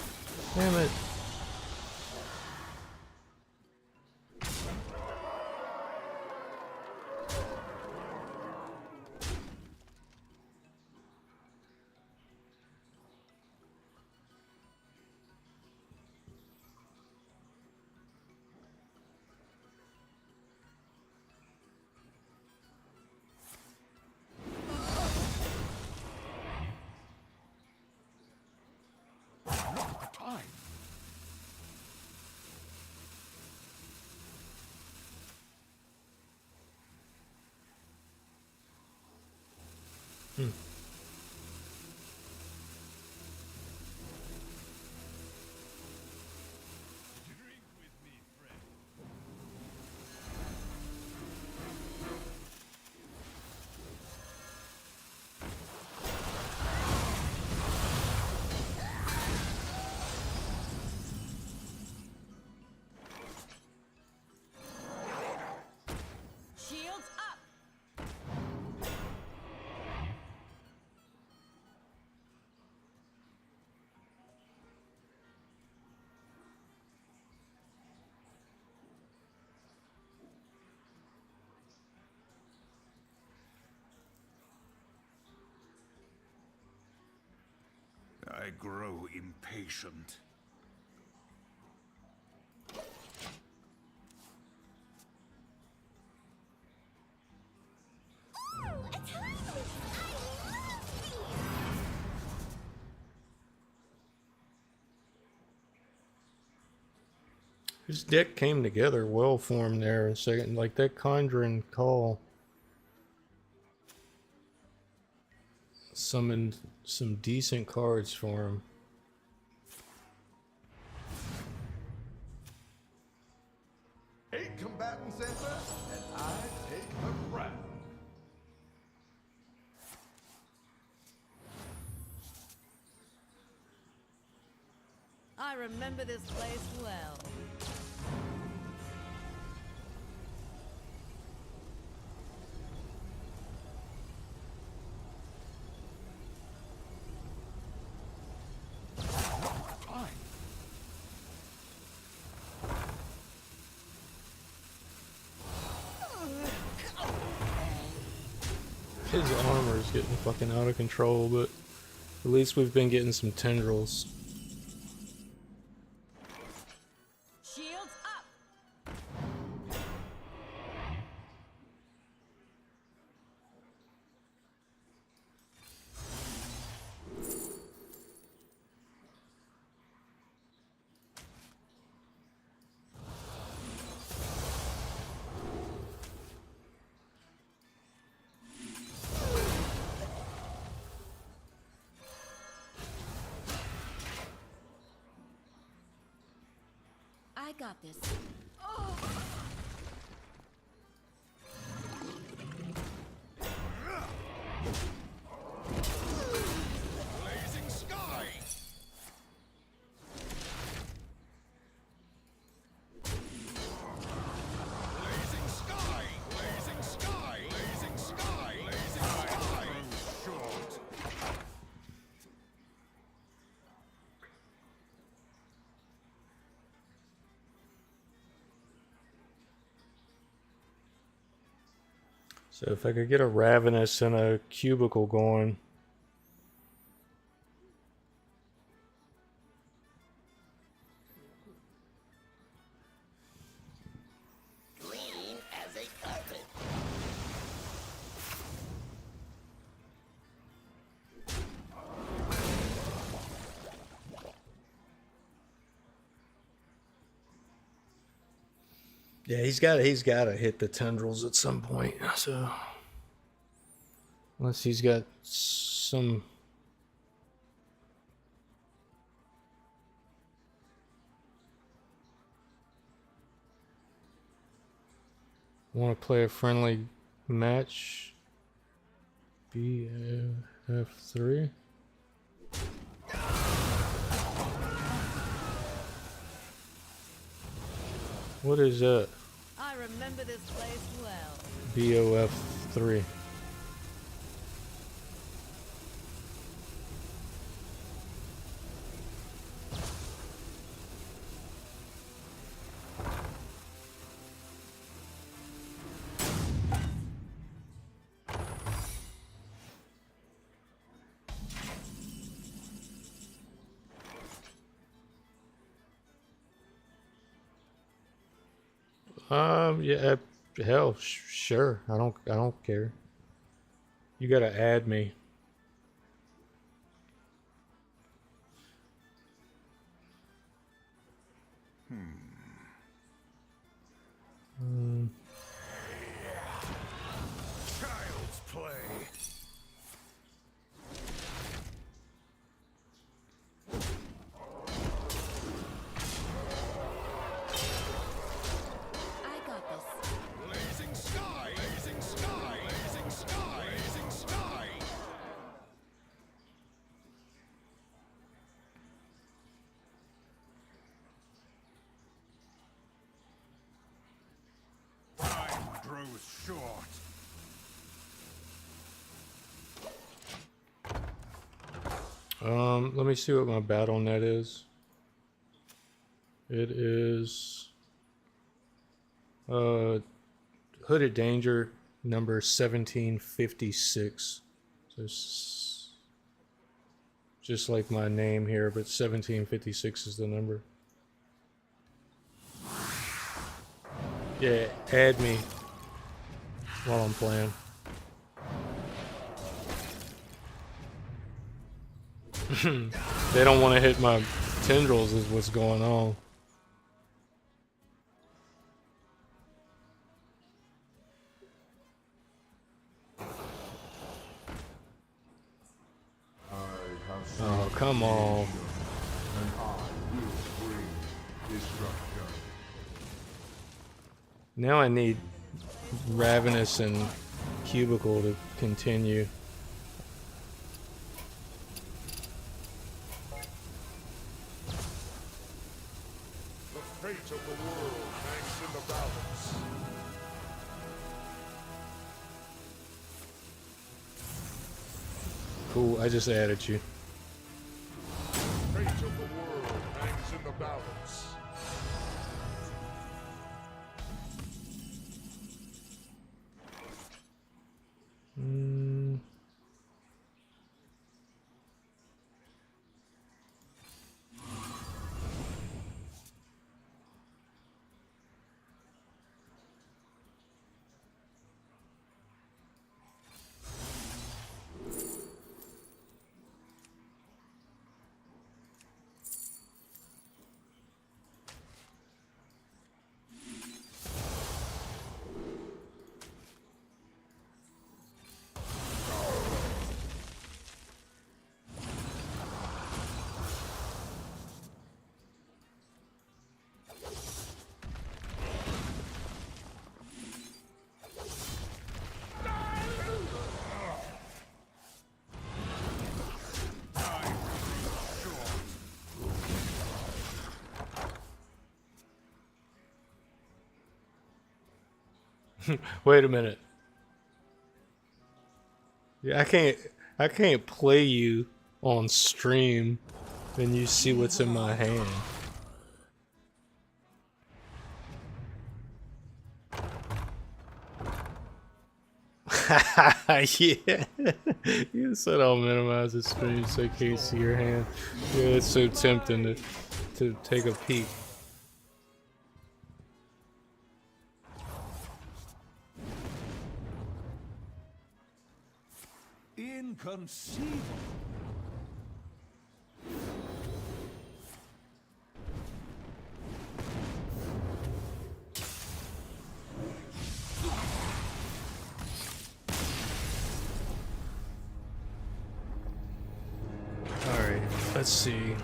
Damn it. Shields up! I grow impatient. Ooh, a toad! I love these! His deck came together well for him there in a second. Like that Conjuring Call summoned some decent cards for him. Eight combatants enter, and I take a breath. I remember this place well. His armor is getting fucking out of control, but at least we've been getting some tendrils. Shields up! I got this. Blazing sky! Blazing sky! Blazing sky! Blazing sky! Blazing sky! Short. So if I could get a Ravenous and a Cubicle going. Clean as a carpet. Yeah, he's got to hit the tendrils at some point. So unless he's got some want to play a friendly match. BF3. What is that? I remember this place well. BOF3. Yeah, hell, sure. I don't care. You gotta add me. Child's play. I got this. Blazing sky! Blazing sky! Blazing sky! Blazing sky! Time grows short. Let me see what my battle net is. It is Hooded Danger number 1756. So it's just like my name here, but 1756 is the number. Yeah, add me while I'm playing. They don't want to hit my tendrils is what's going on. Oh, come on. And I will bring destruction. Now I need Ravenous and Cubicle to continue. The fate of the world hangs in the balance. Cool, I just added you. Fate of the world hangs in the balance. Wait a minute. Yeah, I can't play you on stream and you see what's in my hand. Yeah. You said I'll minimize the stream so you can't see your hand. Yeah, it's so tempting to take a peek. Inconceivable. Alright, let's see.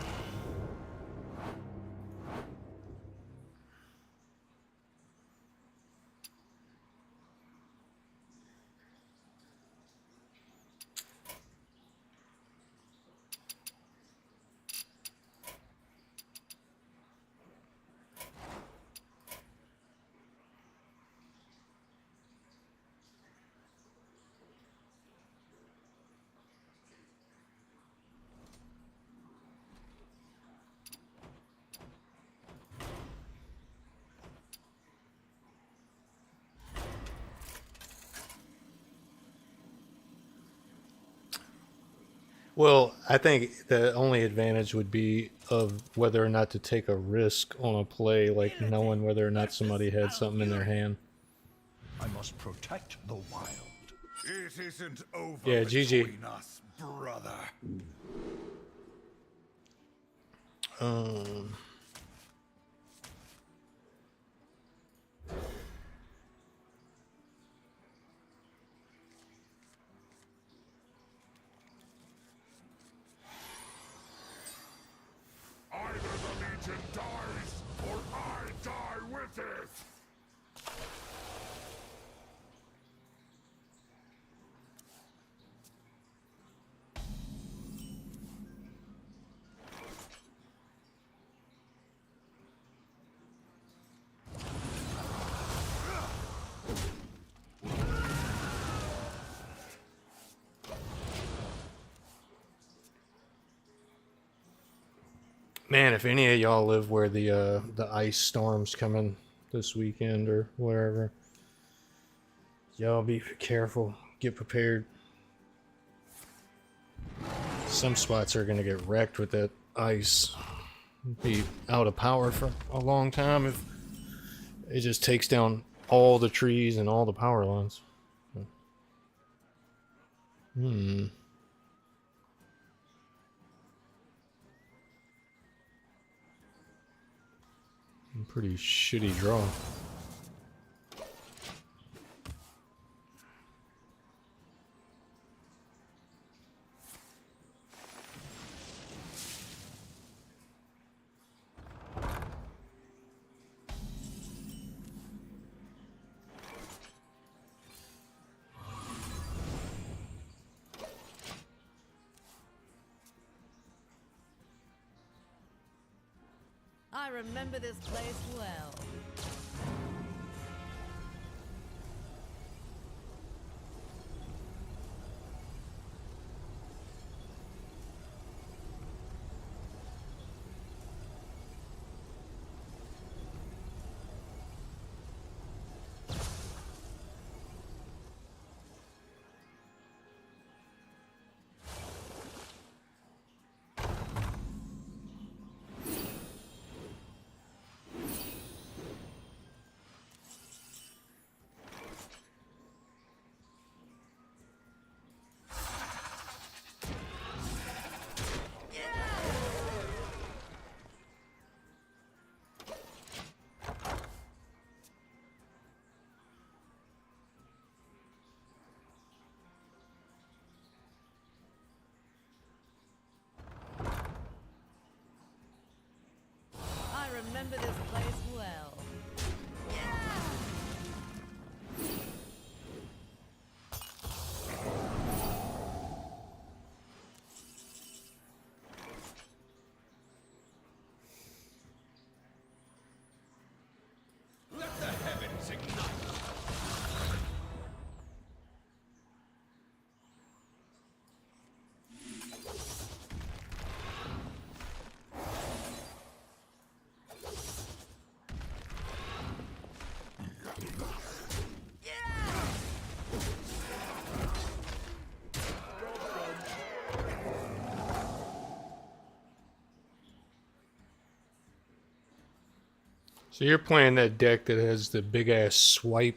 Well, I think the only advantage would be of whether or not to take a risk on a play, like knowing whether or not somebody had something in their hand. I must protect the wild. It isn't over Yeah, GG. between us, brother. Either the Legion dies, or I die with it! Man, if any of y'all live where the ice storm's coming this weekend or wherever, y'all be careful. Get prepared. Some spots are gonna get wrecked with that ice. Be out of power for a long time if it just takes down all the trees and all the power lines. Pretty shitty draw. I remember this place well. I remember this place well. Let the heavens ignite. So you're playing that deck that has the big ass swipe.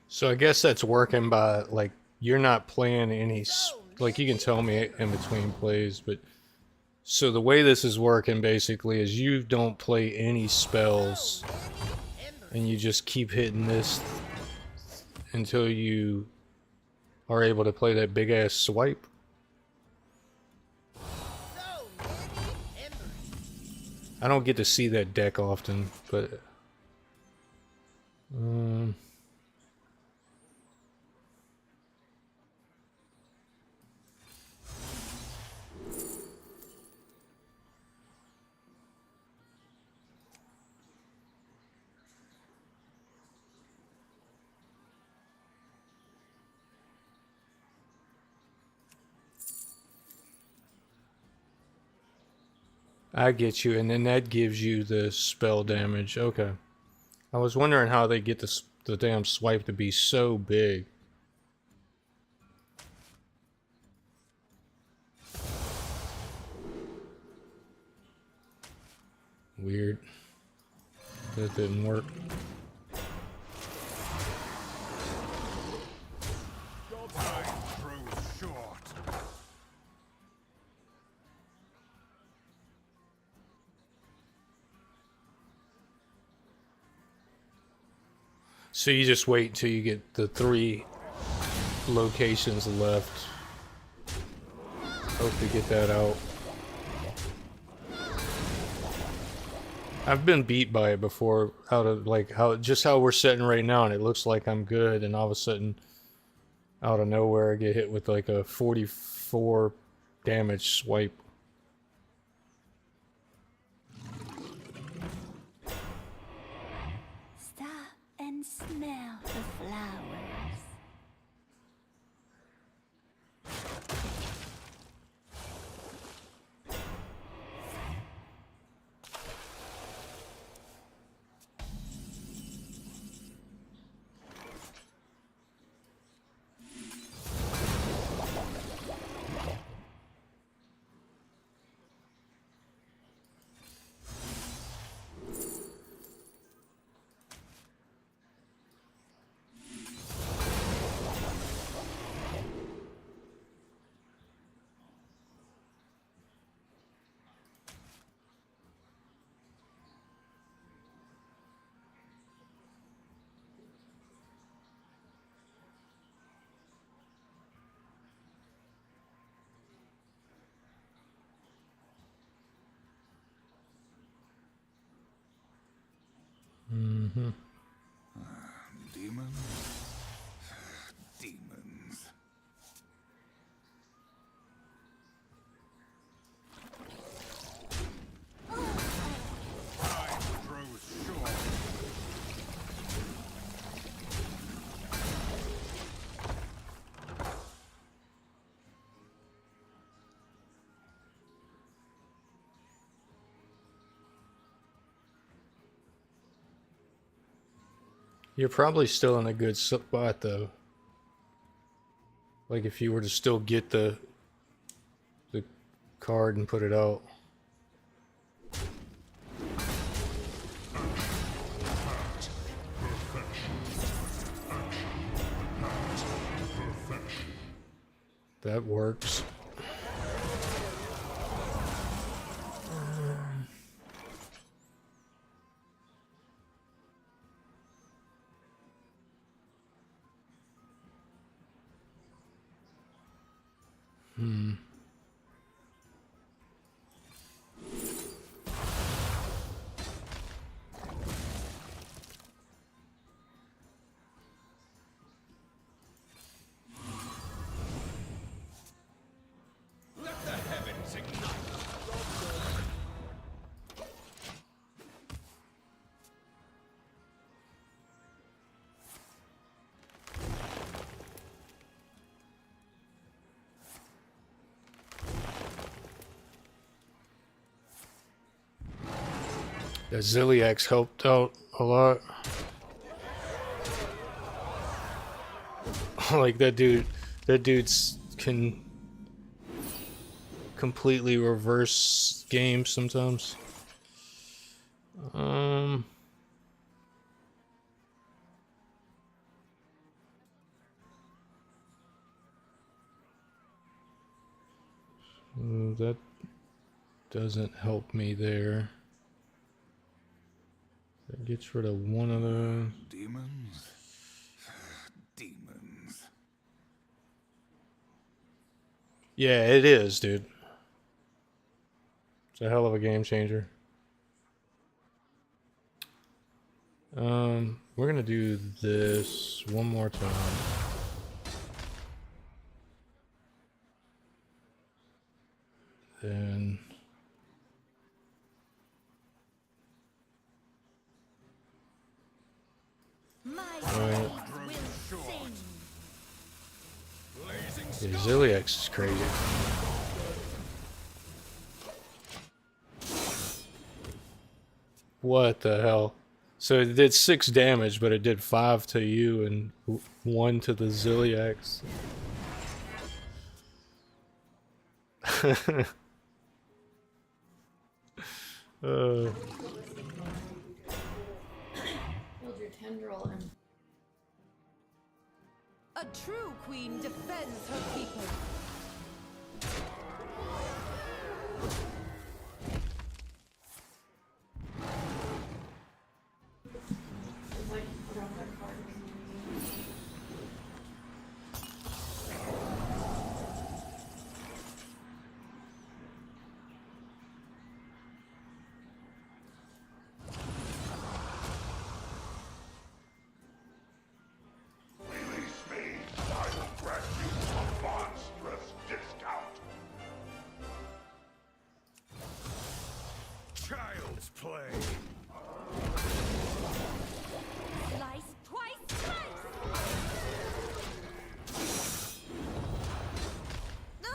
So I guess that's working by, like, you're not playing any, like, you can tell me in between plays, but so the way this is working basically is you don't play any spells and you just keep hitting this until you are able to play that big ass swipe. I don't get to see that deck often, but I get you, and then that gives you the spell damage. Okay. I was wondering how they get the damn swipe to be so big. Weird. That didn't work. Your time grows short. So you just wait until you get the 3 locations left. Hope to get that out. I've been beat by it before, out of like how we're sitting right now, and it looks like I'm good, and all of a sudden, out of nowhere, I get hit with like a 44 damage swipe. Stop and smell the flowers. Mm-hmm. Demons? Demons. Time grows short. You're probably still in a good spot though. Like if you were to still get the card and put it out. That works. That Ziliax helped out a lot. Like that dude's can completely reverse games sometimes. That doesn't help me there. That gets rid of one of the Demons? Demons. Yeah, it is, dude. It's a hell of a game changer. We're gonna do this one more time. Then My Alright. blade will sing. yeah, Ziliax is crazy. What the hell? So it did 6 damage, but it did 5 to you and 1 to the Ziliax. Build your tendril and A true queen defends her people. like put on that card. Release me. I will grant you a monstrous discount. Child's play. Slice twice, slice. No.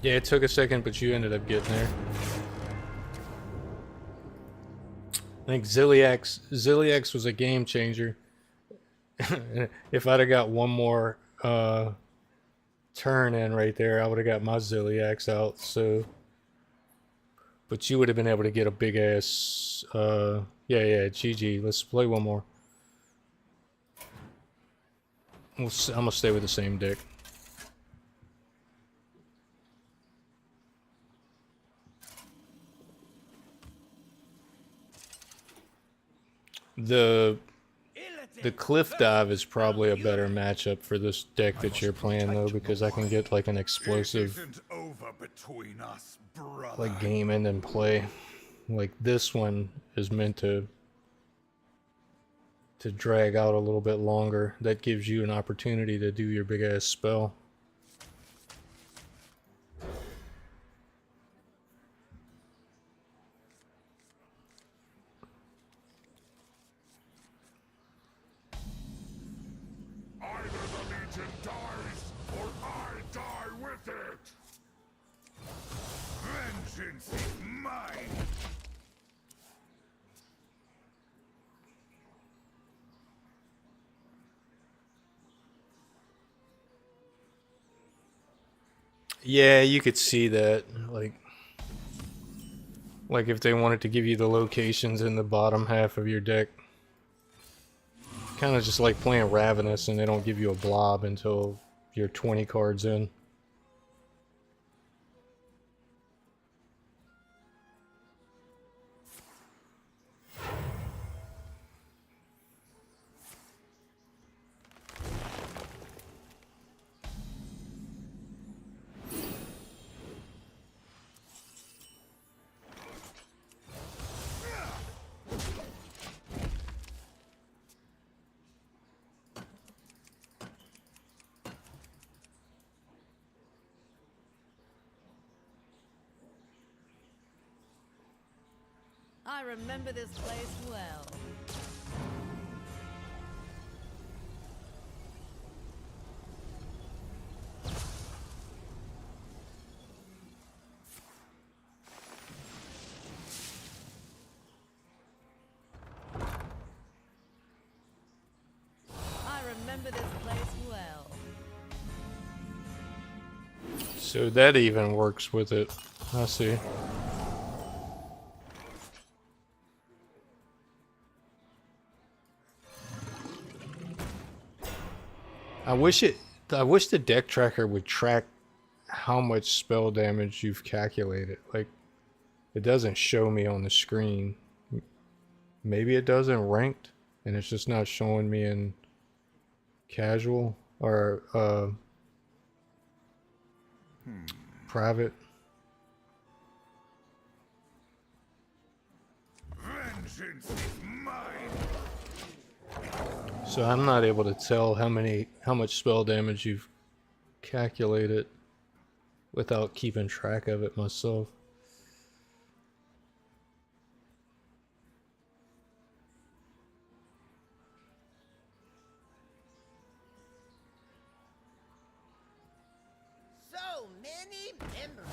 Yeah, it took a second, but you ended up getting there. I think Ziliax was a game changer. If I'd have got one more turn in right there, I would have got my Ziliax out. So, but you would have been able to get a big ass. Yeah, GG. Let's play one more. I'm gonna stay with the same deck. The cliff dive is probably a better matchup for this deck that you're playing though, because I can get like an explosive It isn't over between us, brother. like game end and play. Like this one is meant to drag out a little bit longer. That gives you an opportunity to do your big ass spell. Either the Legion dies, or I die with it! Vengeance is mine. Yeah, you could see that. Like if they wanted to give you the locations in the bottom half of your deck. Kind of just like playing Ravenous and they don't give you a blob until you're 20 cards in. I remember this place well. I remember this place well. So that even works with it. I see. I wish the deck tracker would track how much spell damage you've calculated. Like, it doesn't show me on the screen. Maybe it does in ranked, and it's just not showing me in casual or private. Vengeance is mine. So I'm not able to tell how much spell damage you've calculated without keeping track of it myself. So many members.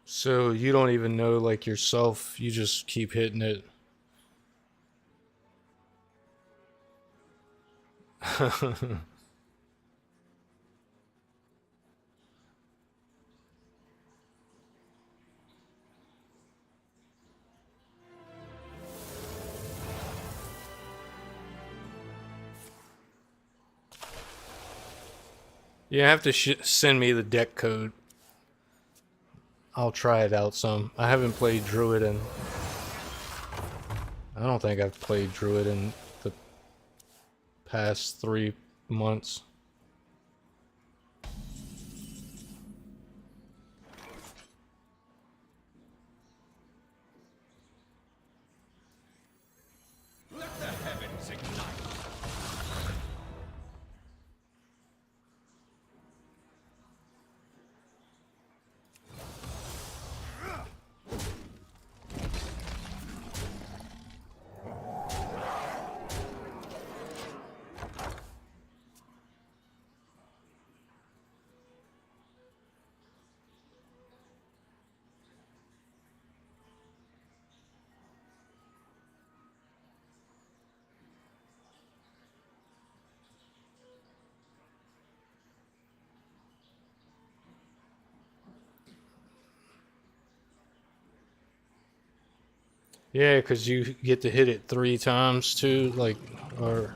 So you don't even know, like, yourself, you just keep hitting it. You have to send me the deck code. I'll try it out some. I haven't played Druid in... I don't think I've played Druid in the past 3 months. Let the heavens ignite. Yeah, because you get to hit it 3 times too, like, or...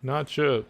Not yet.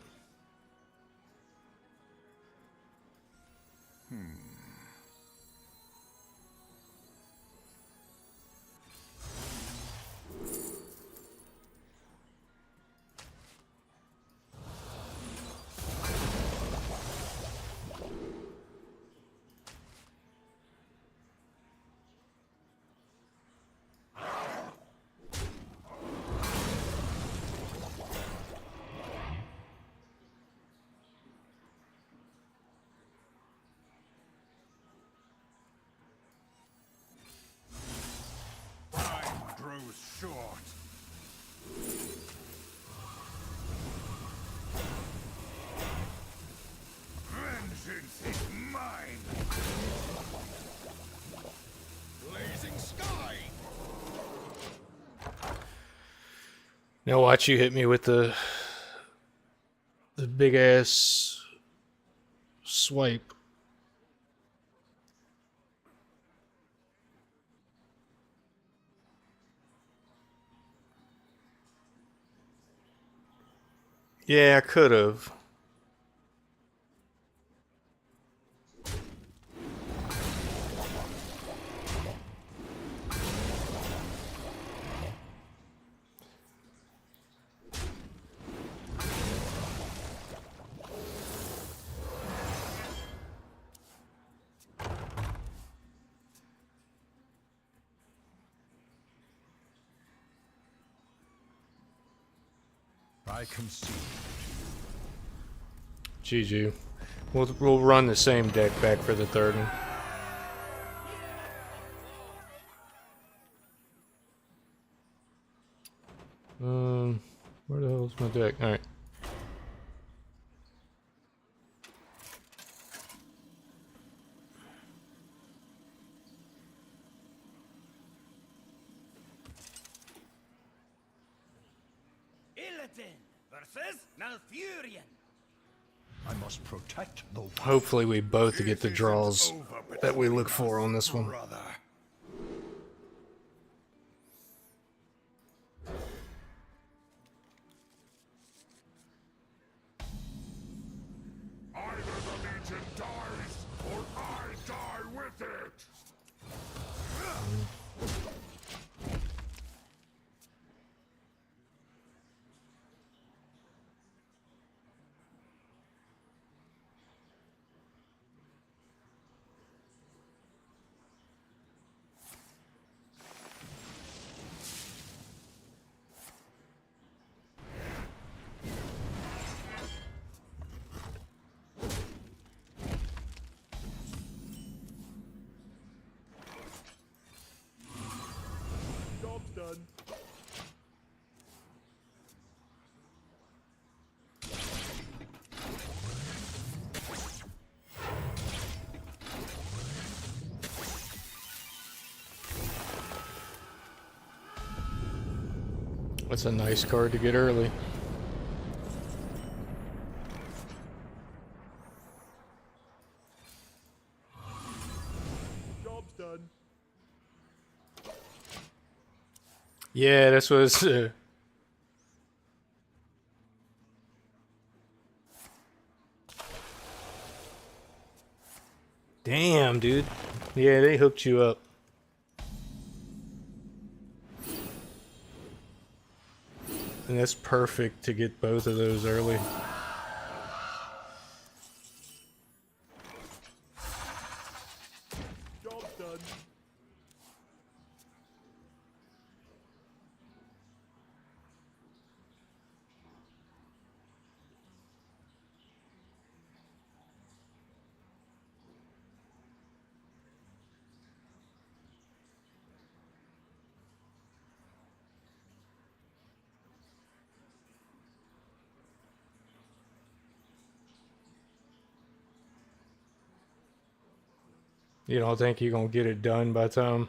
Now watch you hit me with the big ass swipe. Yeah, I could have. I concede. GG. We'll run the same deck back for the third one. Where the hell's my deck? All right. Illidan versus Malfurion. I must protect the Hopefully we both get the draws that we look for on this one. brother. Either the Legion dies, or I die with it! Job's done. That's a nice card to get early. Job's done. Yeah, this was. Damn, dude. Yeah, they hooked you up. And that's perfect to get both of those early. Job's done. You don't think you're gonna get it done by the time?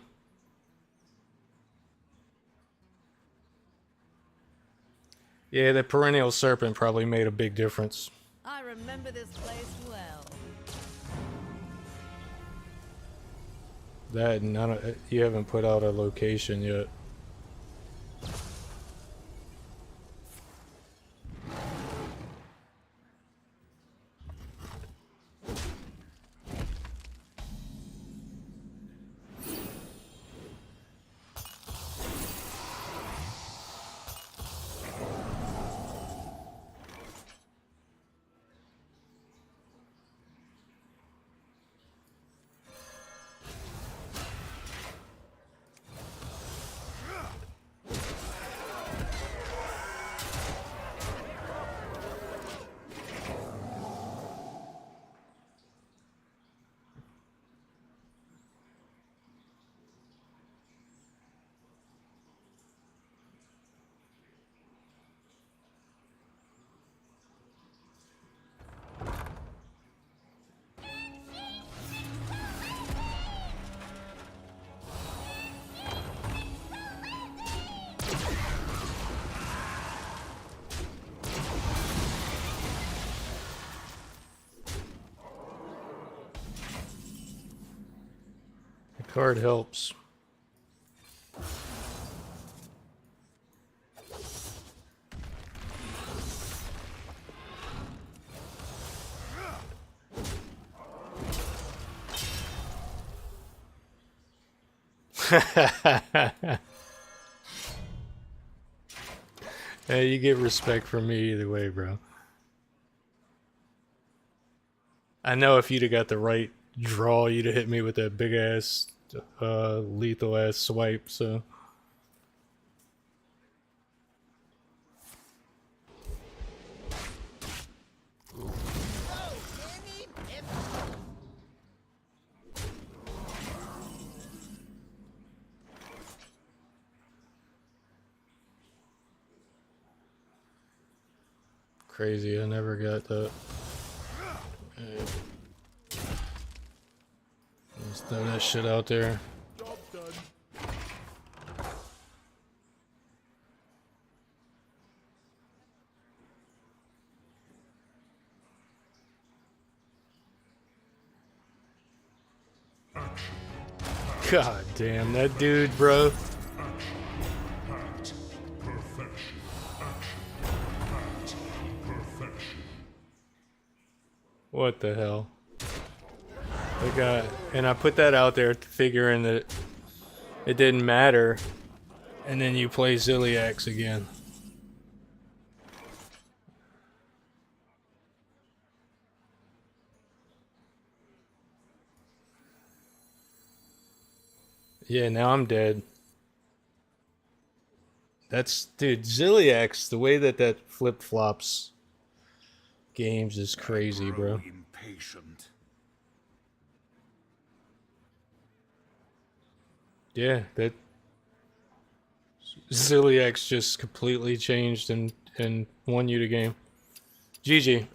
Yeah, the perennial serpent probably made a big difference. I remember this place well. That and none of, you haven't put out a location yet. card helps. Hey, you get respect from me either way, bro. I know if you'd have got the right draw, you'd have hit me with that big ass, lethal ass swipe, so. Crazy, I never got that. Okay. Let's throw that shit out there. Job done. God damn, that dude, bro. What the hell? And I put that out there figuring that it didn't matter, and then you play Ziliax again. Yeah, now I'm dead. Dude, Ziliax, the way that flip-flops games is crazy, bro. Impatient. Yeah, that Ziliax just completely changed and won you the game. GG.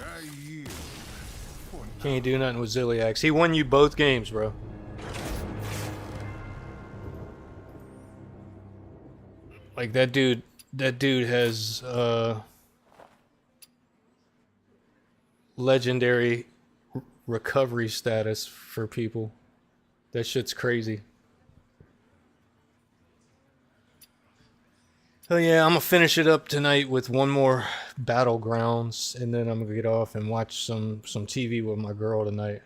Can't do nothing with Ziliax. He won you both games, bro. Like that dude has legendary recovery status for people. That shit's crazy. Oh yeah, I'm gonna finish it up tonight with one more Battlegrounds, and then I'm gonna get off and watch some TV with my girl tonight.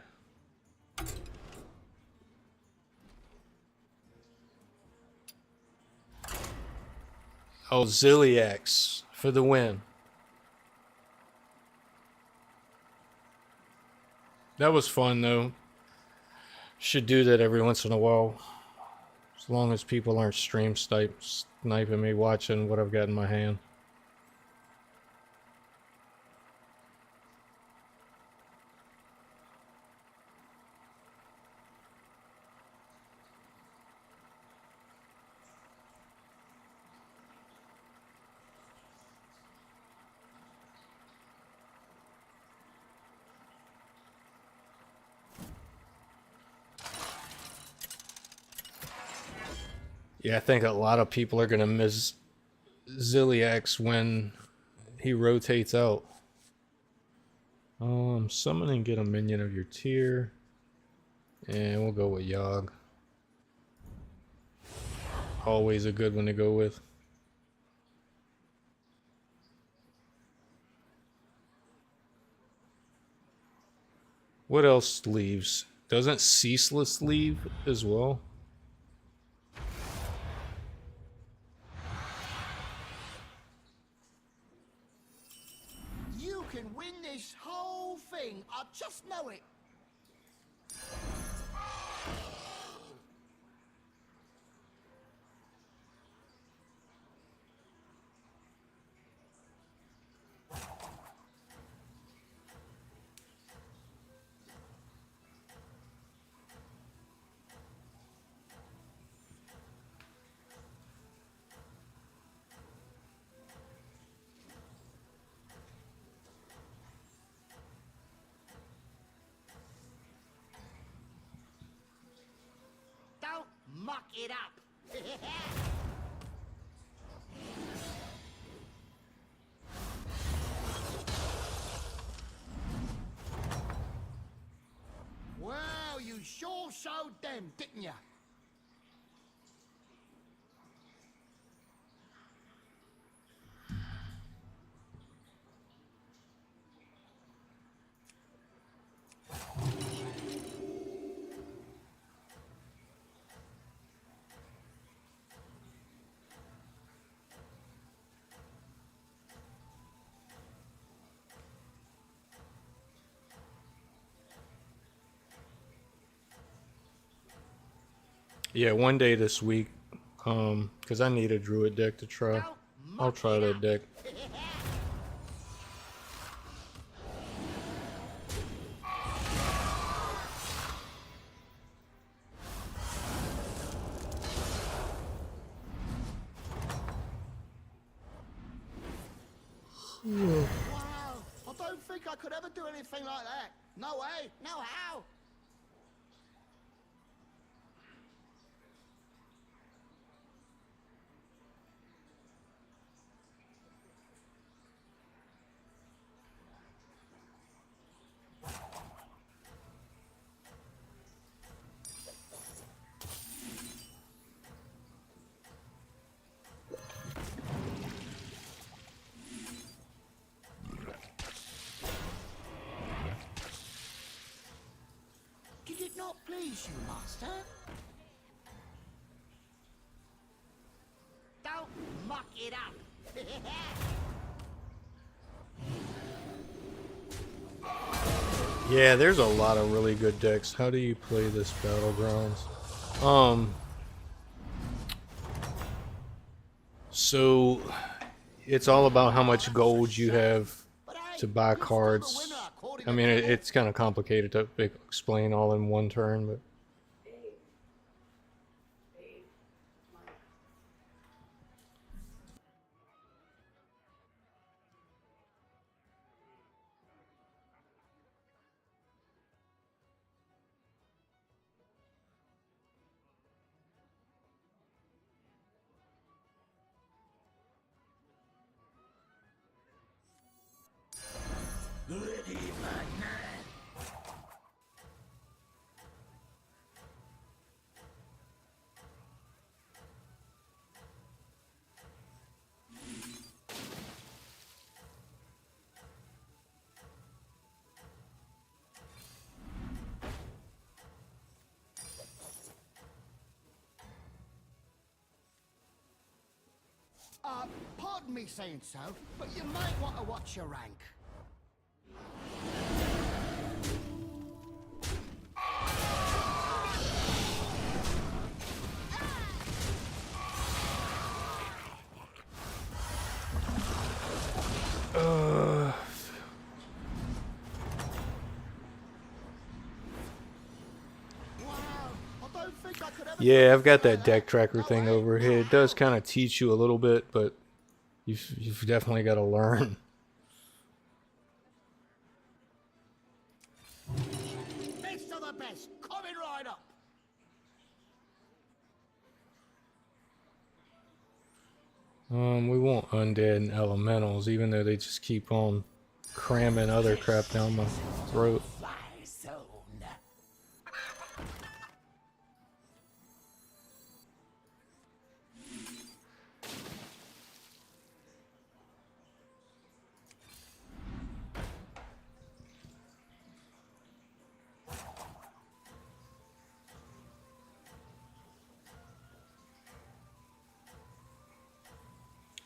Oh, Ziliax for the win. That was fun though. Should do that every once in a while. As long as people aren't stream sniping me watching what I've got in my hand. Yeah, I think a lot of people are going to miss Ziliax when he rotates out. Summoning, get a minion of your tier. And we'll go with Yogg. Always a good one to go with. What else leaves? Doesn't Ceaseless leave as well? You can win this whole thing. I just know it. Don't muck it up. Well, you sure showed them, didn't you? Yeah, one day this week. Because I need a druid deck to try. I'll try that deck. Wow, I don't think I could ever do anything like that. No way, no how. Did it not please you, Master? Don't muck it up. Yeah, there's a lot of really good decks. How do you play this Battlegrounds? So it's all about how much gold you have to buy cards. I mean, it's kind of complicated to explain all in one turn, but Pardon me saying so, but you might want to watch your rank. yeah, I've got that deck tracker thing over here. It does kind of teach you a little bit, but you've definitely got to learn. Best of the best, coming right up. We want undead and elementals, even though they just keep on cramming other crap down my throat.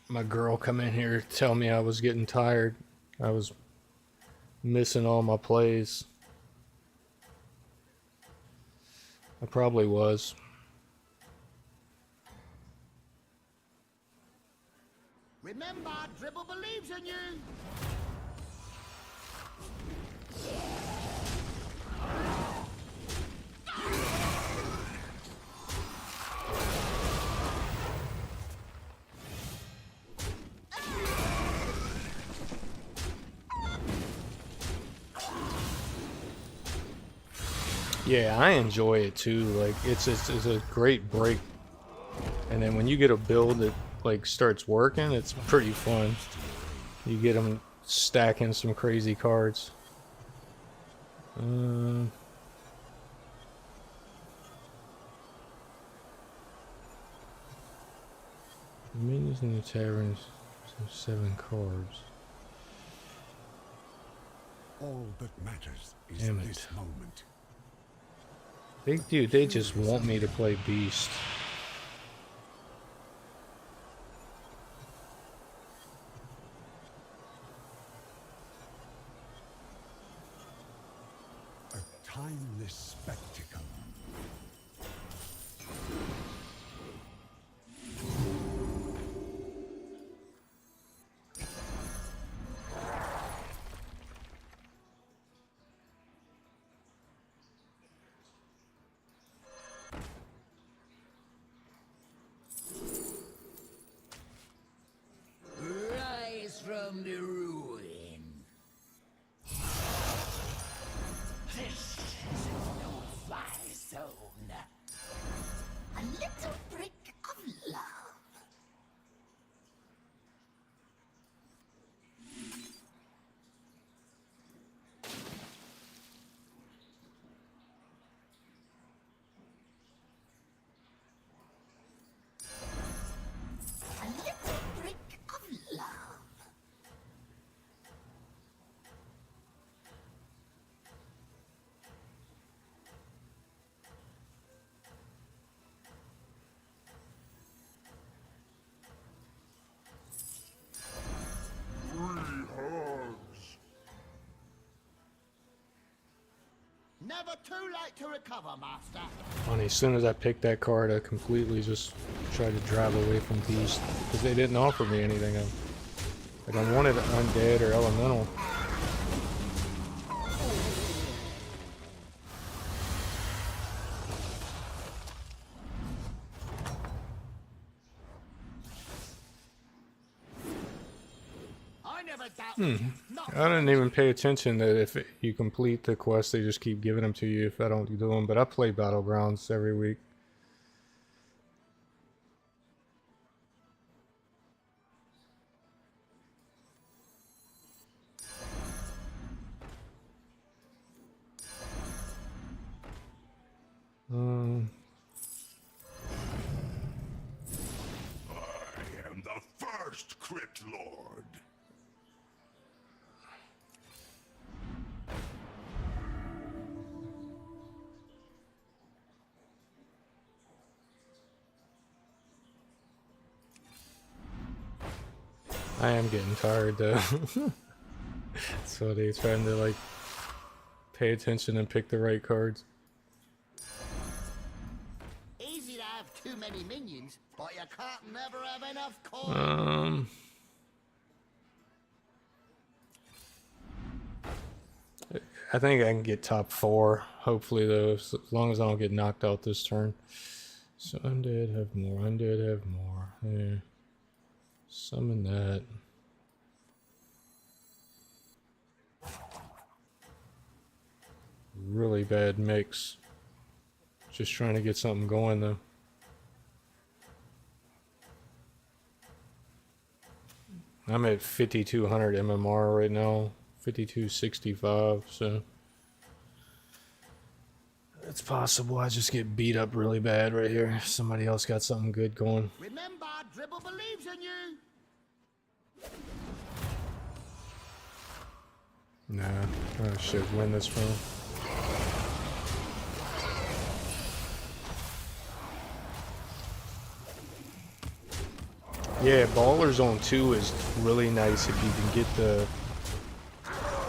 My girl come in here tell me I was getting tired. I was missing all my plays. I probably was. Remember, Dribble believes in you. Yeah, I enjoy it too. Like it's a great break, and then when you get a build that like starts working, it's pretty fun. You get them stacking some crazy cards. Minions in the taverns, 7 cards. All that matters is Damn it. this moment. They just want me to play Beast. A timeless spectacle. never too late to recover, Master. Funny, as soon as I picked that card, I completely just tried to drive away from Beast because they didn't offer me anything. Like I wanted Undead or Elemental. I never doubted you. Not I didn't even pay attention that if you complete the quest, they just keep giving them to you if I don't do them. But I play Battlegrounds every week. I am the first Crypt Lord. I am getting tired though. So they're trying to like pay attention and pick the right cards. easy to have too many minions, but you can't never have enough coin. I think I can get top 4, hopefully though, as long as I don't get knocked out this turn. So undead have more, undead have more. Yeah. Summon that. Really bad mix. Just trying to get something going though. I'm at 5200 MMR right now, 5265, so it's possible I just get beat up really bad right here. Somebody else got something good going. Remember, Dribble believes in you. Nah, I should win this round. Yeah, Ballers on 2 is really nice if you can get the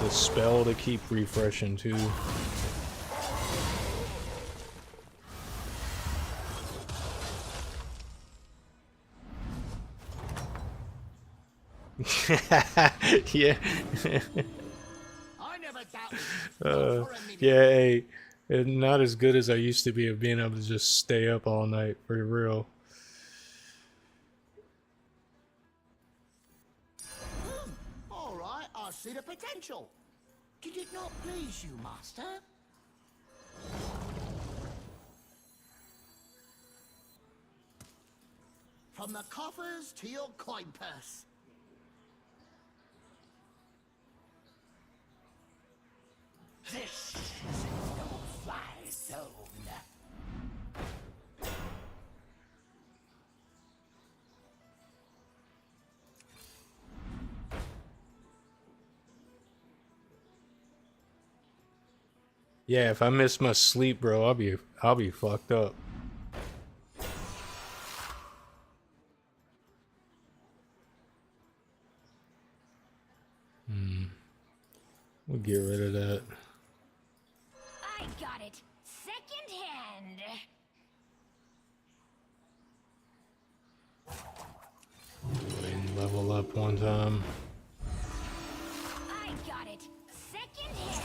spell to keep refreshing too. Yeah. I never doubted Yeah, hey, not as good as I used to be of being able to just stay up all night, for real. All right, I see the potential. Did it not please you, Master? From the coffers to your coin purse. This is a no-fly zone. Yeah, if I miss my sleep, bro, I'll be fucked up. We'll get rid of that. I got it secondhand. And level up one time. I got it secondhand.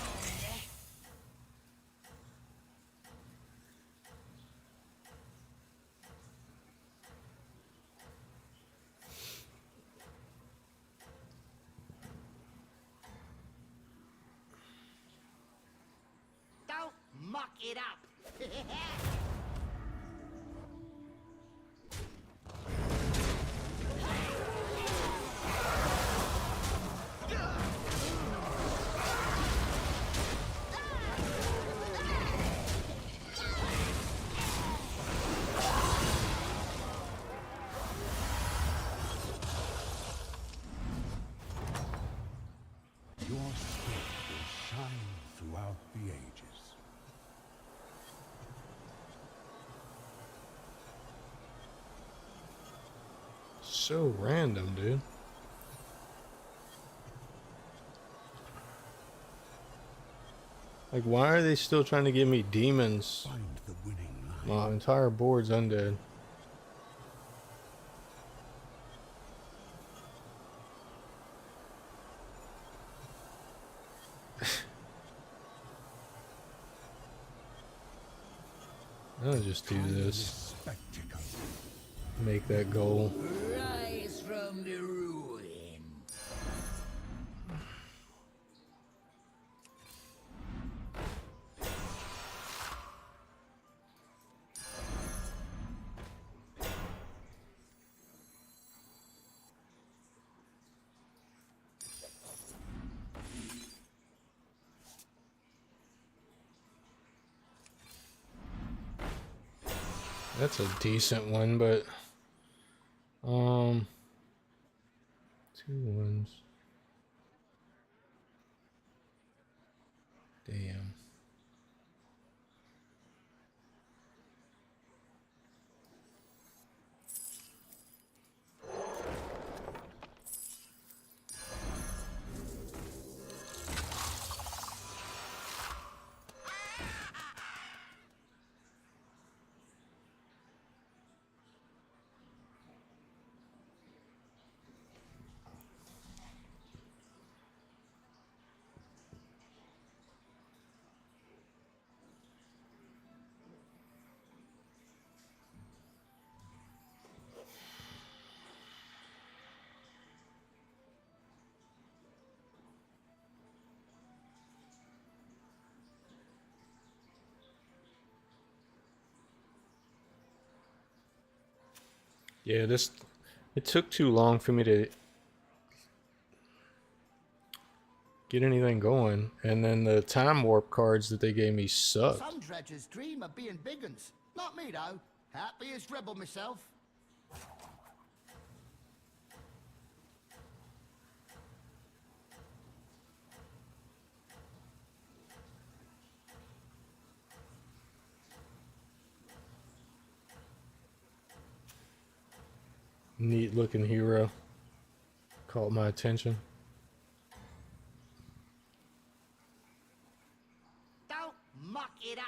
Don't muck it up. Your spirit will shine throughout the ages. So random, dude. Like, why are they still trying to give me demons? Find the winning line. My entire board's undead. I'll just do this. Spectacle. Make that goal. Rise from the ruin. That's a decent one, but 2 ones. Damn. Yeah, it took too long for me to get anything going, and then the time warp cards that they gave me sucked. Some dredgers dream of being big uns. Not me, though. Happy as rebel myself. Neat looking hero caught my attention. Don't muck it up.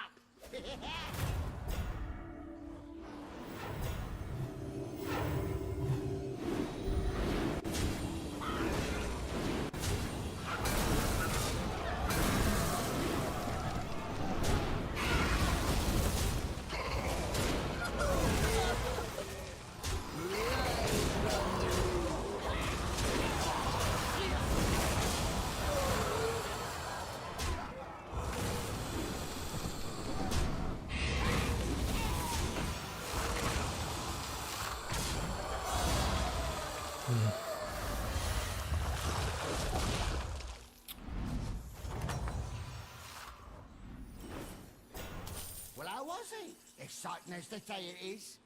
Well, how was he? Exciting as they say it is.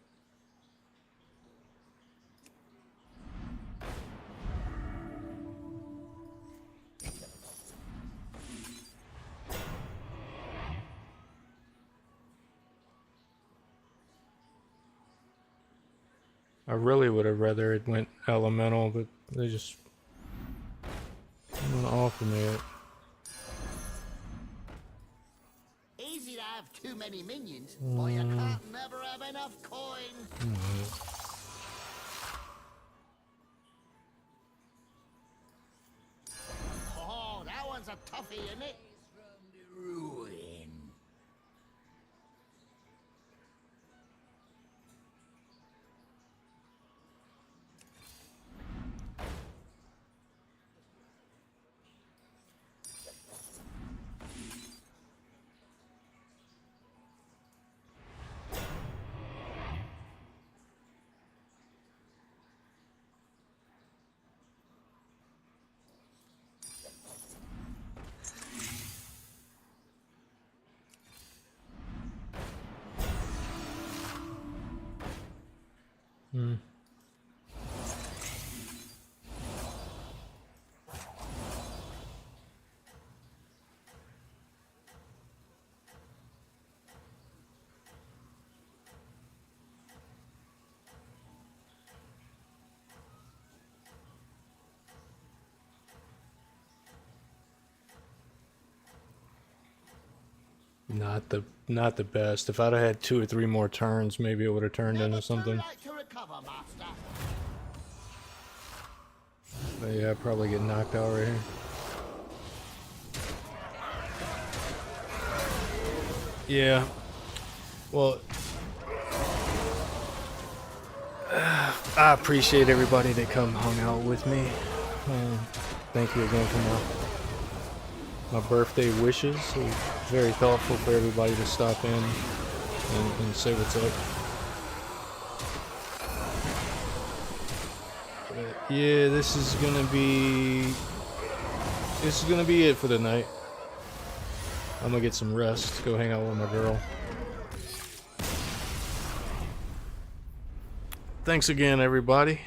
I really would have rather it went elemental, but they just want to offer me it. Easy to have too many minions, but you can't never have enough coin. Oh, that one's a toughie, isn't it? From the ruin. not the best. If I'd have had 2 or 3 more turns, maybe it would have turned into something. Too late to recover, master. But yeah, I'd probably get knocked out right here. Yeah. Well, I appreciate everybody that come hung out with me. Thank you again for my birthday wishes. It was very thoughtful for everybody to stop in and say what's up. But yeah, this is gonna be it for the night. I'm gonna get some rest, go hang out with my girl. Thanks again, everybody.